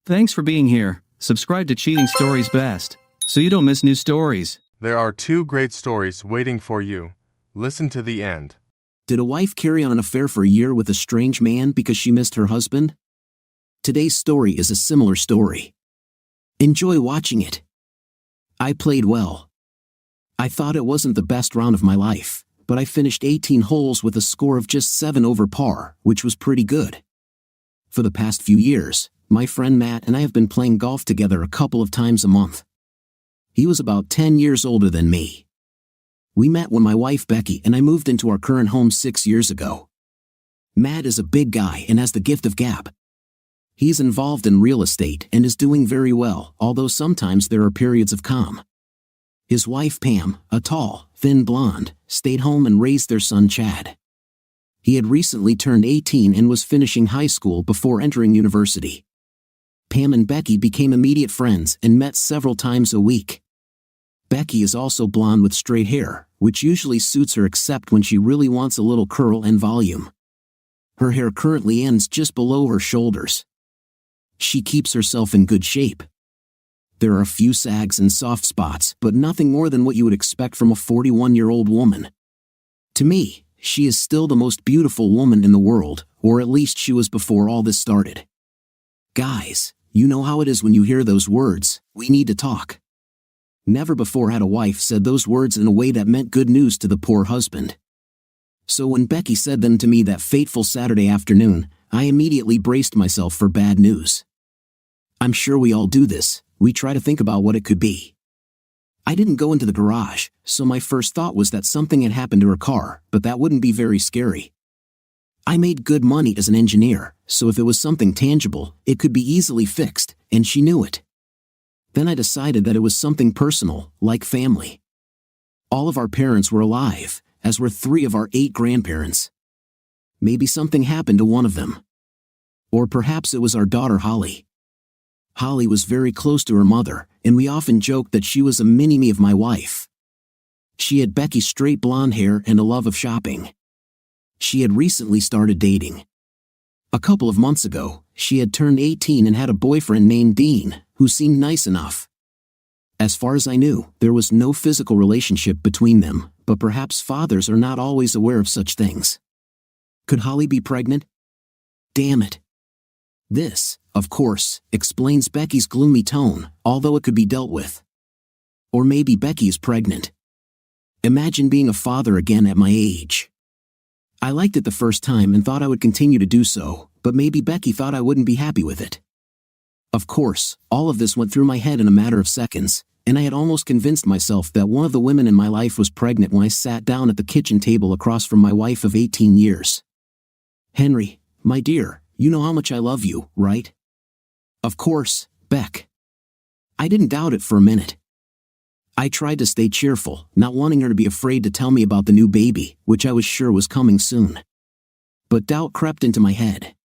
Thanks for being here. Subscribe to Cheating Stories Best, so you don't miss new stories. There are 2 great stories waiting for you. Listen to the end. Did a wife carry on an affair for a year with a strange man because she missed her husband? Today's story is a similar story. Enjoy watching it. I played well. I thought it wasn't the best round of my life, but I finished 18 holes with a score of just 7 over par, which was pretty good. For the past few years, my friend Matt and I have been playing golf together a couple of times a month. He was about 10 years older than me. We met when my wife Becky and I moved into our current home 6 years ago. Matt is a big guy and has the gift of gab. He's involved in real estate and is doing very well, although sometimes there are periods of calm. His wife Pam, a tall, thin blonde, stayed home and raised their son Chad. He had recently turned 18 and was finishing high school before entering university. Pam and Becky became immediate friends and met several times a week. Becky is also blonde with straight hair, which usually suits her except when she really wants a little curl and volume. Her hair currently ends just below her shoulders. She keeps herself in good shape. There are a few sags and soft spots, but nothing more than what you would expect from a 41-year-old woman. To me, she is still the most beautiful woman in the world, or at least she was before all this started. Guys, you know how it is when you hear those words, "We need to talk." Never before had a wife said those words in a way that meant good news to the poor husband. So when Becky said them to me that fateful Saturday afternoon, I immediately braced myself for bad news. I'm sure we all do this, we try to think about what it could be. I didn't go into the garage, so my first thought was that something had happened to her car, but that wouldn't be very scary. I made good money as an engineer, so if it was something tangible, it could be easily fixed, and she knew it. Then I decided that it was something personal, like family. All of our parents were alive, as were 3 of our 8 grandparents. Maybe something happened to one of them. Or perhaps it was our daughter Holly. Holly was very close to her mother, and we often joked that she was a mini-me of my wife. She had Becky's straight blonde hair and a love of shopping. She had recently started dating. A couple of months ago, she had turned 18 and had a boyfriend named Dean, who seemed nice enough. As far as I knew, there was no physical relationship between them, but perhaps fathers are not always aware of such things. Could Holly be pregnant? Damn it. This, of course, explains Becky's gloomy tone, although it could be dealt with. Or maybe Becky is pregnant. Imagine being a father again at my age. I liked it the first time and thought I would continue to do so, but maybe Becky thought I wouldn't be happy with it. Of course, all of this went through my head in a matter of seconds, and I had almost convinced myself that one of the women in my life was pregnant when I sat down at the kitchen table across from my wife of 18 years. Henry, my dear, you know how much I love you, right? Of course, Beck. I didn't doubt it for a minute. I tried to stay cheerful, not wanting her to be afraid to tell me about the new baby, which I was sure was coming soon. But doubt crept into my head.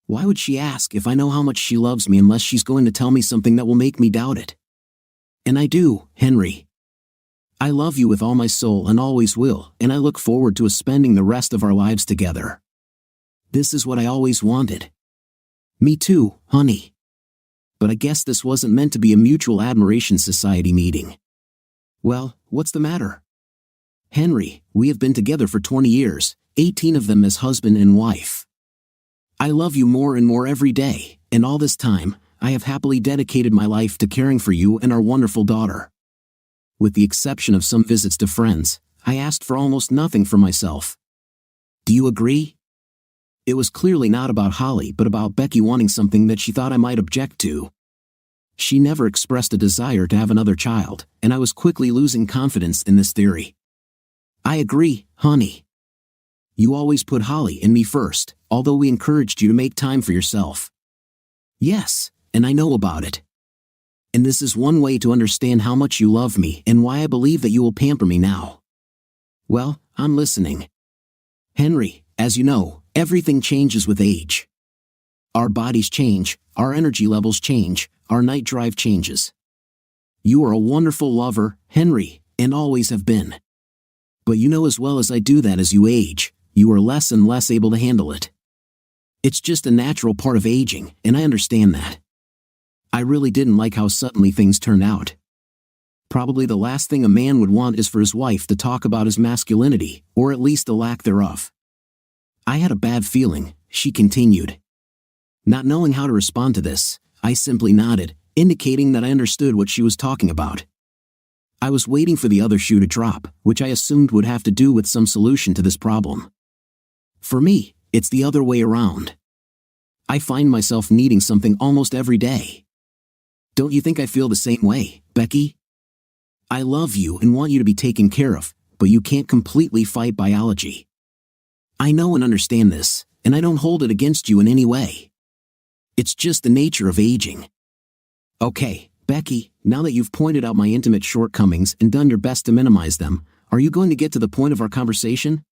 Why would she ask if I know how much she loves me unless she's going to tell me something that will make me doubt it? And I do, Henry. I love you with all my soul and always will, and I look forward to spending the rest of our lives together. This is what I always wanted. Me too, honey. But I guess this wasn't meant to be a mutual admiration society meeting. Well, what's the matter? Henry, we have been together for 20 years, 18 of them as husband and wife. I love you more and more every day, and all this time, I have happily dedicated my life to caring for you and our wonderful daughter. With the exception of some visits to friends, I asked for almost nothing for myself. Do you agree? It was clearly not about Holly but about Becky wanting something that she thought I might object to. She never expressed a desire to have another child, and I was quickly losing confidence in this theory. I agree, honey. You always put Holly and me first, although we encouraged you to make time for yourself. Yes, and I know about it. And this is one way to understand how much you love me and why I believe that you will pamper me now. Well, I'm listening. Henry, as you know, everything changes with age. Our bodies change, our energy levels change, our night drive changes. You are a wonderful lover, Henry, and always have been. But you know as well as I do that as you age, you are less and less able to handle it. It's just a natural part of aging, and I understand that. I really didn't like how suddenly things turned out. Probably the last thing a man would want is for his wife to talk about his masculinity, or at least the lack thereof. I had a bad feeling, she continued. Not knowing how to respond to this, I simply nodded, indicating that I understood what she was talking about. I was waiting for the other shoe to drop, which I assumed would have to do with some solution to this problem. For me, it's the other way around. I find myself needing something almost every day. Don't you think I feel the same way, Becky? I love you and want you to be taken care of, but you can't completely fight biology. I know and understand this, and I don't hold it against you in any way. It's just the nature of aging. Okay, Becky, now that you've pointed out my intimate shortcomings and done your best to minimize them, are you going to get to the point of our conversation?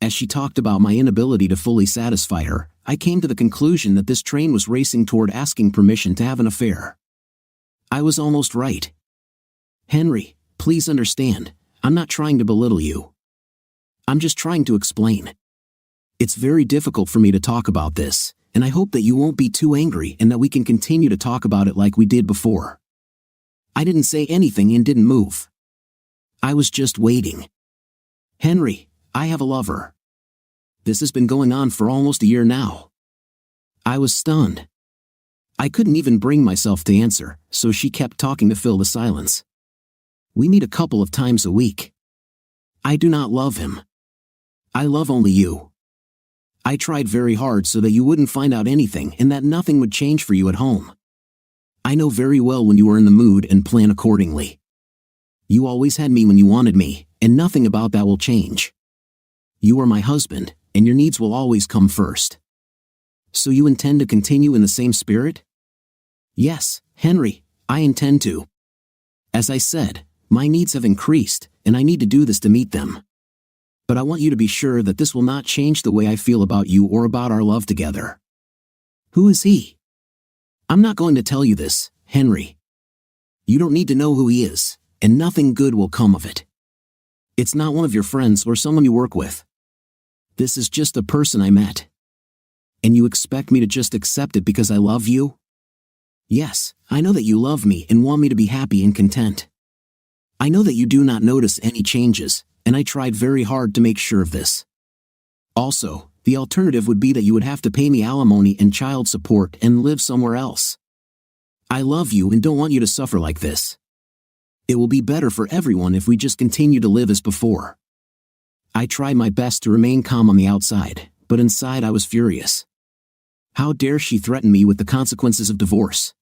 As she talked about my inability to fully satisfy her, I came to the conclusion that this train was racing toward asking permission to have an affair. I was almost right. Henry, please understand, I'm not trying to belittle you. I'm just trying to explain. It's very difficult for me to talk about this, and I hope that you won't be too angry and that we can continue to talk about it like we did before. I didn't say anything and didn't move. I was just waiting. Henry, I have a lover. This has been going on for almost a year now. I was stunned. I couldn't even bring myself to answer, so she kept talking to fill the silence. We meet a couple of times a week. I do not love him. I love only you. I tried very hard so that you wouldn't find out anything and that nothing would change for you at home. I know very well when you are in the mood and plan accordingly. You always had me when you wanted me, and nothing about that will change. You are my husband, and your needs will always come first. So you intend to continue in the same spirit? Yes, Henry, I intend to. As I said, my needs have increased, and I need to do this to meet them. But I want you to be sure that this will not change the way I feel about you or about our love together. Who is he? I'm not going to tell you this, Henry. You don't need to know who he is, and nothing good will come of it. It's not one of your friends or someone you work with. This is just a person I met. And you expect me to just accept it because I love you? Yes, I know that you love me and want me to be happy and content. I know that you do not notice any changes, and I tried very hard to make sure of this. Also, the alternative would be that you would have to pay me alimony and child support and live somewhere else. I love you and don't want you to suffer like this. It will be better for everyone if we just continue to live as before. I tried my best to remain calm on the outside, but inside I was furious. How dare she threaten me with the consequences of divorce?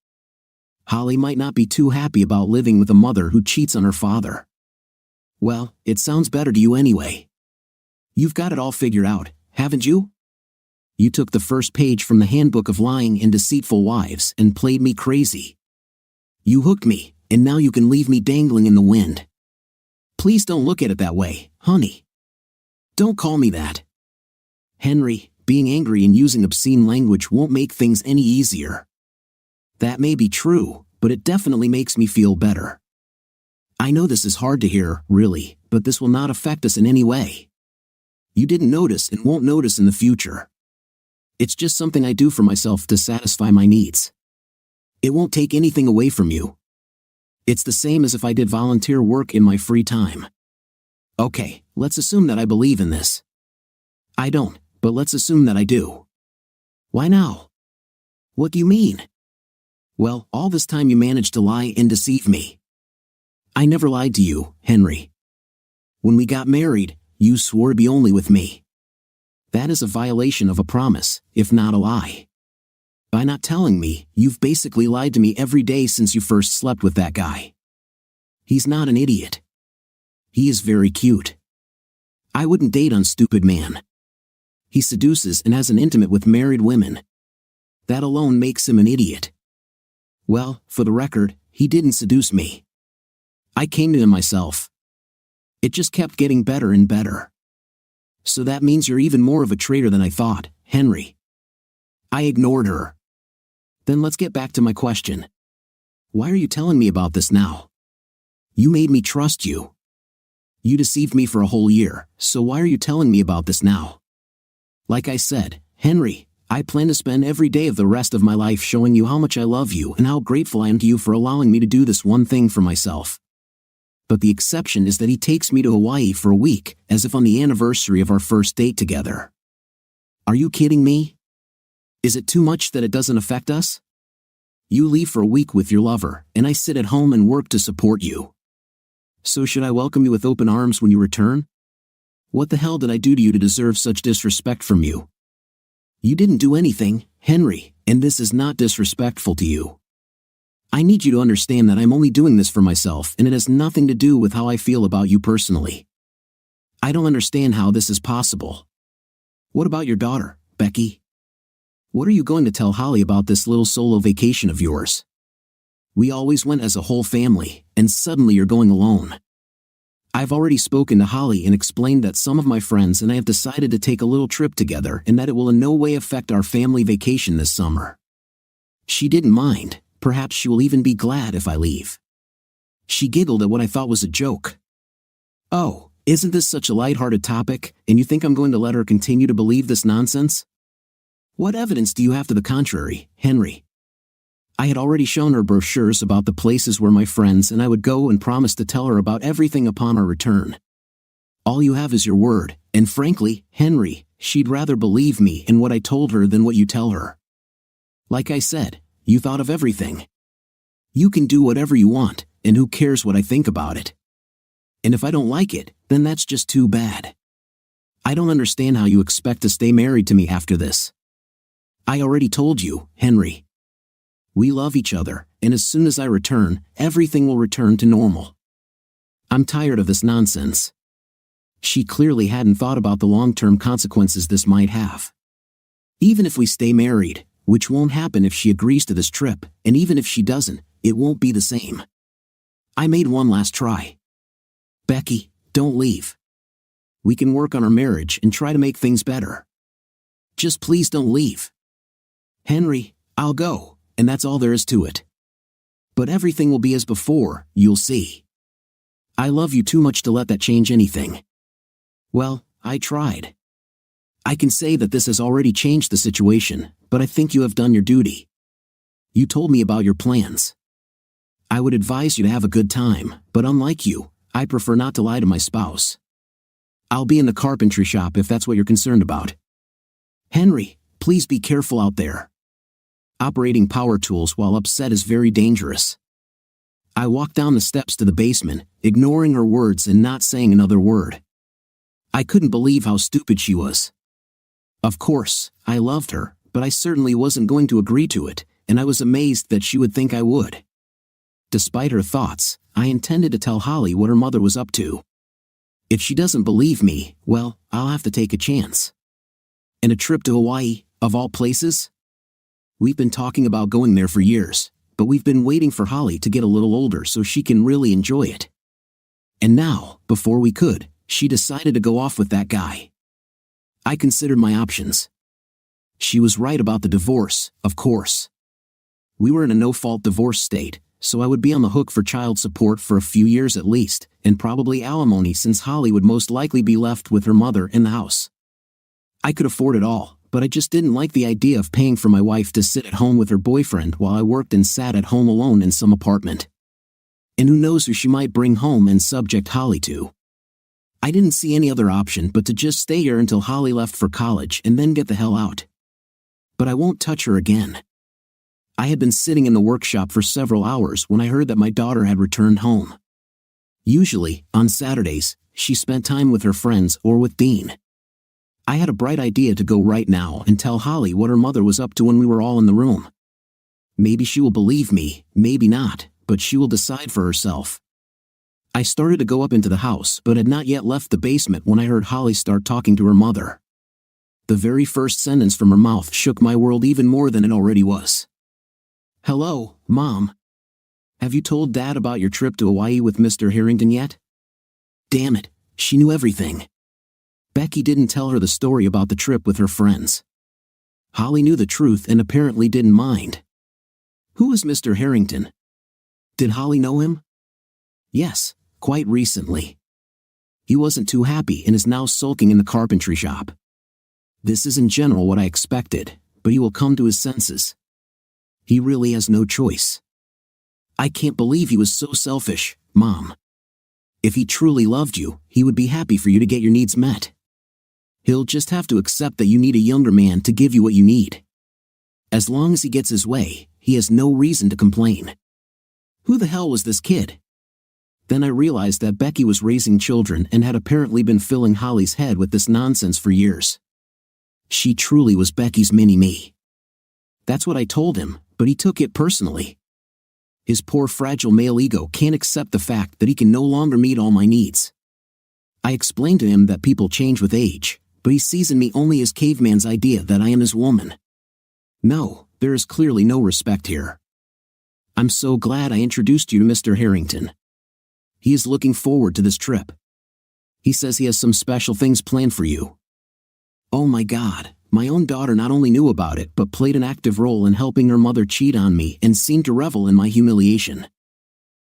Holly might not be too happy about living with a mother who cheats on her father. Well, it sounds better to you anyway. You've got it all figured out, haven't you? You took the first page from the Handbook of Lying and Deceitful Wives and played me crazy. You hooked me, and now you can leave me dangling in the wind. Please don't look at it that way, honey. Don't call me that. Henry, being angry and using obscene language won't make things any easier. That may be true, but it definitely makes me feel better. I know this is hard to hear, really, but this will not affect us in any way. You didn't notice and won't notice in the future. It's just something I do for myself to satisfy my needs. It won't take anything away from you. It's the same as if I did volunteer work in my free time. Okay, let's assume that I believe in this. I don't, but let's assume that I do. Why now? What do you mean? Well, all this time you managed to lie and deceive me. I never lied to you, Henry. When we got married, you swore to be only with me. That is a violation of a promise, if not a lie. By not telling me, you've basically lied to me every day since you first slept with that guy. He's not an idiot. He is very cute. I wouldn't date on stupid man. He seduces and has an intimate with married women. That alone makes him an idiot. Well, for the record, he didn't seduce me. I came to him myself. It just kept getting better and better. So that means you're even more of a traitor than I thought, Henry. I ignored her. Then let's get back to my question. Why are you telling me about this now? You made me trust you. You deceived me for a whole year, so why are you telling me about this now? Like I said, Henry, I plan to spend every day of the rest of my life showing you how much I love you and how grateful I am to you for allowing me to do this one thing for myself. But the exception is that he takes me to Hawaii for a week, as if on the anniversary of our first date together. Are you kidding me? Is it too much that it doesn't affect us? You leave for a week with your lover, and I sit at home and work to support you. So should I welcome you with open arms when you return? What the hell did I do to you to deserve such disrespect from you? You didn't do anything, Henry, and this is not disrespectful to you. I need you to understand that I'm only doing this for myself, and it has nothing to do with how I feel about you personally. I don't understand how this is possible. What about your daughter, Becky? What are you going to tell Holly about this little solo vacation of yours? We always went as a whole family, and suddenly you're going alone. I've already spoken to Holly and explained that some of my friends and I have decided to take a little trip together and that it will in no way affect our family vacation this summer. She didn't mind. Perhaps she will even be glad if I leave. She giggled at what I thought was a joke. Oh, isn't this such a light-hearted topic, and you think I'm going to let her continue to believe this nonsense? What evidence do you have to the contrary, Henry? I had already shown her brochures about the places where my friends and I would go and promised to tell her about everything upon our return. All you have is your word, and frankly, Henry, she'd rather believe me in what I told her than what you tell her. Like I said, you thought of everything. You can do whatever you want, and who cares what I think about it? And if I don't like it, then that's just too bad. I don't understand how you expect to stay married to me after this. I already told you, Henry. We love each other, and as soon as I return, everything will return to normal. I'm tired of this nonsense. She clearly hadn't thought about the long-term consequences this might have. Even if we stay married, which won't happen if she agrees to this trip, and even if she doesn't, it won't be the same. I made one last try. Becky, don't leave. We can work on our marriage and try to make things better. Just please don't leave. Henry, I'll go, and that's all there is to it. But everything will be as before, you'll see. I love you too much to let that change anything. Well, I tried. I can say that this has already changed the situation, but I think you have done your duty. You told me about your plans. I would advise you to have a good time, but unlike you, I prefer not to lie to my spouse. I'll be in the carpentry shop if that's what you're concerned about. Henry, please be careful out there. Operating power tools while upset is very dangerous. I walked down the steps to the basement, ignoring her words and not saying another word. I couldn't believe how stupid she was. Of course, I loved her, but I certainly wasn't going to agree to it, and I was amazed that she would think I would. Despite her thoughts, I intended to tell Holly what her mother was up to. If she doesn't believe me, well, I'll have to take a chance. And a trip to Hawaii, of all places? We've been talking about going there for years, but we've been waiting for Holly to get a little older so she can really enjoy it. And now, before we could, she decided to go off with that guy. I considered my options. She was right about the divorce, of course. We were in a no-fault divorce state, so I would be on the hook for child support for a few years at least, and probably alimony since Holly would most likely be left with her mother in the house. I could afford it all, but I just didn't like the idea of paying for my wife to sit at home with her boyfriend while I worked and sat at home alone in some apartment. And who knows who she might bring home and subject Holly to. I didn't see any other option but to just stay here until Holly left for college and then get the hell out. But I won't touch her again. I had been sitting in the workshop for several hours when I heard that my daughter had returned home. Usually, on Saturdays, she spent time with her friends or with Dean. I had a bright idea to go right now and tell Holly what her mother was up to when we were all in the room. Maybe she will believe me, maybe not, but she will decide for herself. I started to go up into the house but had not yet left the basement when I heard Holly start talking to her mother. The very first sentence from her mouth shook my world even more than it already was. Hello, Mom. Have you told Dad about your trip to Hawaii with Mr. Harrington yet? Damn it, she knew everything. Becky didn't tell her the story about the trip with her friends. Holly knew the truth and apparently didn't mind. Who is Mr. Harrington? Did Holly know him? Yes, quite recently. He wasn't too happy and is now sulking in the carpentry shop. This is in general what I expected, but he will come to his senses. He really has no choice. I can't believe he was so selfish, Mom. If he truly loved you, he would be happy for you to get your needs met. He'll just have to accept that you need a younger man to give you what you need. As long as he gets his way, he has no reason to complain. Who the hell was this kid? Then I realized that Becky was raising children and had apparently been filling Holly's head with this nonsense for years. She truly was Becky's mini-me. That's what I told him, but he took it personally. His poor fragile male ego can't accept the fact that he can no longer meet all my needs. I explained to him that people change with age, but he sees in me only his caveman's idea that I am his woman. No, there is clearly no respect here. I'm so glad I introduced you to Mr. Harrington. He is looking forward to this trip. He says he has some special things planned for you. Oh my God, my own daughter not only knew about it but played an active role in helping her mother cheat on me and seemed to revel in my humiliation.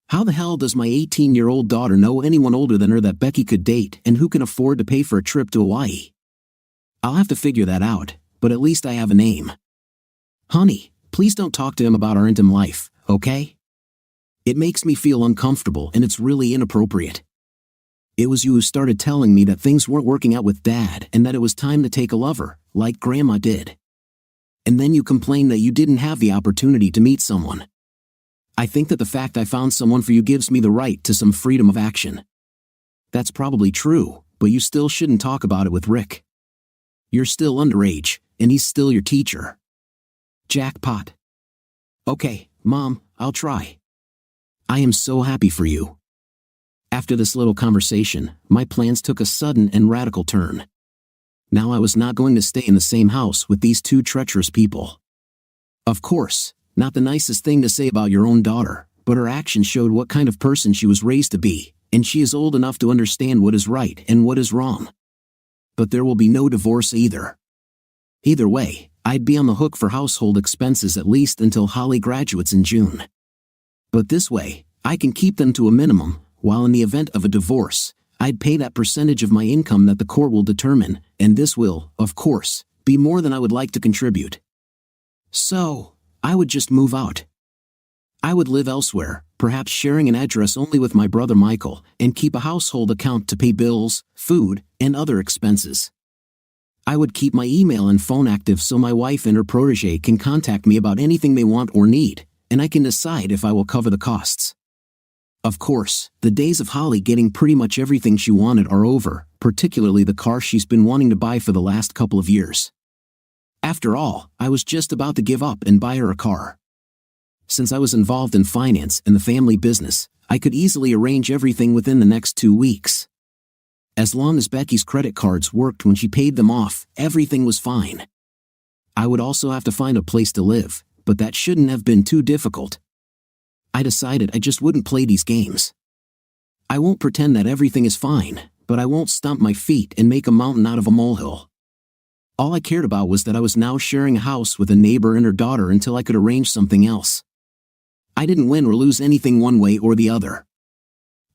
How the hell does my 18-year-old daughter know anyone older than her that Becky could date and who can afford to pay for a trip to Hawaii? I'll have to figure that out, but at least I have a name. Honey, please don't talk to him about our intimate life, okay? It makes me feel uncomfortable and it's really inappropriate. It was you who started telling me that things weren't working out with Dad and that it was time to take a lover, like Grandma did. And then you complained that you didn't have the opportunity to meet someone. I think that the fact I found someone for you gives me the right to some freedom of action. That's probably true, but you still shouldn't talk about it with Rick. You're still underage, and he's still your teacher. Jackpot. Okay, Mom, I'll try. I am so happy for you. After this little conversation, my plans took a sudden and radical turn. Now I was not going to stay in the same house with these two treacherous people. Of course, not the nicest thing to say about your own daughter, but her actions showed what kind of person she was raised to be, and she is old enough to understand what is right and what is wrong. But there will be no divorce either. Either way, I'd be on the hook for household expenses at least until Holly graduates in June. But this way, I can keep them to a minimum, while in the event of a divorce, I'd pay that percentage of my income that the court will determine, and this will, of course, be more than I would like to contribute. So, I would just move out. I would live elsewhere, perhaps sharing an address only with my brother Michael, and keep a household account to pay bills, food, and other expenses. I would keep my email and phone active so my wife and her protege can contact me about anything they want or need, and I can decide if I will cover the costs. Of course, the days of Holly getting pretty much everything she wanted are over, particularly the car she's been wanting to buy for the last couple of years. After all, I was just about to give up and buy her a car. Since I was involved in finance and the family business, I could easily arrange everything within the next 2 weeks. As long as Becky's credit cards worked when she paid them off, everything was fine. I would also have to find a place to live, but that shouldn't have been too difficult. I decided I just wouldn't play these games. I won't pretend that everything is fine, but I won't stomp my feet and make a mountain out of a molehill. All I cared about was that I was now sharing a house with a neighbor and her daughter until I could arrange something else. I didn't win or lose anything one way or the other.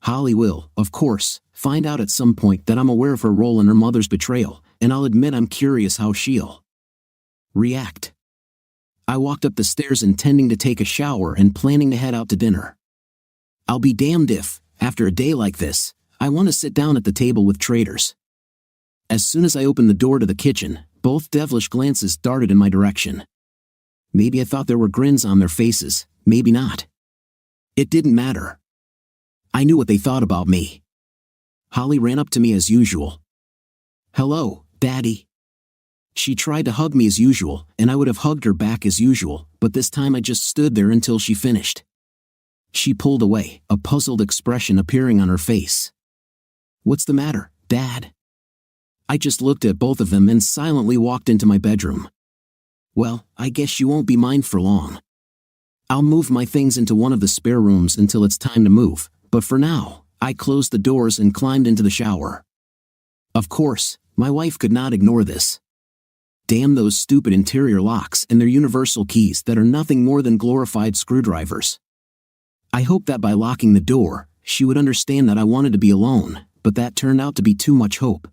Holly will, of course, find out at some point that I'm aware of her role in her mother's betrayal, and I'll admit I'm curious how she'll react. I walked up the stairs intending to take a shower and planning to head out to dinner. I'll be damned if, after a day like this, I want to sit down at the table with traitors. As soon as I opened the door to the kitchen, both devilish glances darted in my direction. Maybe I thought there were grins on their faces, maybe not. It didn't matter. I knew what they thought about me. Holly ran up to me as usual. "Hello, Daddy." She tried to hug me as usual, and I would have hugged her back as usual, but this time I just stood there until she finished. She pulled away, a puzzled expression appearing on her face. "What's the matter, Dad?" I just looked at both of them and silently walked into my bedroom. "Well, I guess you won't be mine for long. I'll move my things into one of the spare rooms until it's time to move, but for now, I closed the doors and climbed into the shower. Of course, my wife could not ignore this. Damn those stupid interior locks and their universal keys that are nothing more than glorified screwdrivers. I hoped that by locking the door, she would understand that I wanted to be alone, but that turned out to be too much hope.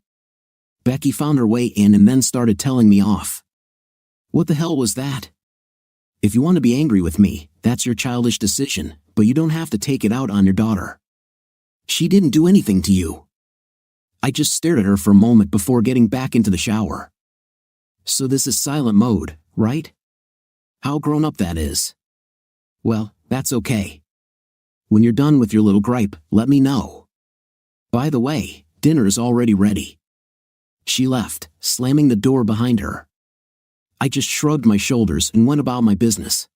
Becky found her way in and then started telling me off. What the hell was that? If you want to be angry with me, that's your childish decision, but you don't have to take it out on your daughter. She didn't do anything to you. I just stared at her for a moment before getting back into the shower. So this is silent mode, right? How grown up that is. Well, that's okay. When you're done with your little gripe, let me know. By the way, dinner is already ready. She left, slamming the door behind her. I just shrugged my shoulders and went about my business.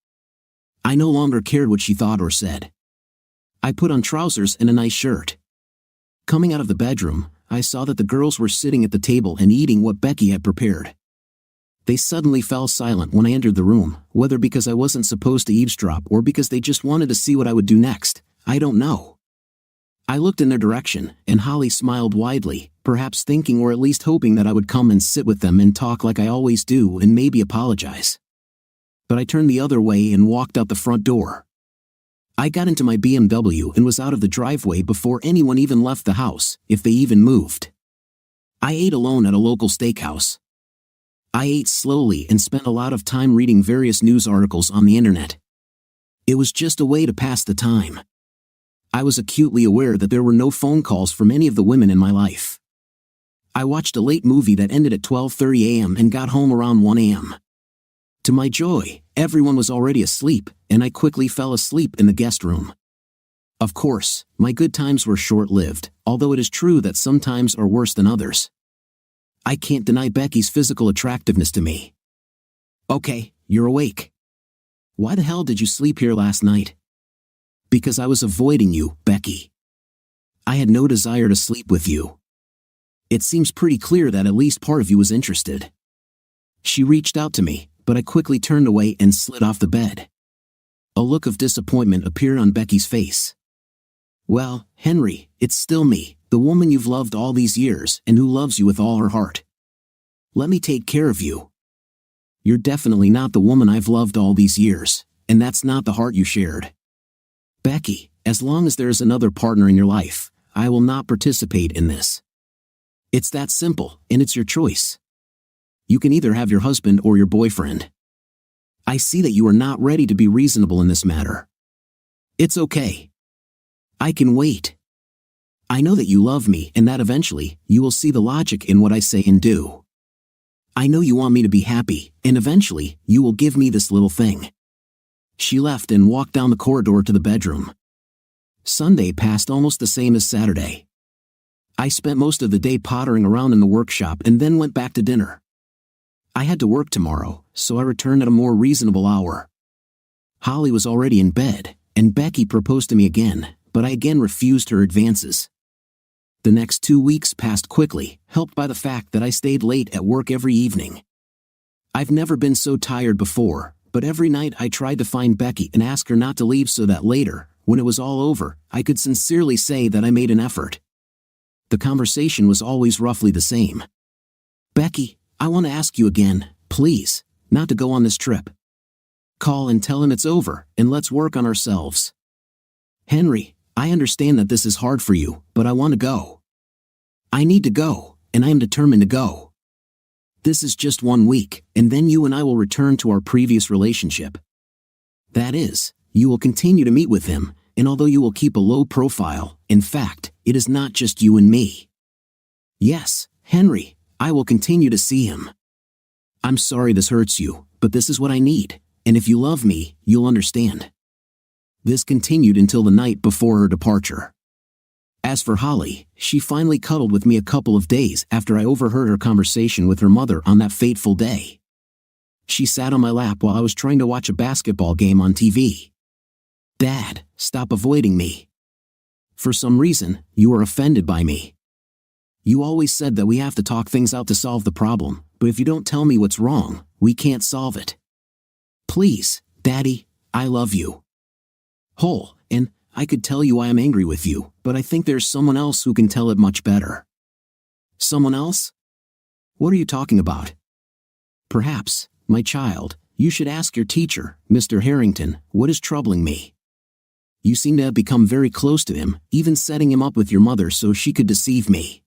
I no longer cared what she thought or said. I put on trousers and a nice shirt. Coming out of the bedroom, I saw that the girls were sitting at the table and eating what Becky had prepared. They suddenly fell silent when I entered the room, whether because I wasn't supposed to eavesdrop or because they just wanted to see what I would do next, I don't know. I looked in their direction, and Holly smiled widely, perhaps thinking or at least hoping that I would come and sit with them and talk like I always do and maybe apologize. But I turned the other way and walked out the front door. I got into my BMW and was out of the driveway before anyone even left the house, if they even moved. I ate alone at a local steakhouse. I ate slowly and spent a lot of time reading various news articles on the internet. It was just a way to pass the time. I was acutely aware that there were no phone calls from any of the women in my life. I watched a late movie that ended at 12:30 a.m. and got home around 1 a.m. To my joy, everyone was already asleep, and I quickly fell asleep in the guest room. Of course, my good times were short-lived, although it is true that some times are worse than others. I can't deny Becky's physical attractiveness to me. Okay, you're awake. Why the hell did you sleep here last night? Because I was avoiding you, Becky. I had no desire to sleep with you. It seems pretty clear that at least part of you was interested. She reached out to me, but I quickly turned away and slid off the bed. A look of disappointment appeared on Becky's face. Well, Henry, it's still me, the woman you've loved all these years and who loves you with all her heart. Let me take care of you. You're definitely not the woman I've loved all these years, and that's not the heart you shared. Becky, as long as there is another partner in your life, I will not participate in this. It's that simple, and it's your choice. You can either have your husband or your boyfriend. I see that you are not ready to be reasonable in this matter. It's okay. I can wait. I know that you love me and that eventually, you will see the logic in what I say and do. I know you want me to be happy, and eventually, you will give me this little thing. She left and walked down the corridor to the bedroom. Sunday passed almost the same as Saturday. I spent most of the day pottering around in the workshop and then went back to dinner. I had to work tomorrow, so I returned at a more reasonable hour. Holly was already in bed, and Becky proposed to me again, but I again refused her advances. The next 2 weeks passed quickly, helped by the fact that I stayed late at work every evening. I've never been so tired before, but every night I tried to find Becky and ask her not to leave so that later, when it was all over, I could sincerely say that I made an effort. The conversation was always roughly the same. Becky, I want to ask you again, please, not to go on this trip. Call and tell him it's over, and let's work on ourselves. Henry, I understand that this is hard for you, but I want to go. I need to go, and I am determined to go. This is just 1 week, and then you and I will return to our previous relationship. That is, you will continue to meet with him, and although you will keep a low profile, in fact, it is not just you and me. Yes, Henry, I will continue to see him. I'm sorry this hurts you, but this is what I need, and if you love me, you'll understand. This continued until the night before her departure. As for Holly, she finally cuddled with me a couple of days after I overheard her conversation with her mother on that fateful day. She sat on my lap while I was trying to watch a basketball game on TV. Dad, stop avoiding me. For some reason, you are offended by me. You always said that we have to talk things out to solve the problem, but if you don't tell me what's wrong, we can't solve it. Please, Daddy, I love you. And I could tell you I am angry with you, but I think there's someone else who can tell it much better. Someone else? What are you talking about? Perhaps, my child, you should ask your teacher, Mr. Harrington, what is troubling me. You seem to have become very close to him, even setting him up with your mother so she could deceive me.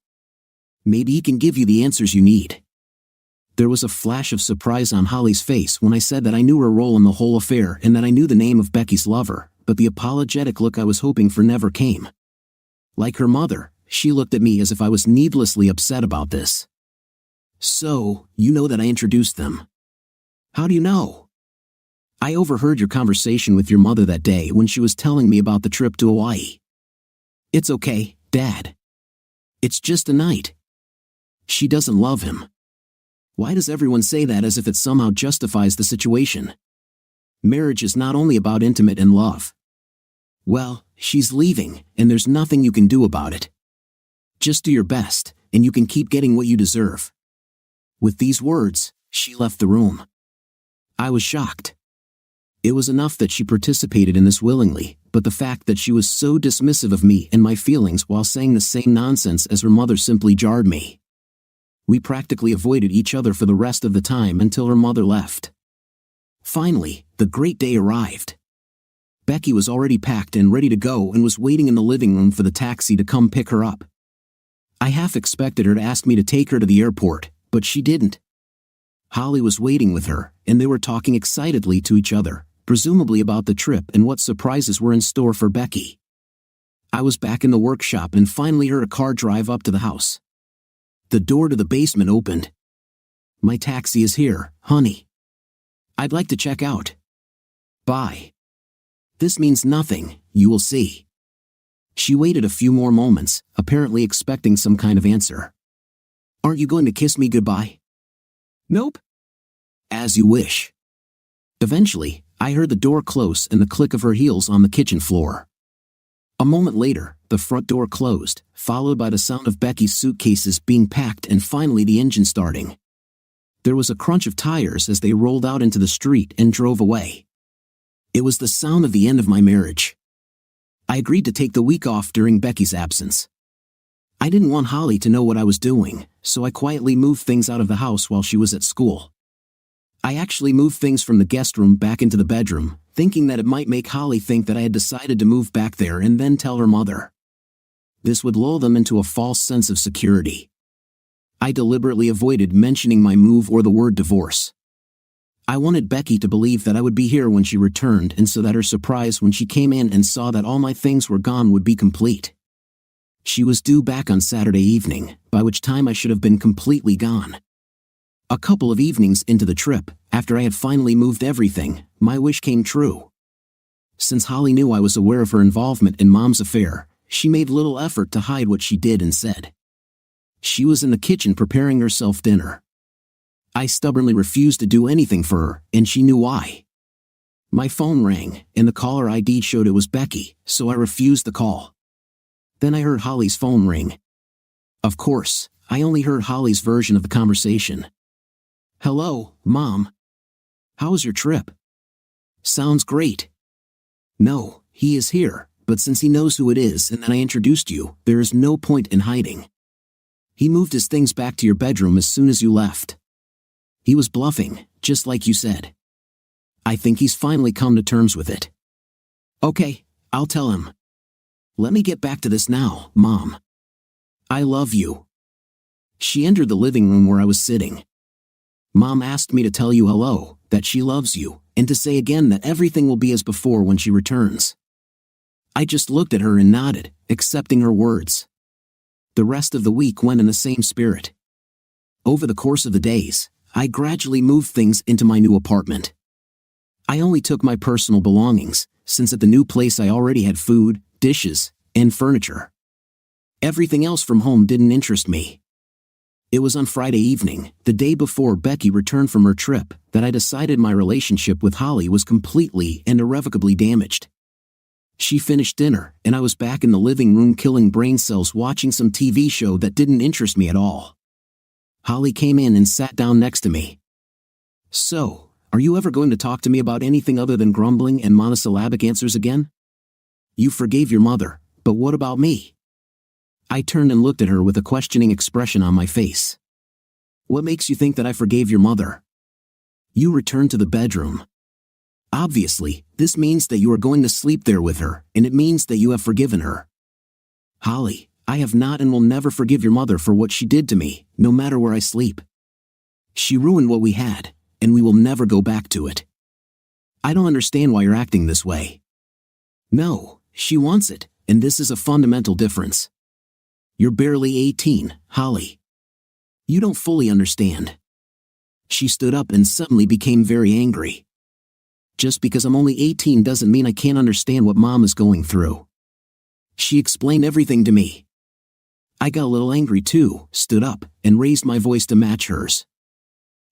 Maybe he can give you the answers you need. There was a flash of surprise on Holly's face when I said that I knew her role in the whole affair and that I knew the name of Becky's lover, but the apologetic look I was hoping for never came. Like her mother, she looked at me as if I was needlessly upset about this. "So, you know that I introduced them. How do you know?" "I overheard your conversation with your mother that day when she was telling me about the trip to Hawaii." "It's okay, Dad. It's just a night. She doesn't love him." Why does everyone say that as if it somehow justifies the situation? Marriage is not only about intimate and love. Well, she's leaving, and there's nothing you can do about it. Just do your best, and you can keep getting what you deserve. With these words, she left the room. I was shocked. It was enough that she participated in this willingly, but the fact that she was so dismissive of me and my feelings while saying the same nonsense as her mother simply jarred me. We practically avoided each other for the rest of the time until her mother left. Finally, the great day arrived. Becky was already packed and ready to go and was waiting in the living room for the taxi to come pick her up. I half expected her to ask me to take her to the airport, but she didn't. Holly was waiting with her, and they were talking excitedly to each other, presumably about the trip and what surprises were in store for Becky. I was back in the workshop and finally heard a car drive up to the house. The door to the basement opened. "My taxi is here, honey. I'd like to check out." "Bye." "This means nothing, you will see." She waited a few more moments, apparently expecting some kind of answer. "Aren't you going to kiss me goodbye?" "Nope." "As you wish." Eventually, I heard the door close and the click of her heels on the kitchen floor. A moment later, the front door closed, followed by the sound of Becky's suitcases being packed and finally the engine starting. There was a crunch of tires as they rolled out into the street and drove away. It was the sound of the end of my marriage. I agreed to take the week off during Becky's absence. I didn't want Holly to know what I was doing, so I quietly moved things out of the house while she was at school. I actually moved things from the guest room back into the bedroom, thinking that it might make Holly think that I had decided to move back there and then tell her mother. This would lull them into a false sense of security. I deliberately avoided mentioning my move or the word divorce. I wanted Becky to believe that I would be here when she returned and so that her surprise when she came in and saw that all my things were gone would be complete. She was due back on Saturday evening, by which time I should have been completely gone. A couple of evenings into the trip, after I had finally moved everything, my wish came true. Since Holly knew I was aware of her involvement in Mom's affair, she made little effort to hide what she did and said. She was in the kitchen preparing herself dinner. I stubbornly refused to do anything for her, and she knew why. My phone rang, and the caller ID showed it was Becky, so I refused the call. Then I heard Holly's phone ring. Of course, I only heard Holly's version of the conversation. "Hello, Mom. How was your trip?" "Sounds great." "No, he is here, but since he knows who it is and that I introduced you, there is no point in hiding. He moved his things back to your bedroom as soon as you left. He was bluffing, just like you said. I think he's finally come to terms with it." "Okay, I'll tell him. Let me get back to this now, Mom. I love you." She entered the living room where I was sitting. "Mom asked me to tell you hello, that she loves you, and to say again that everything will be as before when she returns." I just looked at her and nodded, accepting her words. The rest of the week went in the same spirit. Over the course of the days, I gradually moved things into my new apartment. I only took my personal belongings, since at the new place I already had food, dishes, and furniture. Everything else from home didn't interest me. It was on Friday evening, the day before Becky returned from her trip, that I decided my relationship with Holly was completely and irrevocably damaged. She finished dinner, and I was back in the living room killing brain cells watching some TV show that didn't interest me at all. Holly came in and sat down next to me. "So, are you ever going to talk to me about anything other than grumbling and monosyllabic answers again? You forgave your mother, but what about me?" I turned and looked at her with a questioning expression on my face. "What makes you think that I forgave your mother?" "You returned to the bedroom. Obviously, this means that you are going to sleep there with her, and it means that you have forgiven her." "Holly, I have not and will never forgive your mother for what she did to me, no matter where I sleep. She ruined what we had, and we will never go back to it. I don't understand why you're acting this way. No, she wants it, and this is a fundamental difference. You're barely 18, Holly. You don't fully understand. She stood up and suddenly became very angry. Just because I'm only 18 doesn't mean I can't understand what Mom is going through. She explained everything to me. I got a little angry too, stood up, and raised my voice to match hers.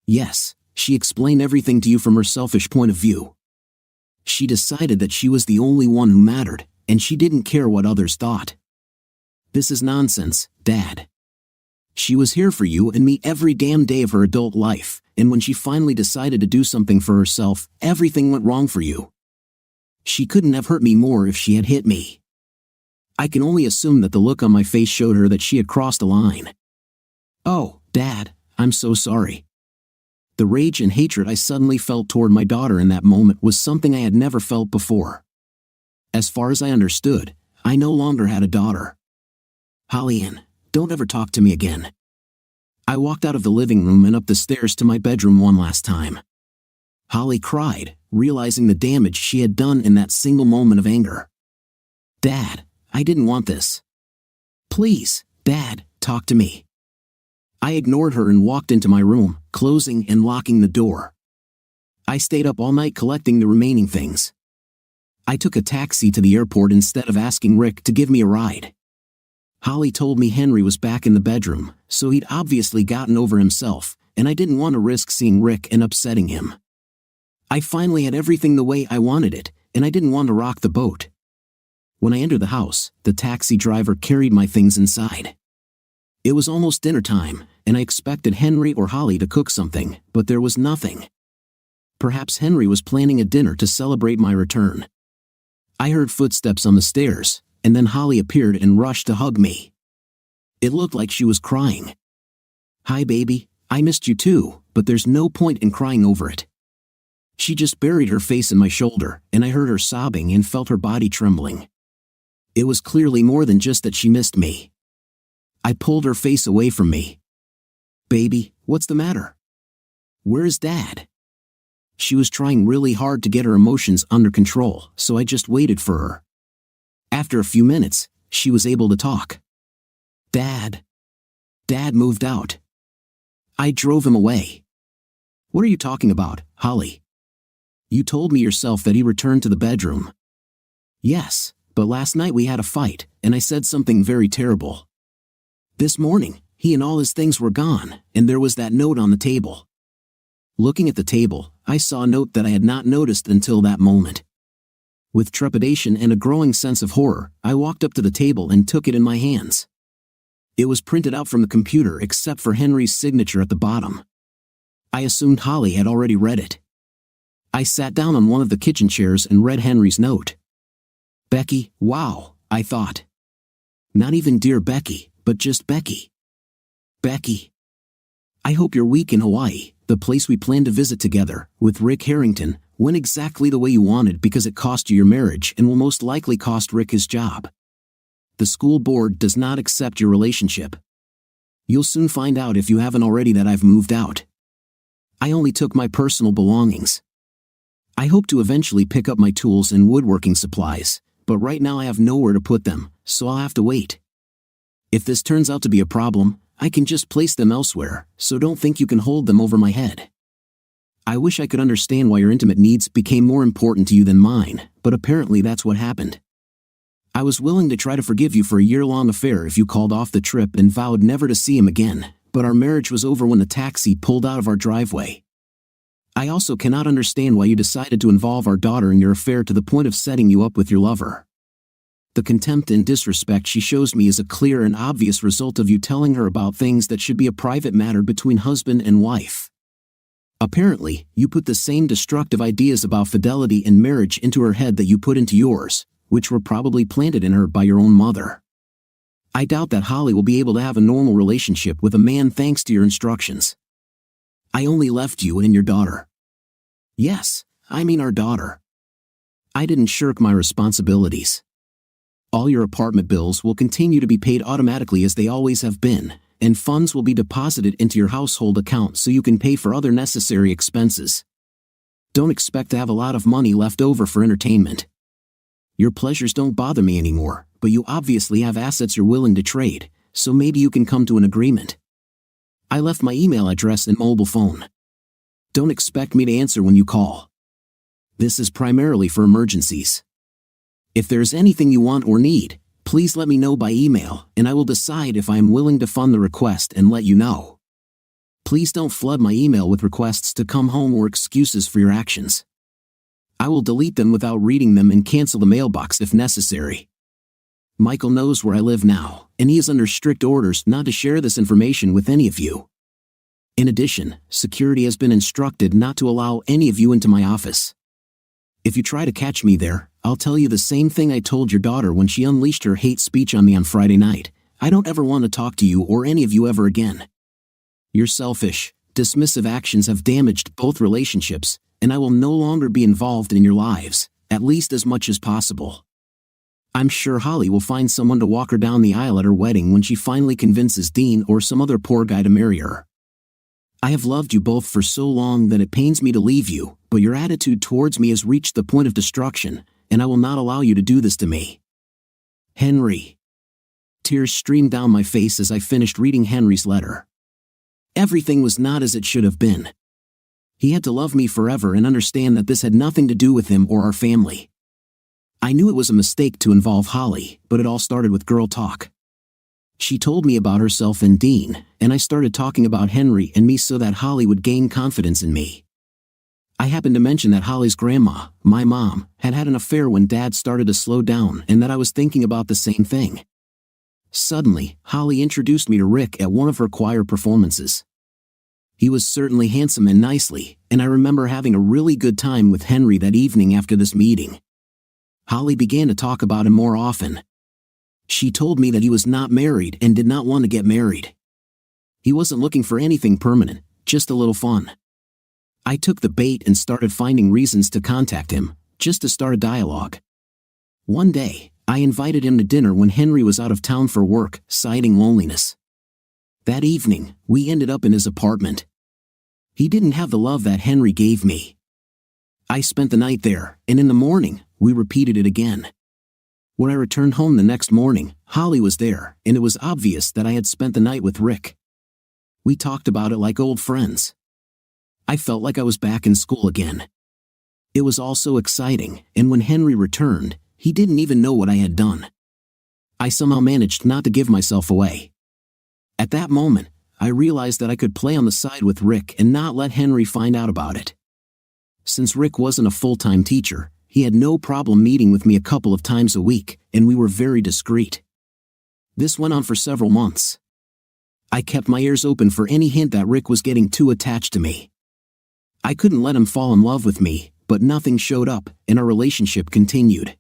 Yes, she explained everything to you from her selfish point of view. She decided that she was the only one who mattered, and she didn't care what others thought. This is nonsense, Dad. She was here for you and me every damn day of her adult life, and when she finally decided to do something for herself, everything went wrong for you. She couldn't have hurt me more if she had hit me. I can only assume that the look on my face showed her that she had crossed a line. Oh, Dad, I'm so sorry. The rage and hatred I suddenly felt toward my daughter in that moment was something I had never felt before. As far as I understood, I no longer had a daughter. Holly Ann, don't ever talk to me again. I walked out of the living room and up the stairs to my bedroom one last time. Holly cried, realizing the damage she had done in that single moment of anger. Dad, I didn't want this. Please, Dad, talk to me. I ignored her and walked into my room, closing and locking the door. I stayed up all night collecting the remaining things. I took a taxi to the airport instead of asking Rick to give me a ride. Holly told me Henry was back in the bedroom, so he'd obviously gotten over himself, and I didn't want to risk seeing Rick and upsetting him. I finally had everything the way I wanted it, and I didn't want to rock the boat. When I entered the house, the taxi driver carried my things inside. It was almost dinner time, and I expected Henry or Holly to cook something, but there was nothing. Perhaps Henry was planning a dinner to celebrate my return. I heard footsteps on the stairs, and then Holly appeared and rushed to hug me. It looked like she was crying. Hi baby, I missed you too, but there's no point in crying over it. She just buried her face in my shoulder, and I heard her sobbing and felt her body trembling. It was clearly more than just that she missed me. I pulled her face away from me. Baby, what's the matter? Where is Dad? She was trying really hard to get her emotions under control, so I just waited for her. After a few minutes, she was able to talk. Dad moved out. I drove him away. What are you talking about, Holly? You told me yourself that he returned to the bedroom. Yes, but last night we had a fight, and I said something very terrible. This morning, he and all his things were gone, and there was that note on the table. Looking at the table, I saw a note that I had not noticed until that moment. With trepidation and a growing sense of horror, I walked up to the table and took it in my hands. It was printed out from the computer except for Henry's signature at the bottom. I assumed Holly had already read it. I sat down on one of the kitchen chairs and read Henry's note. Becky, wow, I thought. Not even dear Becky, but just Becky. Becky. I hope your week in Hawaii, the place we planned to visit together, with Rick Harrington, went exactly the way you wanted because it cost you your marriage and will most likely cost Rick his job. The school board does not accept your relationship. You'll soon find out if you haven't already that I've moved out. I only took my personal belongings. I hope to eventually pick up my tools and woodworking supplies, but right now I have nowhere to put them, so I'll have to wait. If this turns out to be a problem, I can just place them elsewhere, so don't think you can hold them over my head. I wish I could understand why your intimate needs became more important to you than mine, but apparently that's what happened. I was willing to try to forgive you for a year-long affair if you called off the trip and vowed never to see him again, but our marriage was over when the taxi pulled out of our driveway. I also cannot understand why you decided to involve our daughter in your affair to the point of setting you up with your lover. The contempt and disrespect she shows me is a clear and obvious result of you telling her about things that should be a private matter between husband and wife. Apparently, you put the same destructive ideas about fidelity and marriage into her head that you put into yours, which were probably planted in her by your own mother. I doubt that Holly will be able to have a normal relationship with a man thanks to your instructions. I only left you and your daughter. Yes, I mean our daughter. I didn't shirk my responsibilities. All your apartment bills will continue to be paid automatically as they always have been, and funds will be deposited into your household account so you can pay for other necessary expenses. Don't expect to have a lot of money left over for entertainment. Your pleasures don't bother me anymore, but you obviously have assets you're willing to trade, so maybe you can come to an agreement. I left my email address and mobile phone. Don't expect me to answer when you call. This is primarily for emergencies. If there's anything you want or need, please let me know by email, and I will decide if I am willing to fund the request and let you know. Please don't flood my email with requests to come home or excuses for your actions. I will delete them without reading them and cancel the mailbox if necessary. Michael knows where I live now, and he is under strict orders not to share this information with any of you. In addition, security has been instructed not to allow any of you into my office. If you try to catch me there, I'll tell you the same thing I told your daughter when she unleashed her hate speech on me on Friday night. I don't ever want to talk to you or any of you ever again. Your selfish, dismissive actions have damaged both relationships, and I will no longer be involved in your lives, at least as much as possible. I'm sure Holly will find someone to walk her down the aisle at her wedding when she finally convinces Dean or some other poor guy to marry her. I have loved you both for so long that it pains me to leave you, but your attitude towards me has reached the point of destruction, and I will not allow you to do this to me. Henry. Tears streamed down my face as I finished reading Henry's letter. Everything was not as it should have been. He had to love me forever and understand that this had nothing to do with him or our family. I knew it was a mistake to involve Holly, but it all started with girl talk. She told me about herself and Dean, and I started talking about Henry and me so that Holly would gain confidence in me. I happened to mention that Holly's grandma, my mom, had had an affair when Dad started to slow down and that I was thinking about the same thing. Suddenly, Holly introduced me to Rick at one of her choir performances. He was certainly handsome and nicely, and I remember having a really good time with Henry that evening after this meeting. Holly began to talk about him more often. She told me that he was not married and did not want to get married. He wasn't looking for anything permanent, just a little fun. I took the bait and started finding reasons to contact him, just to start a dialogue. One day, I invited him to dinner when Henry was out of town for work, citing loneliness. That evening, we ended up in his apartment. He didn't have the love that Henry gave me. I spent the night there, and in the morning, we repeated it again. When I returned home the next morning, Holly was there, and it was obvious that I had spent the night with Rick. We talked about it like old friends. I felt like I was back in school again. It was all so exciting, and when Henry returned, he didn't even know what I had done. I somehow managed not to give myself away. At that moment, I realized that I could play on the side with Rick and not let Henry find out about it. Since Rick wasn't a full-time teacher, he had no problem meeting with me a couple of times a week, and we were very discreet. This went on for several months. I kept my ears open for any hint that Rick was getting too attached to me. I couldn't let him fall in love with me, but nothing showed up, and our relationship continued.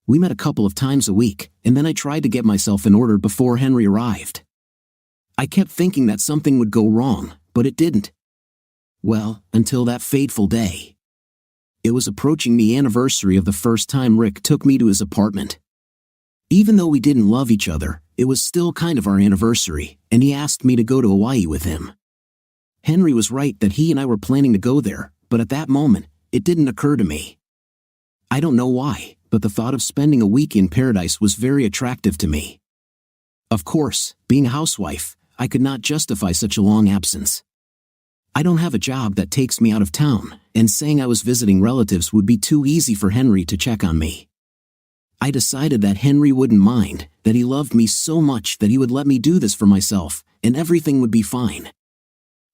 We met a couple of times a week, and then I tried to get myself in order before Henry arrived. I kept thinking that something would go wrong, but it didn't. Well, until that fateful day. It was approaching the anniversary of the first time Rick took me to his apartment. Even though we didn't love each other, it was still kind of our anniversary, and he asked me to go to Hawaii with him. Henry was right that he and I were planning to go there, but at that moment, it didn't occur to me. I don't know why, but the thought of spending a week in paradise was very attractive to me. Of course, being a housewife, I could not justify such a long absence. I don't have a job that takes me out of town, and saying I was visiting relatives would be too easy for Henry to check on me. I decided that Henry wouldn't mind, that he loved me so much that he would let me do this for myself, and everything would be fine.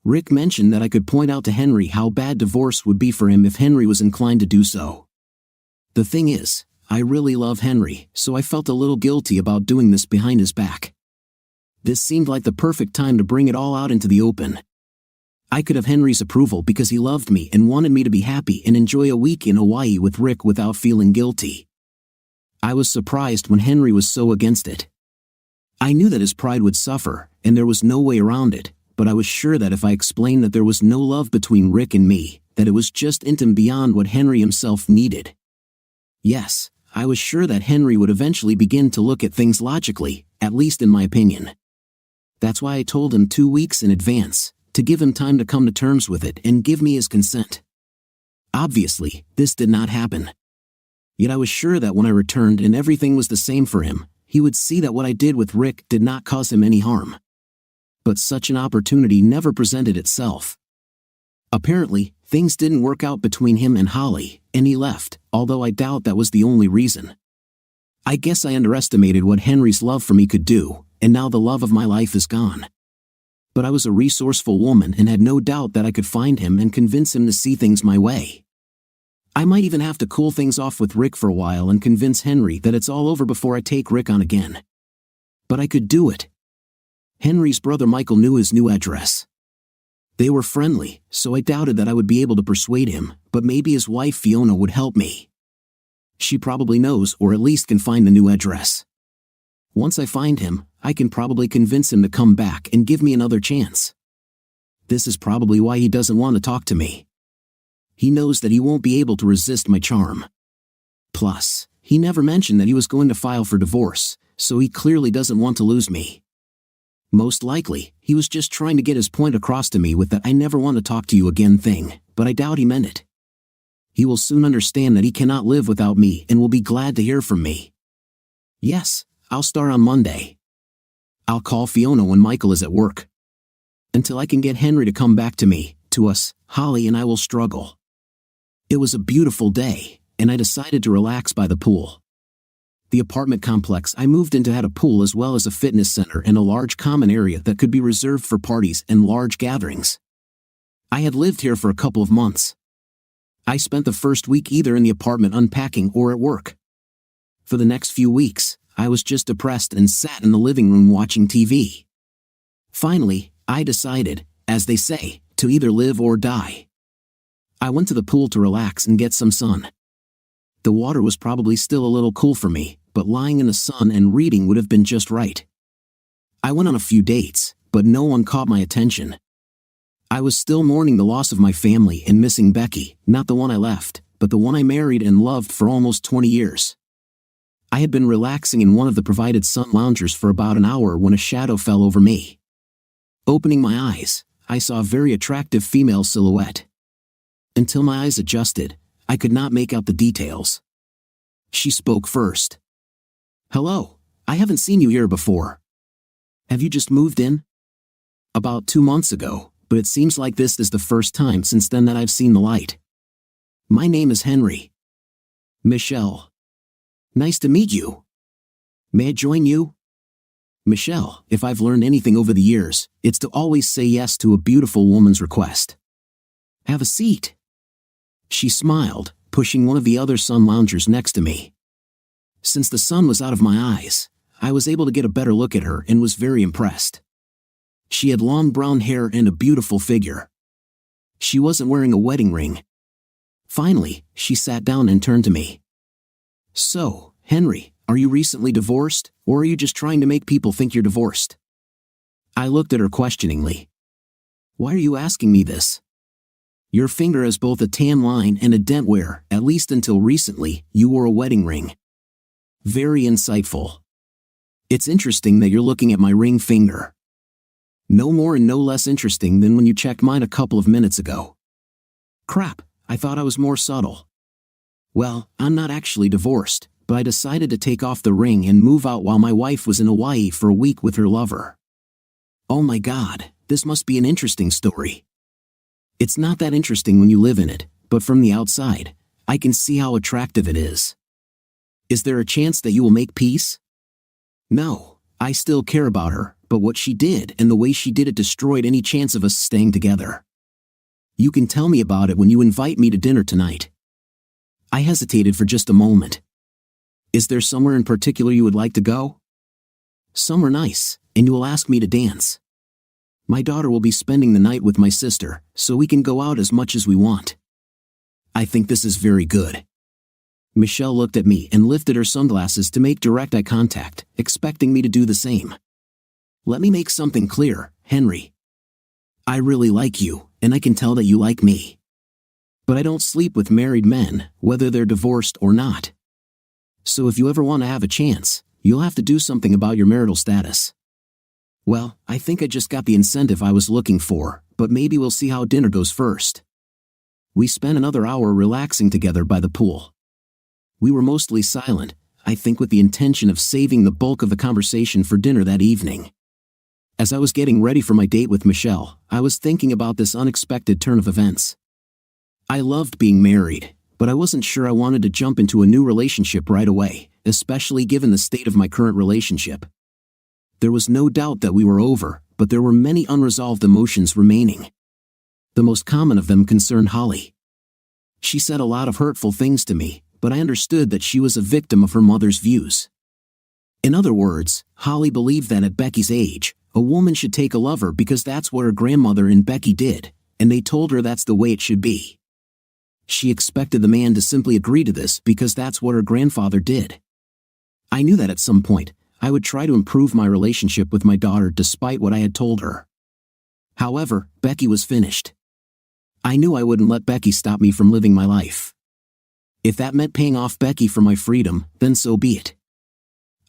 Rick mentioned that I could point out to Henry how bad divorce would be for him if Henry was inclined to do so. The thing is, I really love Henry, so I felt a little guilty about doing this behind his back. This seemed like the perfect time to bring it all out into the open. I could have Henry's approval because he loved me and wanted me to be happy and enjoy a week in Hawaii with Rick without feeling guilty. I was surprised when Henry was so against it. I knew that his pride would suffer, and there was no way around it, but I was sure that if I explained that there was no love between Rick and me, that it was just intimate beyond what Henry himself needed. Yes, I was sure that Henry would eventually begin to look at things logically, at least in my opinion. That's why I told him 2 weeks in advance, to give him time to come to terms with it and give me his consent. Obviously, this did not happen. Yet I was sure that when I returned and everything was the same for him, he would see that what I did with Rick did not cause him any harm. But such an opportunity never presented itself. Apparently, things didn't work out between him and Holly, and he left, although I doubt that was the only reason. I guess I underestimated what Henry's love for me could do, and now the love of my life is gone. But I was a resourceful woman and had no doubt that I could find him and convince him to see things my way. I might even have to cool things off with Rick for a while and convince Henry that it's all over before I take Rick on again. But I could do it. Henry's brother Michael knew his new address. They were friendly, so I doubted that I would be able to persuade him, but maybe his wife Fiona would help me. She probably knows or at least can find the new address. Once I find him, I can probably convince him to come back and give me another chance. This is probably why he doesn't want to talk to me. He knows that he won't be able to resist my charm. Plus, he never mentioned that he was going to file for divorce, so he clearly doesn't want to lose me. Most likely, he was just trying to get his point across to me with that "I never want to talk to you again" thing, but I doubt he meant it. He will soon understand that he cannot live without me and will be glad to hear from me. Yes, I'll start on Monday. I'll call Fiona when Michael is at work. Until I can get Henry to come back to me, to us, Holly and I will struggle. It was a beautiful day, and I decided to relax by the pool. The apartment complex I moved into had a pool as well as a fitness center and a large common area that could be reserved for parties and large gatherings. I had lived here for a couple of months. I spent the first week either in the apartment unpacking or at work. For the next few weeks, I was just depressed and sat in the living room watching TV. Finally, I decided, as they say, to either live or die. I went to the pool to relax and get some sun. The water was probably still a little cool for me, but lying in the sun and reading would have been just right. I went on a few dates, but no one caught my attention. I was still mourning the loss of my family and missing Becky, not the one I left, but the one I married and loved for almost 20 years. I had been relaxing in one of the provided sun loungers for about an hour when a shadow fell over me. Opening my eyes, I saw a very attractive female silhouette. Until my eyes adjusted, I could not make out the details. She spoke first. "Hello, I haven't seen you here before. Have you just moved in?" "About 2 months ago, but it seems like this is the first time since then that I've seen the light." "My name is Henry." "Michelle. Nice to meet you. May I join you?" "Michelle, if I've learned anything over the years, it's to always say yes to a beautiful woman's request. Have a seat." She smiled, pushing one of the other sun loungers next to me. Since the sun was out of my eyes, I was able to get a better look at her and was very impressed. She had long brown hair and a beautiful figure. She wasn't wearing a wedding ring. Finally, she sat down and turned to me. "So, Henry, are you recently divorced, or are you just trying to make people think you're divorced?" I looked at her questioningly. "Why are you asking me this? Your finger has both a tan line and a dent where, at least until recently, you wore a wedding ring." "Very insightful. It's interesting that you're looking at my ring finger. No more and no less interesting than when you checked mine a couple of minutes ago." "Crap, I thought I was more subtle." "Well, I'm not actually divorced, but I decided to take off the ring and move out while my wife was in Hawaii for a week with her lover." "Oh my God, this must be an interesting story." "It's not that interesting when you live in it, but from the outside, I can see how attractive it is." "Is there a chance that you will make peace?" "No, I still care about her, but what she did and the way she did it destroyed any chance of us staying together. You can tell me about it when you invite me to dinner tonight." I hesitated for just a moment. "Is there somewhere in particular you would like to go?" "Somewhere nice, and you will ask me to dance. My daughter will be spending the night with my sister, so we can go out as much as we want." "I think this is very good." Michelle looked at me and lifted her sunglasses to make direct eye contact, expecting me to do the same. "Let me make something clear, Henry. I really like you, and I can tell that you like me. But I don't sleep with married men, whether they're divorced or not. So if you ever want to have a chance, you'll have to do something about your marital status." Well, I think I just got the incentive I was looking for, but maybe we'll see how dinner goes first. We spent another hour relaxing together by the pool. We were mostly silent, I think with the intention of saving the bulk of the conversation for dinner that evening. As I was getting ready for my date with Michelle, I was thinking about this unexpected turn of events. I loved being married, but I wasn't sure I wanted to jump into a new relationship right away, especially given the state of my current relationship. There was no doubt that we were over, but there were many unresolved emotions remaining. The most common of them concerned Holly. She said a lot of hurtful things to me, but I understood that she was a victim of her mother's views. In other words, Holly believed that at Becky's age, a woman should take a lover because that's what her grandmother and Becky did, and they told her that's the way it should be. She expected the man to simply agree to this because that's what her grandfather did. I knew that at some point, I would try to improve my relationship with my daughter despite what I had told her. However, Becky was finished. I knew I wouldn't let Becky stop me from living my life. If that meant paying off Becky for my freedom, then so be it.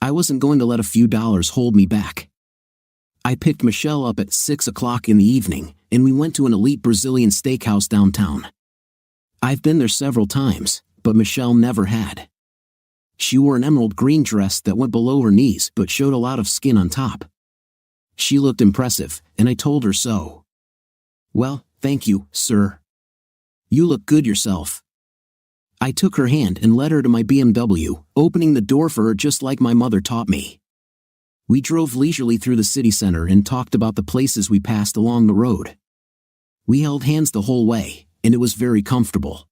I wasn't going to let a few dollars hold me back. I picked Michelle up at 6 o'clock in the evening, and we went to an elite Brazilian steakhouse downtown. I've been there several times, but Michelle never had. She wore an emerald green dress that went below her knees but showed a lot of skin on top. She looked impressive, and I told her so. Well, thank you, sir. You look good yourself. I took her hand and led her to my BMW, opening the door for her just like my mother taught me. We drove leisurely through the city center and talked about the places we passed along the road. We held hands the whole way, and it was very comfortable.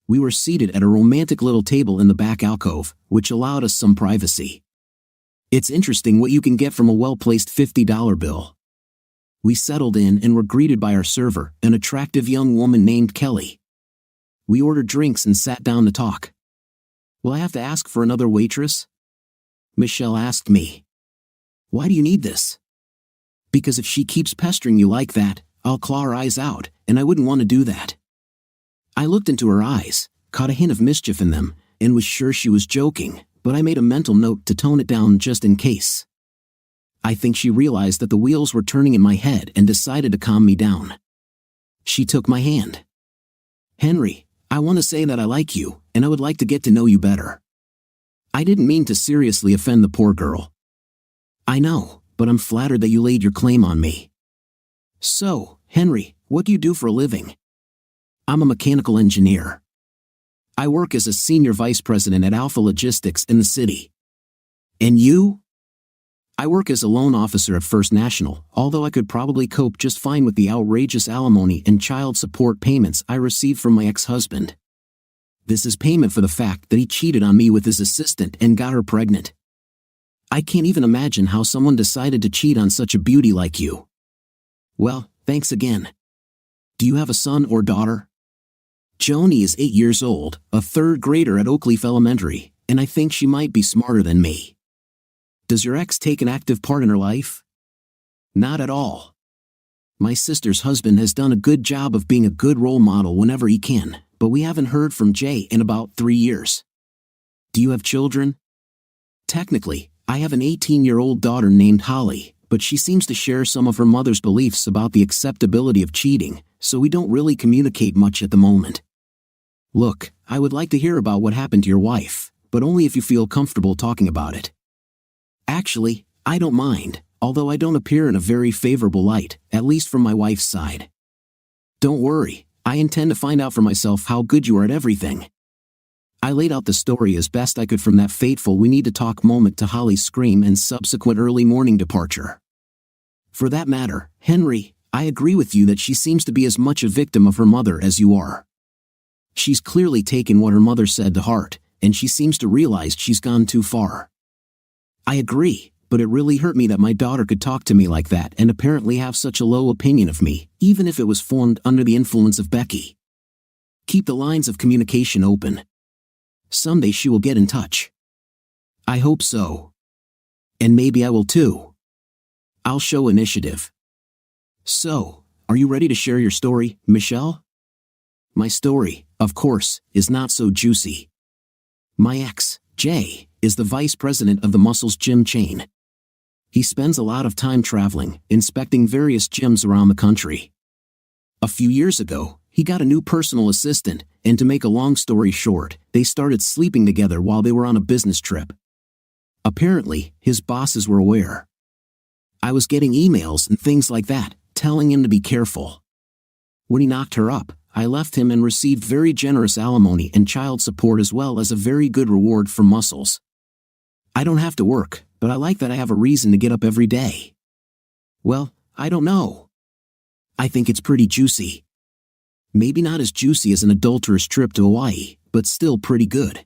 We were seated at a romantic little table in the back alcove, which allowed us some privacy. It's interesting what you can get from a well-placed $50 bill. We settled in and were greeted by our server, an attractive young woman named Kelly. We ordered drinks and sat down to talk. Will I have to ask for another waitress? Michelle asked me. Why do you need this? Because if she keeps pestering you like that, I'll claw her eyes out, and I wouldn't want to do that. I looked into her eyes, caught a hint of mischief in them, and was sure she was joking, but I made a mental note to tone it down just in case. I think she realized that the wheels were turning in my head and decided to calm me down. She took my hand. Henry, I want to say that I like you, and I would like to get to know you better. I didn't mean to seriously offend the poor girl. I know, but I'm flattered that you laid your claim on me. So, Henry, what do you do for a living? I'm a mechanical engineer. I work as a senior vice president at Alpha Logistics in the city. And you? I work as a loan officer at First National, although I could probably cope just fine with the outrageous alimony and child support payments I receive from my ex-husband. This is payment for the fact that he cheated on me with his assistant and got her pregnant. I can't even imagine how someone decided to cheat on such a beauty like you. Well, thanks again. Do you have a son or daughter? Joni is 8 years old, a third grader at Oakleaf Elementary, and I think she might be smarter than me. Does your ex take an active part in her life? Not at all. My sister's husband has done a good job of being a good role model whenever he can, but we haven't heard from Jay in about 3 years. Do you have children? Technically, I have an 18-year-old daughter named Holly, but she seems to share some of her mother's beliefs about the acceptability of cheating, so we don't really communicate much at the moment. Look, I would like to hear about what happened to your wife, but only if you feel comfortable talking about it. Actually, I don't mind, although I don't appear in a very favorable light, at least from my wife's side. Don't worry, I intend to find out for myself how good you are at everything. I laid out the story as best I could from that fateful we need to talk moment to Holly's scream and subsequent early morning departure. For that matter, Henry, I agree with you that she seems to be as much a victim of her mother as you are. She's clearly taken what her mother said to heart, and she seems to realize she's gone too far. I agree, but it really hurt me that my daughter could talk to me like that and apparently have such a low opinion of me, even if it was formed under the influence of Becky. Keep the lines of communication open. Someday she will get in touch. I hope so. And maybe I will too. I'll show initiative. So, are you ready to share your story, Michelle? My story, of course, is not so juicy. My ex, Jay, is the vice president of the Muscles gym chain. He spends a lot of time traveling, inspecting various gyms around the country. A few years ago, he got a new personal assistant, and to make a long story short, they started sleeping together while they were on a business trip. Apparently, his bosses were aware. I was getting emails and things like that, telling him to be careful. When he knocked her up, I left him and received very generous alimony and child support as well as a very good reward for muscles. I don't have to work, but I like that I have a reason to get up every day. Well, I don't know. I think it's pretty juicy. Maybe not as juicy as an adulterous trip to Hawaii, but still pretty good.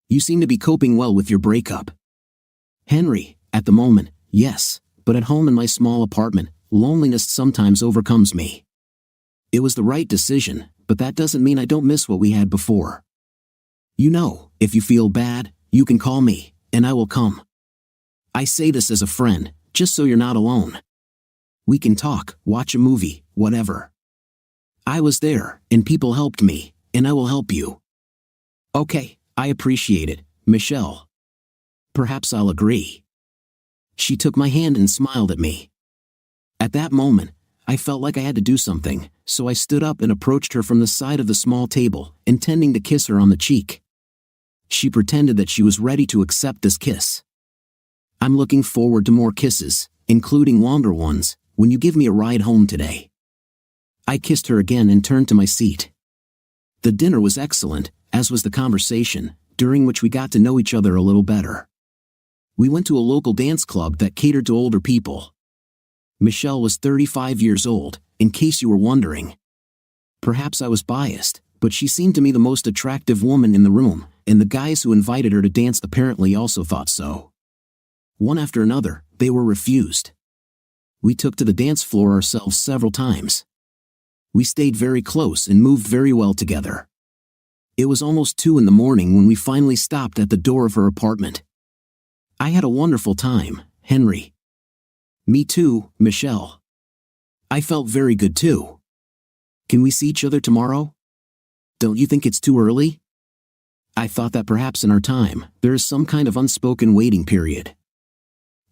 You seem to be coping well with your breakup. Henry, at the moment, yes, but at home in my small apartment, loneliness sometimes overcomes me. It was the right decision, but that doesn't mean I don't miss what we had before. You know, if you feel bad, you can call me, and I will come. I say this as a friend, just so you're not alone. We can talk, watch a movie, whatever. I was there, and people helped me, and I will help you. Okay, I appreciate it, Michelle. Perhaps I'll agree. She took my hand and smiled at me. At that moment, I felt like I had to do something, so I stood up and approached her from the side of the small table, intending to kiss her on the cheek. She pretended that she was ready to accept this kiss. I'm looking forward to more kisses, including longer ones, when you give me a ride home today. I kissed her again and turned to my seat. The dinner was excellent, as was the conversation, during which we got to know each other a little better. We went to a local dance club that catered to older people. Michelle was 35 years old, in case you were wondering. Perhaps I was biased, but she seemed to me the most attractive woman in the room, and the guys who invited her to dance apparently also thought so. One after another, they were refused. We took to the dance floor ourselves several times. We stayed very close and moved very well together. It was almost 2 in the morning when we finally stopped at the door of her apartment. I had a wonderful time, Henry. Me too, Michelle. I felt very good too. Can we see each other tomorrow? Don't you think it's too early? I thought that perhaps in our time, there is some kind of unspoken waiting period.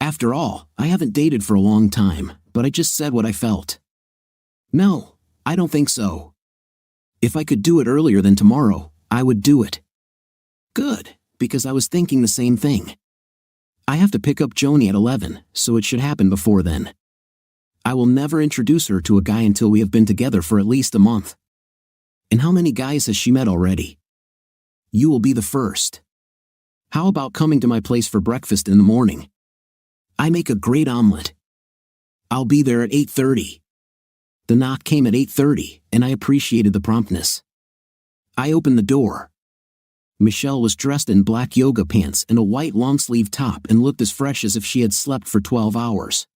After all, I haven't dated for a long time, but I just said what I felt. No, I don't think so. If I could do it earlier than tomorrow, I would do it. Good, because I was thinking the same thing. I have to pick up Joni at 11, so it should happen before then. I will never introduce her to a guy until we have been together for at least a month. And how many guys has she met already? You will be the first. How about coming to my place for breakfast in the morning? I make a great omelet. I'll be there at 8:30. The knock came at 8:30, and I appreciated the promptness. I opened the door. Michelle was dressed in black yoga pants and a white long-sleeve top and looked as fresh as if she had slept for 12 hours.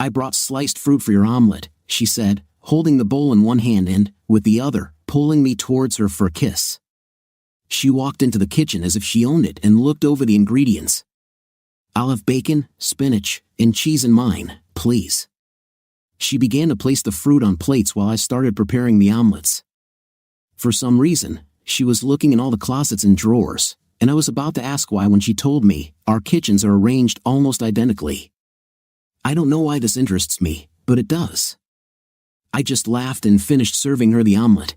I brought sliced fruit for your omelet, she said, holding the bowl in one hand and, with the other, pulling me towards her for a kiss. She walked into the kitchen as if she owned it and looked over the ingredients. I'll have bacon, spinach, and cheese in mine, please. She began to place the fruit on plates while I started preparing the omelets. For some reason, she was looking in all the closets and drawers, and I was about to ask why when she told me, our kitchens are arranged almost identically. I don't know why this interests me, but it does. I just laughed and finished serving her the omelet.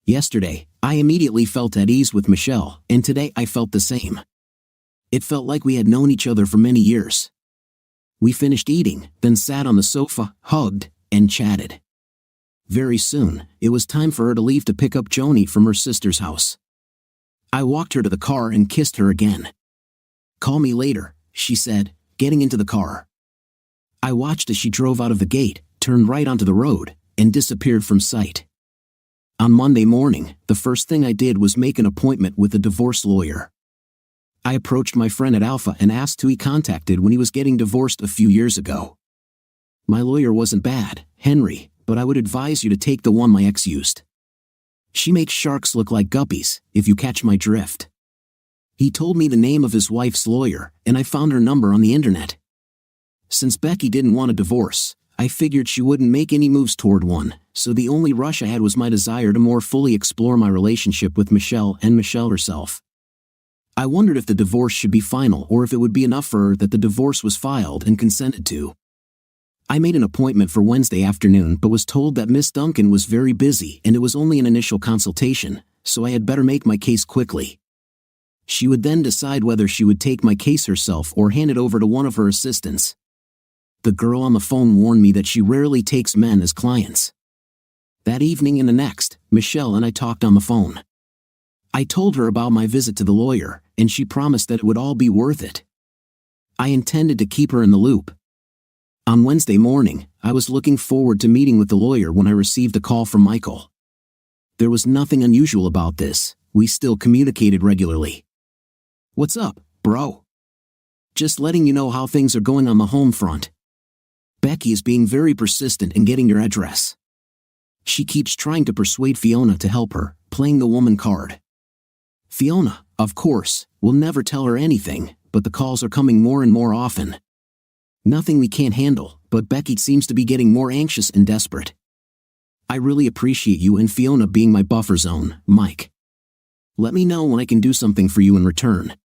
Yesterday, I immediately felt at ease with Michelle, and today I felt the same. It felt like we had known each other for many years. We finished eating, then sat on the sofa, hugged, and chatted. Very soon, it was time for her to leave to pick up Joni from her sister's house. I walked her to the car and kissed her again. Call me later, she said, getting into the car. I watched as she drove out of the gate, turned right onto the road, and disappeared from sight. On Monday morning, the first thing I did was make an appointment with a divorce lawyer. I approached my friend at Alpha and asked who he contacted when he was getting divorced a few years ago. My lawyer wasn't bad, Henry, but I would advise you to take the one my ex used. She makes sharks look like guppies, if you catch my drift. He told me the name of his wife's lawyer, and I found her number on the internet. Since Becky didn't want a divorce, I figured she wouldn't make any moves toward one, so the only rush I had was my desire to more fully explore my relationship with Michelle and Michelle herself. I wondered if the divorce should be final or if it would be enough for her that the divorce was filed and consented to. I made an appointment for Wednesday afternoon but was told that Miss Duncan was very busy and it was only an initial consultation, so I had better make my case quickly. She would then decide whether she would take my case herself or hand it over to one of her assistants. The girl on the phone warned me that she rarely takes men as clients. That evening and the next, Michelle and I talked on the phone. I told her about my visit to the lawyer, and she promised that it would all be worth it. I intended to keep her in the loop. On Wednesday morning, I was looking forward to meeting with the lawyer when I received a call from Michael. There was nothing unusual about this. We still communicated regularly. "What's up, bro? Just letting you know how things are going on the home front. Becky is being very persistent in getting your address. She keeps trying to persuade Fiona to help her, playing the woman card. Fiona, of course, will never tell her anything, but the calls are coming more and more often. Nothing we can't handle, but Becky seems to be getting more anxious and desperate. I really appreciate you and Fiona being my buffer zone, Mike. Let me know when I can do something for you in return.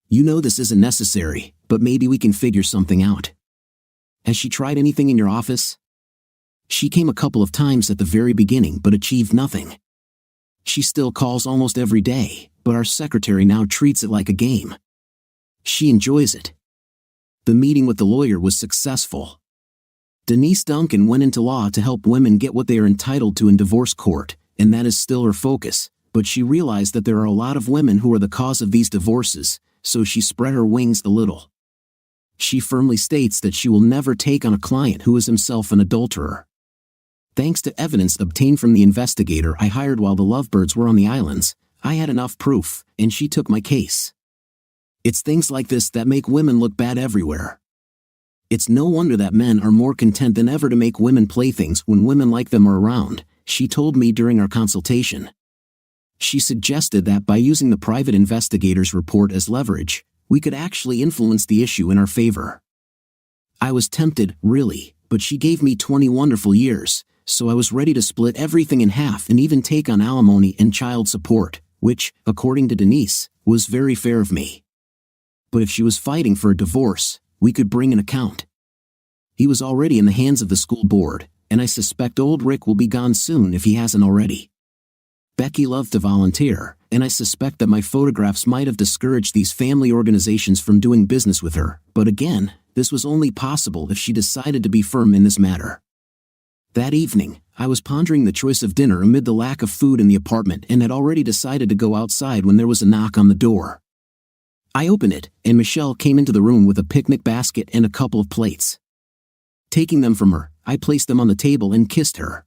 You know this isn't necessary, but maybe we can figure something out. Has she tried anything in your office? She came a couple of times at the very beginning but achieved nothing. She still calls almost every day, but our secretary now treats it like a game. She enjoys it. The meeting with the lawyer was successful. Denise Duncan went into law to help women get what they are entitled to in divorce court, and that is still her focus, but she realized that there are a lot of women who are the cause of these divorces, so she spread her wings a little. She firmly states that she will never take on a client who is himself an adulterer. Thanks to evidence obtained from the investigator I hired while the lovebirds were on the islands, I had enough proof, and she took my case. It's things like this that make women look bad everywhere. It's no wonder that men are more content than ever to make women playthings when women like them are around, she told me during our consultation. She suggested that by using the private investigator's report as leverage, we could actually influence the issue in our favor. I was tempted, really, but she gave me 20 wonderful years, so I was ready to split everything in half and even take on alimony and child support, which, according to Denise, was very fair of me. But if she was fighting for a divorce, we could bring an account. He was already in the hands of the school board, and I suspect old Rick will be gone soon if he hasn't already. Becky loved to volunteer, and I suspect that my photographs might have discouraged these family organizations from doing business with her, but again, this was only possible if she decided to be firm in this matter. That evening, I was pondering the choice of dinner amid the lack of food in the apartment and had already decided to go outside when there was a knock on the door. I opened it, and Michelle came into the room with a picnic basket and a couple of plates. Taking them from her, I placed them on the table and kissed her.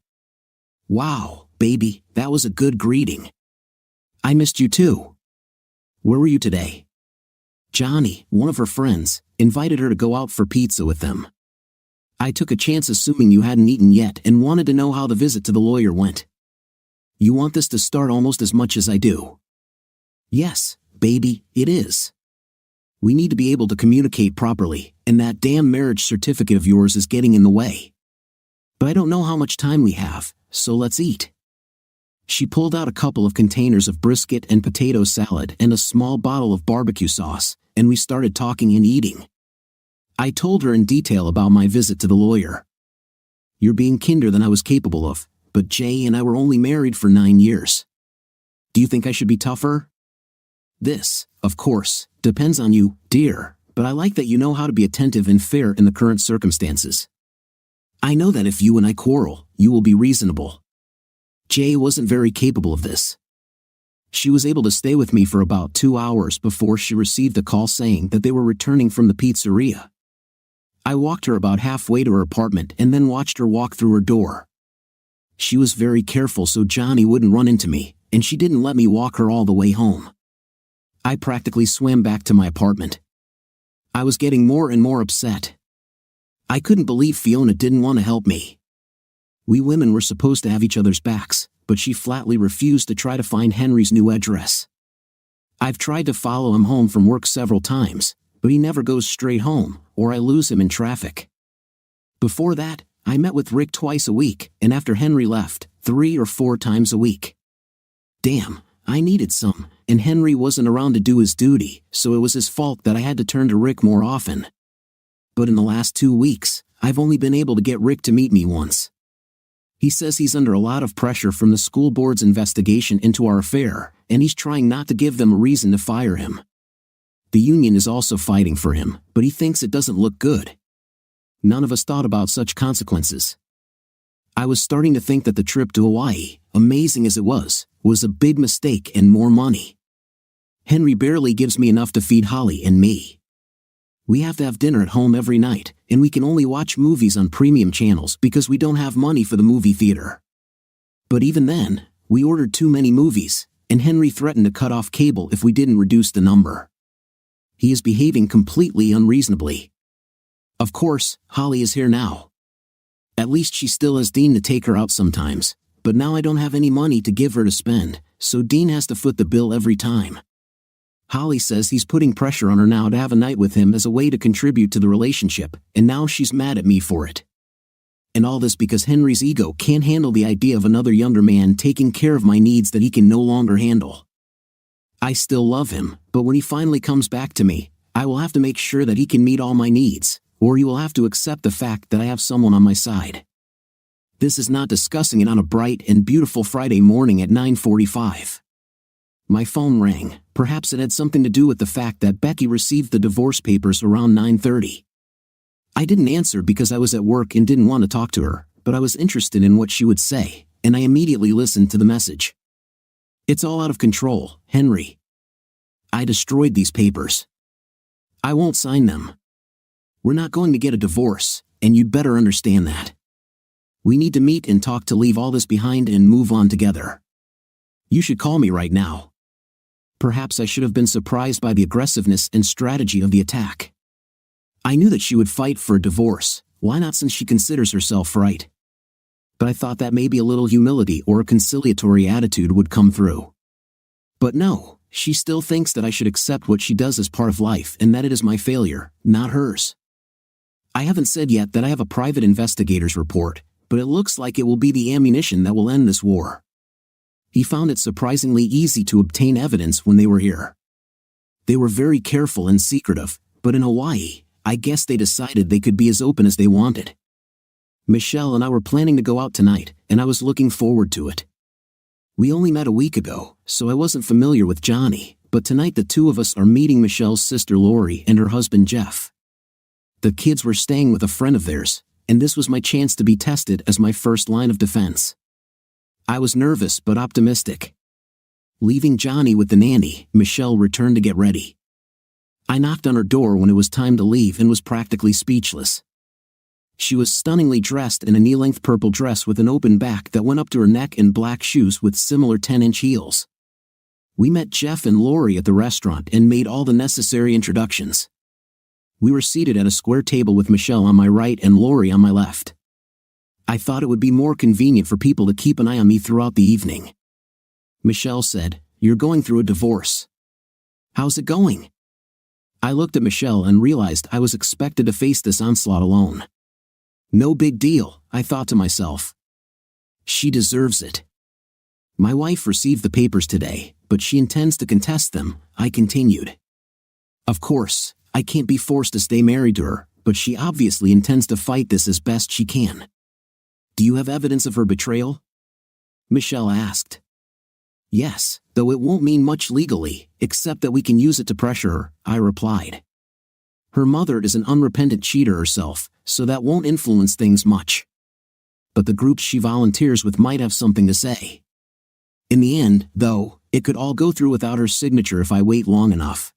"Wow, baby, that was a good greeting. I missed you too. Where were you today?" Johnny, one of her friends, invited her to go out for pizza with them. I took a chance assuming you hadn't eaten yet and wanted to know how the visit to the lawyer went. You want this to start almost as much as I do. Yes, baby, it is. We need to be able to communicate properly, and that damn marriage certificate of yours is getting in the way. But I don't know how much time we have, so let's eat. She pulled out a couple of containers of brisket and potato salad and a small bottle of barbecue sauce, and we started talking and eating. I told her in detail about my visit to the lawyer. You're being kinder than I was capable of, but Jay and I were only married for 9 years. Do you think I should be tougher? This, of course, depends on you, dear, but I like that you know how to be attentive and fair in the current circumstances. I know that if you and I quarrel, you will be reasonable. Jay wasn't very capable of this. She was able to stay with me for about 2 hours before she received a call saying that they were returning from the pizzeria. I walked her about halfway to her apartment and then watched her walk through her door. She was very careful so Johnny wouldn't run into me, and she didn't let me walk her all the way home. I practically swam back to my apartment. I was getting more and more upset. I couldn't believe Fiona didn't want to help me. We women were supposed to have each other's backs, but she flatly refused to try to find Henry's new address. I've tried to follow him home from work several times, but he never goes straight home, or I lose him in traffic. Before that, I met with Rick twice a week, and after Henry left, 3 or 4 times a week. Damn, I needed some, and Henry wasn't around to do his duty, so it was his fault that I had to turn to Rick more often. But in the last 2 weeks, I've only been able to get Rick to meet me once. He says he's under a lot of pressure from the school board's investigation into our affair, and he's trying not to give them a reason to fire him. The union is also fighting for him, but he thinks it doesn't look good. None of us thought about such consequences. I was starting to think that the trip to Hawaii, amazing as it was a big mistake and more money. Henry barely gives me enough to feed Holly and me. We have to have dinner at home every night, and we can only watch movies on premium channels because we don't have money for the movie theater. But even then, we ordered too many movies, and Henry threatened to cut off cable if we didn't reduce the number. He is behaving completely unreasonably. Of course, Holly is here now. At least she still has Dean to take her out sometimes, but now I don't have any money to give her to spend, so Dean has to foot the bill every time. Holly says he's putting pressure on her now to have a night with him as a way to contribute to the relationship, and now she's mad at me for it. And all this because Henry's ego can't handle the idea of another younger man taking care of my needs that he can no longer handle. I still love him, but when he finally comes back to me, I will have to make sure that he can meet all my needs, or he will have to accept the fact that I have someone on my side. This is not discussing it on a bright and beautiful Friday morning at 9:45. My phone rang. Perhaps it had something to do with the fact that Becky received the divorce papers around 9:30. I didn't answer because I was at work and didn't want to talk to her, but I was interested in what she would say, and I immediately listened to the message. It's all out of control, Henry. I destroyed these papers. I won't sign them. We're not going to get a divorce, and you'd better understand that. We need to meet and talk to leave all this behind and move on together. You should call me right now. Perhaps I should have been surprised by the aggressiveness and strategy of the attack. I knew that she would fight for a divorce, why not since she considers herself right? But I thought that maybe a little humility or a conciliatory attitude would come through. But no, she still thinks that I should accept what she does as part of life and that it is my failure, not hers. I haven't said yet that I have a private investigator's report, but it looks like it will be the ammunition that will end this war. He found it surprisingly easy to obtain evidence when they were here. They were very careful and secretive, but in Hawaii, I guess they decided they could be as open as they wanted. Michelle and I were planning to go out tonight, and I was looking forward to it. We only met a week ago, so I wasn't familiar with Johnny, but tonight the two of us are meeting Michelle's sister Lori and her husband Jeff. The kids were staying with a friend of theirs, and this was my chance to be tested as my first line of defense. I was nervous but optimistic. Leaving Johnny with the nanny, Michelle returned to get ready. I knocked on her door when it was time to leave and was practically speechless. She was stunningly dressed in a knee-length purple dress with an open back that went up to her neck and black shoes with similar 10-inch heels. We met Jeff and Lori at the restaurant and made all the necessary introductions. We were seated at a square table with Michelle on my right and Lori on my left. I thought it would be more convenient for people to keep an eye on me throughout the evening. Michelle said, "You're going through a divorce. How's it going?" I looked at Michelle and realized I was expected to face this onslaught alone. No big deal, I thought to myself. She deserves it. My wife received the papers today, but she intends to contest them, I continued. Of course, I can't be forced to stay married to her, but she obviously intends to fight this as best she can. Do you have evidence of her betrayal? Michelle asked. Yes, though it won't mean much legally, except that we can use it to pressure her, I replied. Her mother is an unrepentant cheater herself, so that won't influence things much. But the groups she volunteers with might have something to say. In the end, though, it could all go through without her signature if I wait long enough.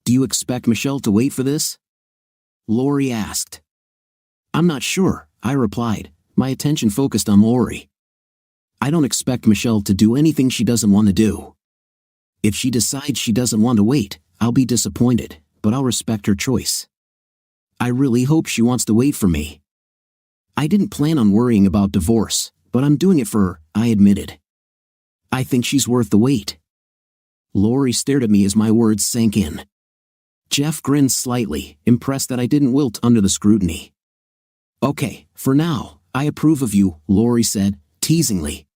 Do you expect Michelle to wait for this? Lori asked. I'm not sure, I replied, my attention focused on Lori. I don't expect Michelle to do anything she doesn't want to do. If she decides she doesn't want to wait, I'll be disappointed, but I'll respect her choice. I really hope she wants to wait for me. I didn't plan on worrying about divorce, but I'm doing it for her, I admitted. I think she's worth the wait. Lori stared at me as my words sank in. Jeff grinned slightly, impressed that I didn't wilt under the scrutiny. Okay, for now, I approve of you, Lori said, teasingly.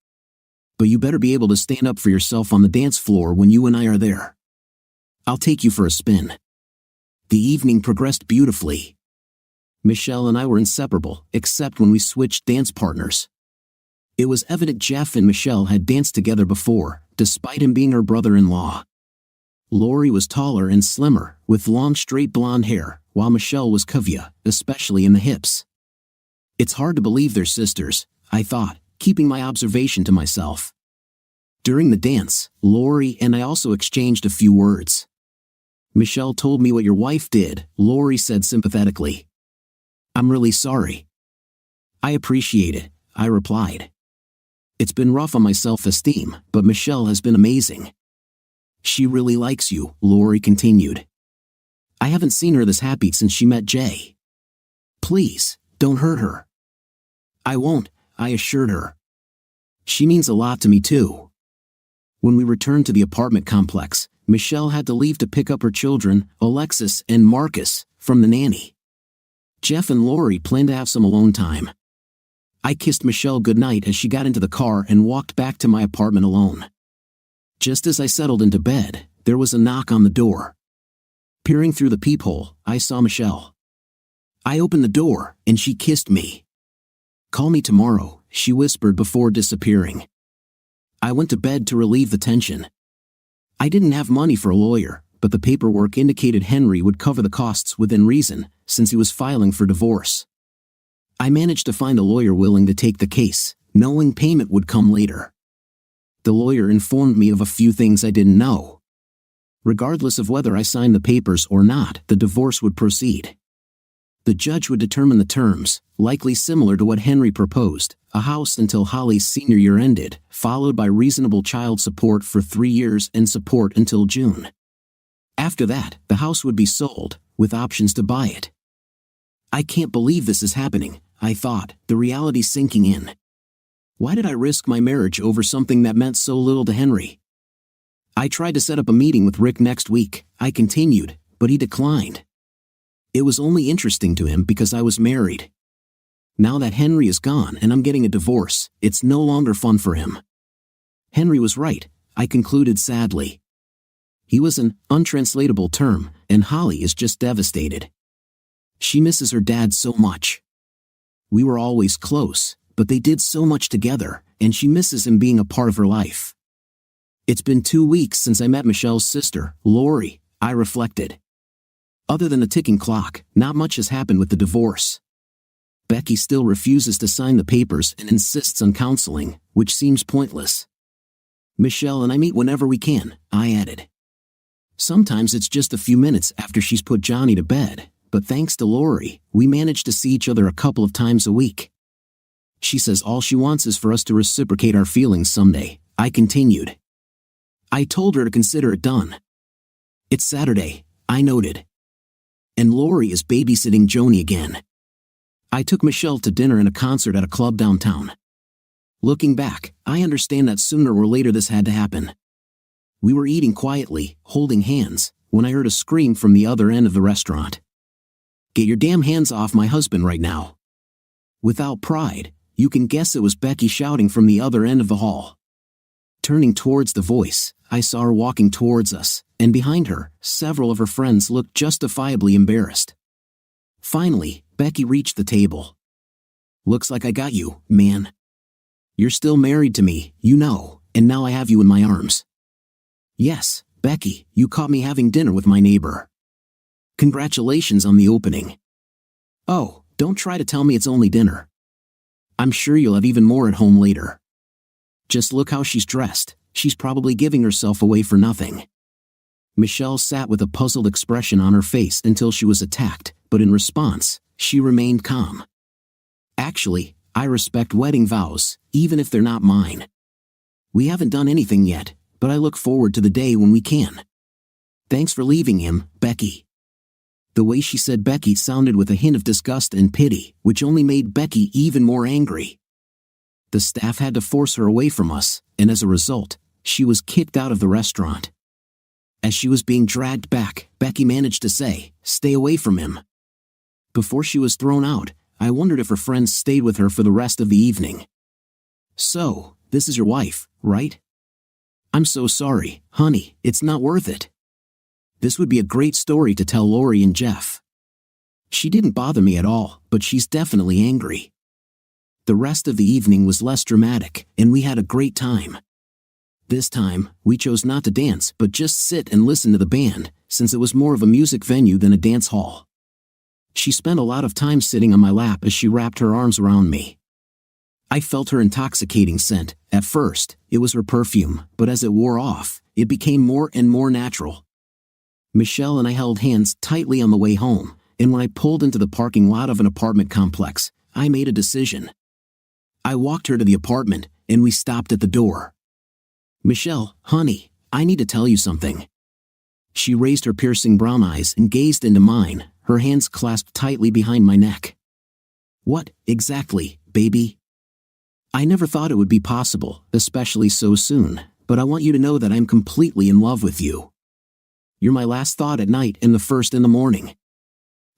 but you better be able to stand up for yourself on the dance floor when you and I are there. I'll take you for a spin." The evening progressed beautifully. Michelle and I were inseparable, except when we switched dance partners. It was evident Jeff and Michelle had danced together before, despite him being her brother-in-law. Lori was taller and slimmer, with long straight blonde hair, while Michelle was curvier, especially in the hips. It's hard to believe they're sisters, I thought, keeping my observation to myself. During the dance, Lori and I also exchanged a few words. "Michelle told me what your wife did," Lori said sympathetically. "I'm really sorry." "I appreciate it," I replied. "It's been rough on my self-esteem, but Michelle has been amazing." "She really likes you," Lori continued. "I haven't seen her this happy since she met Jay." "Please, don't hurt her." "I won't," I assured her. "She means a lot to me too." When we returned to the apartment complex, Michelle had to leave to pick up her children, Alexis and Marcus, from the nanny. Jeff and Lori planned to have some alone time. I kissed Michelle goodnight as she got into the car and walked back to my apartment alone. Just as I settled into bed, there was a knock on the door. Peering through the peephole, I saw Michelle. I opened the door, and she kissed me. "Call me tomorrow," she whispered before disappearing. I went to bed to relieve the tension. I didn't have money for a lawyer, but the paperwork indicated Henry would cover the costs within reason, since he was filing for divorce. I managed to find a lawyer willing to take the case, knowing payment would come later. The lawyer informed me of a few things I didn't know. Regardless of whether I signed the papers or not, the divorce would proceed. The judge would determine the terms, likely similar to what Henry proposed: a house until Holly's senior year ended, followed by reasonable child support for 3 years and support until June. After that, the house would be sold, with options to buy it. I can't believe this is happening, I thought, the reality sinking in. Why did I risk my marriage over something that meant so little to Henry? I tried to set up a meeting with Rick next week, I continued, but he declined. It was only interesting to him because I was married. Now that Henry is gone and I'm getting a divorce, it's no longer fun for him. Henry was right, I concluded sadly. He was an untranslatable term, and Holly is just devastated. She misses her dad so much. We were always close, but they did so much together, and she misses him being a part of her life. It's been 2 weeks since I met Michelle's sister, Lori, I reflected. Other than a ticking clock, not much has happened with the divorce. Becky still refuses to sign the papers and insists on counseling, which seems pointless. Michelle and I meet whenever we can, I added. Sometimes it's just a few minutes after she's put Johnny to bed, but thanks to Lori, we manage to see each other a couple of times a week. She says all she wants is for us to reciprocate our feelings someday, I continued. I told her to consider it done. It's Saturday, I noted. And Lori is babysitting Joni again. I took Michelle to dinner and a concert at a club downtown. Looking back, I understand that sooner or later this had to happen. We were eating quietly, holding hands, when I heard a scream from the other end of the restaurant. "Get your damn hands off my husband right now." Without pride, you can guess it was Becky shouting from the other end of the hall. Turning towards the voice, I saw her walking towards us, and behind her, several of her friends looked justifiably embarrassed. Finally, Becky reached the table. "Looks like I got you, man. You're still married to me, you know, and now I have you in my arms." "Yes, Becky, you caught me having dinner with my neighbor." "Congratulations on the opening." "Oh, don't try to tell me it's only dinner. I'm sure you'll have even more at home later. Just look how she's dressed, she's probably giving herself away for nothing." Michelle sat with a puzzled expression on her face until she was attacked, but in response, she remained calm. "Actually, I respect wedding vows, even if they're not mine. We haven't done anything yet, but I look forward to the day when we can. Thanks for leaving him, Becky." The way she said Becky sounded with a hint of disgust and pity, which only made Becky even more angry. The staff had to force her away from us, and as a result, she was kicked out of the restaurant. As she was being dragged back, Becky managed to say, "Stay away from him." Before she was thrown out, I wondered if her friends stayed with her for the rest of the evening. So, This is your wife, right? I'm so sorry, honey, it's not worth it. This would be a great story to tell Lori and Jeff. She didn't bother me at all, but she's definitely angry. The rest of the evening was less dramatic, and we had a great time. This time, we chose not to dance but just sit and listen to the band, since it was more of a music venue than a dance hall. She spent a lot of time sitting on my lap as she wrapped her arms around me. I felt her intoxicating scent. At first, it was her perfume, but as it wore off, it became more and more natural. Michelle and I held hands tightly on the way home, and when I pulled into the parking lot of an apartment complex, I made a decision. I walked her to the apartment, and we stopped at the door. Michelle, honey, I need to tell you something. She raised her piercing brown eyes and gazed into mine, her hands clasped tightly behind my neck. What, exactly, baby? I never thought it would be possible, especially so soon, but I want you to know that I'm completely in love with you. You're my last thought at night and the first in the morning.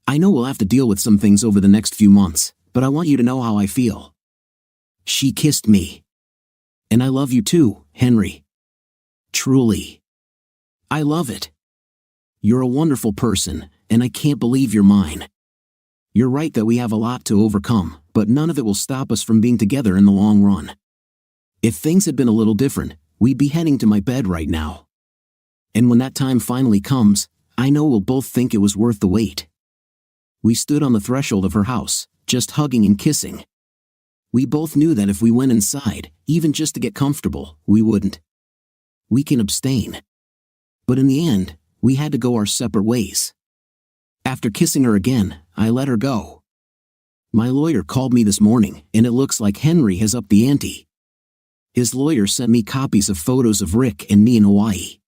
I know we'll have to deal with some things over the next few months, but I want you to know how I feel. She kissed me. And I love you too, Henry. Truly. I love it. You're a wonderful person, and I can't believe you're mine. You're right that we have a lot to overcome, but none of it will stop us from being together in the long run. If things had been a little different, we'd be heading to my bed right now. And when that time finally comes, I know we'll both think it was worth the wait. We stood on the threshold of her house, just hugging and kissing. We both knew that if we went inside, even just to get comfortable, we wouldn't. We can abstain. But in the end, we had to go our separate ways. After kissing her again, I let her go. My lawyer called me this morning, and it looks like Henry has upped the ante. His lawyer sent me copies of photos of Rick and me in Hawaii.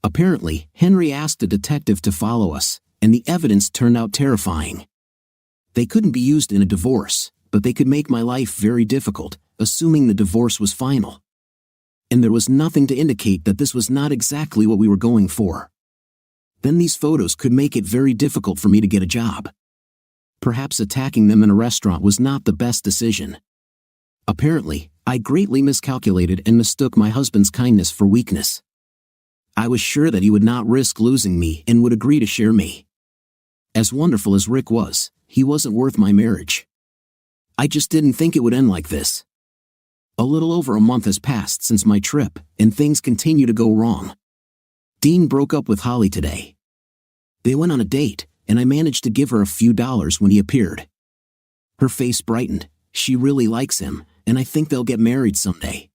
Apparently, Henry asked a detective to follow us, and the evidence turned out terrifying. They couldn't be used in a divorce, but they could make my life very difficult, assuming the divorce was final. And there was nothing to indicate that this was not exactly what we were going for. Then these photos could make it very difficult for me to get a job. Perhaps attacking them in a restaurant was not the best decision. Apparently, I greatly miscalculated and mistook my husband's kindness for weakness. I was sure that he would not risk losing me and would agree to share me. As wonderful as Rick was, he wasn't worth my marriage. I just didn't think it would end like this. A little over a month has passed since my trip, and things continue to go wrong. Dean broke up with Holly today. They went on a date, and I managed to give her a few dollars when he appeared. Her face brightened. She really likes him, and I think they'll get married someday.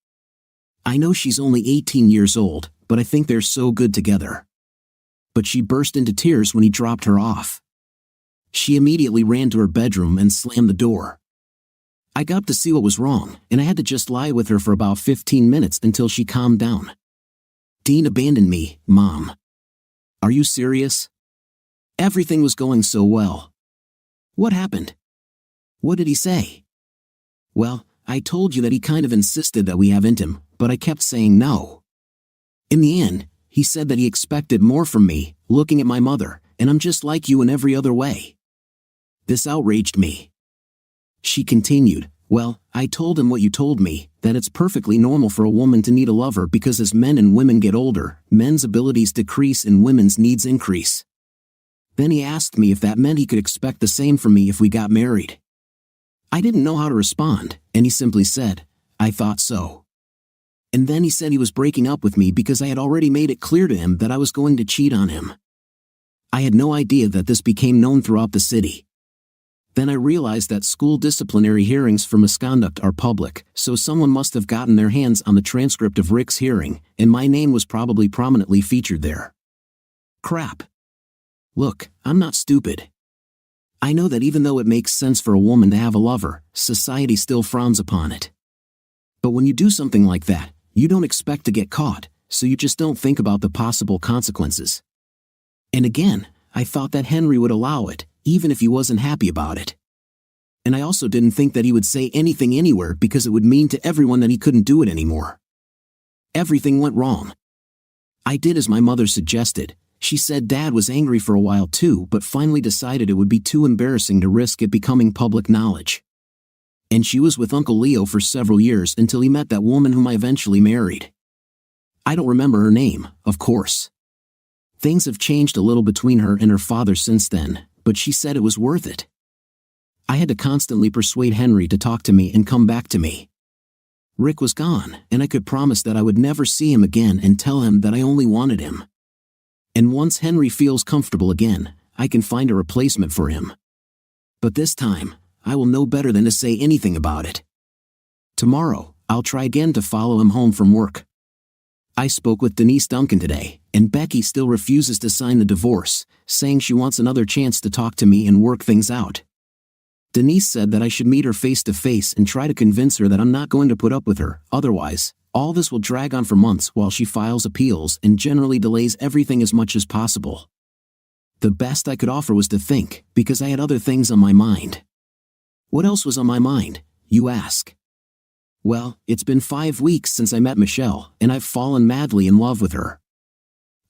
I know she's only 18 years old, but I think they're so good together. But she burst into tears when he dropped her off. She immediately ran to her bedroom and slammed the door. I got up to see what was wrong, and I had to just lie with her for about 15 minutes until she calmed down. Dean abandoned me, Mom. Are you serious? Everything was going so well. What happened? What did he say? Well, I told you that he kind of insisted that we have intim, but I kept saying no. In the end, he said that he expected more from me, looking at my mother, and I'm just like you in every other way. This outraged me. She continued, well, I told him what you told me, that it's perfectly normal for a woman to need a lover because as men and women get older, men's abilities decrease and women's needs increase. Then he asked me if that meant he could expect the same from me if we got married. I didn't know how to respond, and he simply said, I thought so. And then he said he was breaking up with me because I had already made it clear to him that I was going to cheat on him. I had no idea that this became known throughout the city. Then I realized that school disciplinary hearings for misconduct are public, so someone must have gotten their hands on the transcript of Rick's hearing, and my name was probably prominently featured there. Crap. Look, I'm not stupid. I know that even though it makes sense for a woman to have a lover, society still frowns upon it. But when you do something like that, you don't expect to get caught, so you just don't think about the possible consequences. And again, I thought that Henry would allow it, even if he wasn't happy about it. And I also didn't think that he would say anything anywhere because it would mean to everyone that he couldn't do it anymore. Everything went wrong. I did as my mother suggested. She said Dad was angry for a while too, but finally decided it would be too embarrassing to risk it becoming public knowledge. and she was with Uncle Leo for several years until he met that woman whom I eventually married. I don't remember her name, of course. Things have changed a little between her and her father since then, but she said it was worth it. I had to constantly persuade Henry to talk to me and come back to me. Rick was gone, and I could promise that I would never see him again and tell him that I only wanted him. And once Henry feels comfortable again, I can find a replacement for him. But this time, I will know better than to say anything about it. Tomorrow, I'll try again to follow him home from work. I spoke with Denise Duncan today, and Becky still refuses to sign the divorce, saying she wants another chance to talk to me and work things out. Denise said that I should meet her face to face and try to convince her that I'm not going to put up with her, otherwise, all this will drag on for months while she files appeals and generally delays everything as much as possible. The best I could offer was to think, because I had other things on my mind. What else was on my mind, you ask? Well, it's been 5 weeks since I met Michelle, and I've fallen madly in love with her.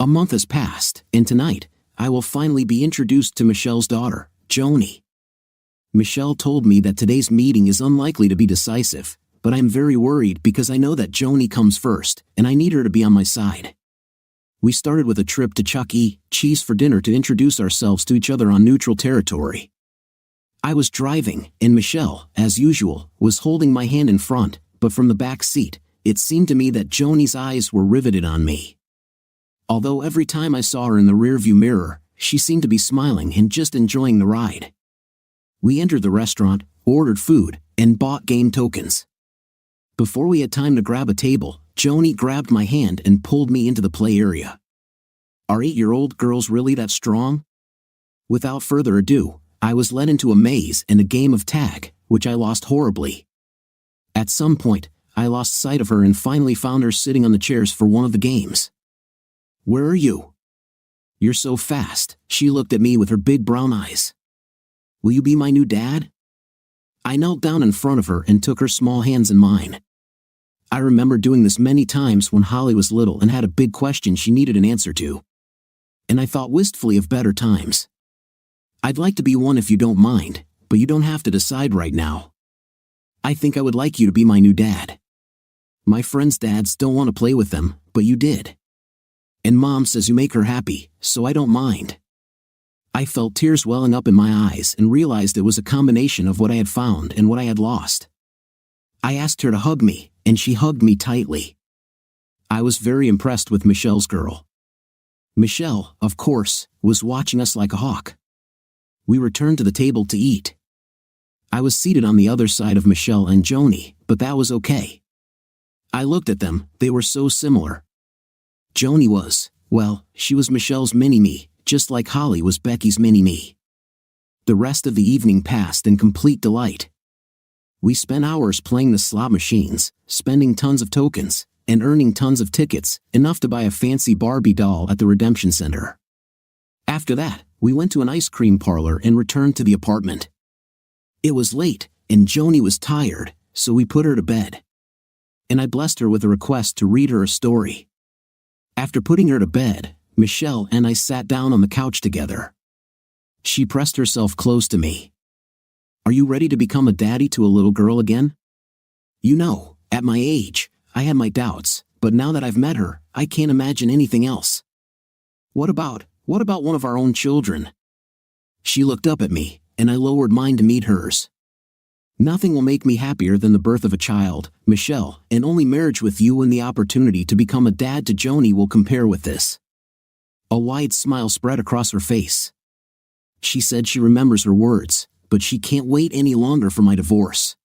A month has passed, and tonight, I will finally be introduced to Michelle's daughter, Joni. Michelle told me that today's meeting is unlikely to be decisive, but I'm very worried because I know that Joni comes first, and I need her to be on my side. We started with a trip to Chuck E. Cheese for dinner to introduce ourselves to each other on neutral territory. I was driving, and Michelle, as usual, was holding my hand in front, but from the back seat, it seemed to me that Joni's eyes were riveted on me. Although every time I saw her in the rearview mirror, she seemed to be smiling and just enjoying the ride. We entered the restaurant, ordered food, and bought game tokens. Before we had time to grab a table, Joni grabbed my hand and pulled me into the play area. Are 8-year-old girls really that strong? Without further ado, I was led into a maze and a game of tag, which I lost horribly. At some point, I lost sight of her and finally found her sitting on the chairs for one of the games. Where are you? You're so fast, she looked at me with her big brown eyes. Will you be my new dad? I knelt down in front of her and took her small hands in mine. I remember doing this many times when Holly was little and had a big question she needed an answer to. And I thought wistfully of better times. I'd like to be one if you don't mind, but you don't have to decide right now. I think I would like you to be my new dad. My friends' dads don't want to play with them, but you did. And Mom says you make her happy, so I don't mind. I felt tears welling up in my eyes and realized it was a combination of what I had found and what I had lost. I asked her to hug me, and she hugged me tightly. I was very impressed with Michelle's girl. Michelle, of course, was watching us like a hawk. We returned to the table to eat. I was seated on the other side of Michelle and Joni, but that was okay. I looked at them, they were so similar. Joni was, well, she was Michelle's mini-me, just like Holly was Becky's mini-me. The rest of the evening passed in complete delight. We spent hours playing the slot machines, spending tons of tokens, and earning tons of tickets, enough to buy a fancy Barbie doll at the Redemption Center. After that, we went to an ice cream parlor and returned to the apartment. It was late, and Joni was tired, so we put her to bed. And I blessed her with a request to read her a story. After putting her to bed, Michelle and I sat down on the couch together. She pressed herself close to me. Are you ready to become a daddy to a little girl again? You know, at my age, I had my doubts, but now that I've met her, I can't imagine anything else. What about one of our own children? She looked up at me, and I lowered mine to meet hers. Nothing will make me happier than the birth of a child, Michelle, and only marriage with you and the opportunity to become a dad to Joni will compare with this. A wide smile spread across her face. She said she remembers her words, but she can't wait any longer for my divorce.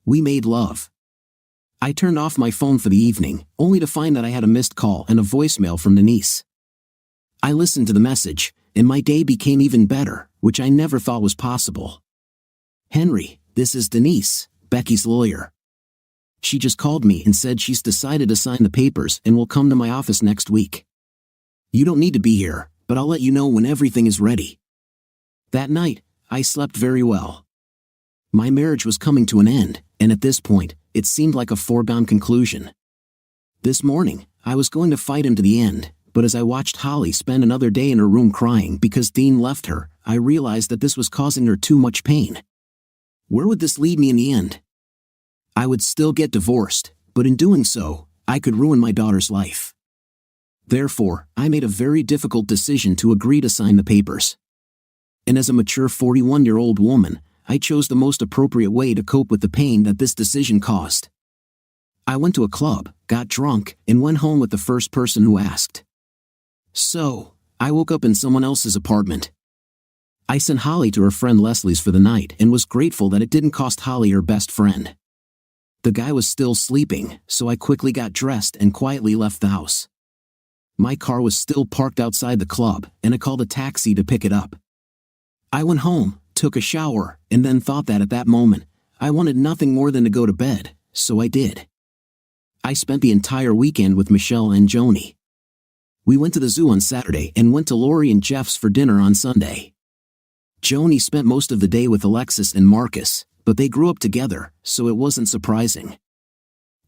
We made love. I turned off my phone for the evening, only to find that I had a missed call and a voicemail from Denise. I listened to the message, and my day became even better, which I never thought was possible. Henry, this is Denise, Becky's lawyer. She just called me and said she's decided to sign the papers and will come to my office next week. You don't need to be here, but I'll let you know when everything is ready. That night, I slept very well. My marriage was coming to an end, and at this point, it seemed like a foregone conclusion. This morning, I was going to fight him to the end, but as I watched Holly spend another day in her room crying because Dean left her, I realized that this was causing her too much pain. Where would this lead me in the end? I would still get divorced, but in doing so, I could ruin my daughter's life. Therefore, I made a very difficult decision to agree to sign the papers. And as a mature 41-year-old woman, I chose the most appropriate way to cope with the pain that this decision caused. I went to a club, got drunk, and went home with the first person who asked. So, I woke up in someone else's apartment. I sent Holly to her friend Leslie's for the night and was grateful that it didn't cost Holly her best friend. The guy was still sleeping, so I quickly got dressed and quietly left the house. My car was still parked outside the club, and I called a taxi to pick it up. I went home, took a shower, and then thought that at that moment, I wanted nothing more than to go to bed, so I did. I spent the entire weekend with Michelle and Joni. We went to the zoo on Saturday and went to Lori and Jeff's for dinner on Sunday. Joni spent most of the day with Alexis and Marcus, but they grew up together, so it wasn't surprising.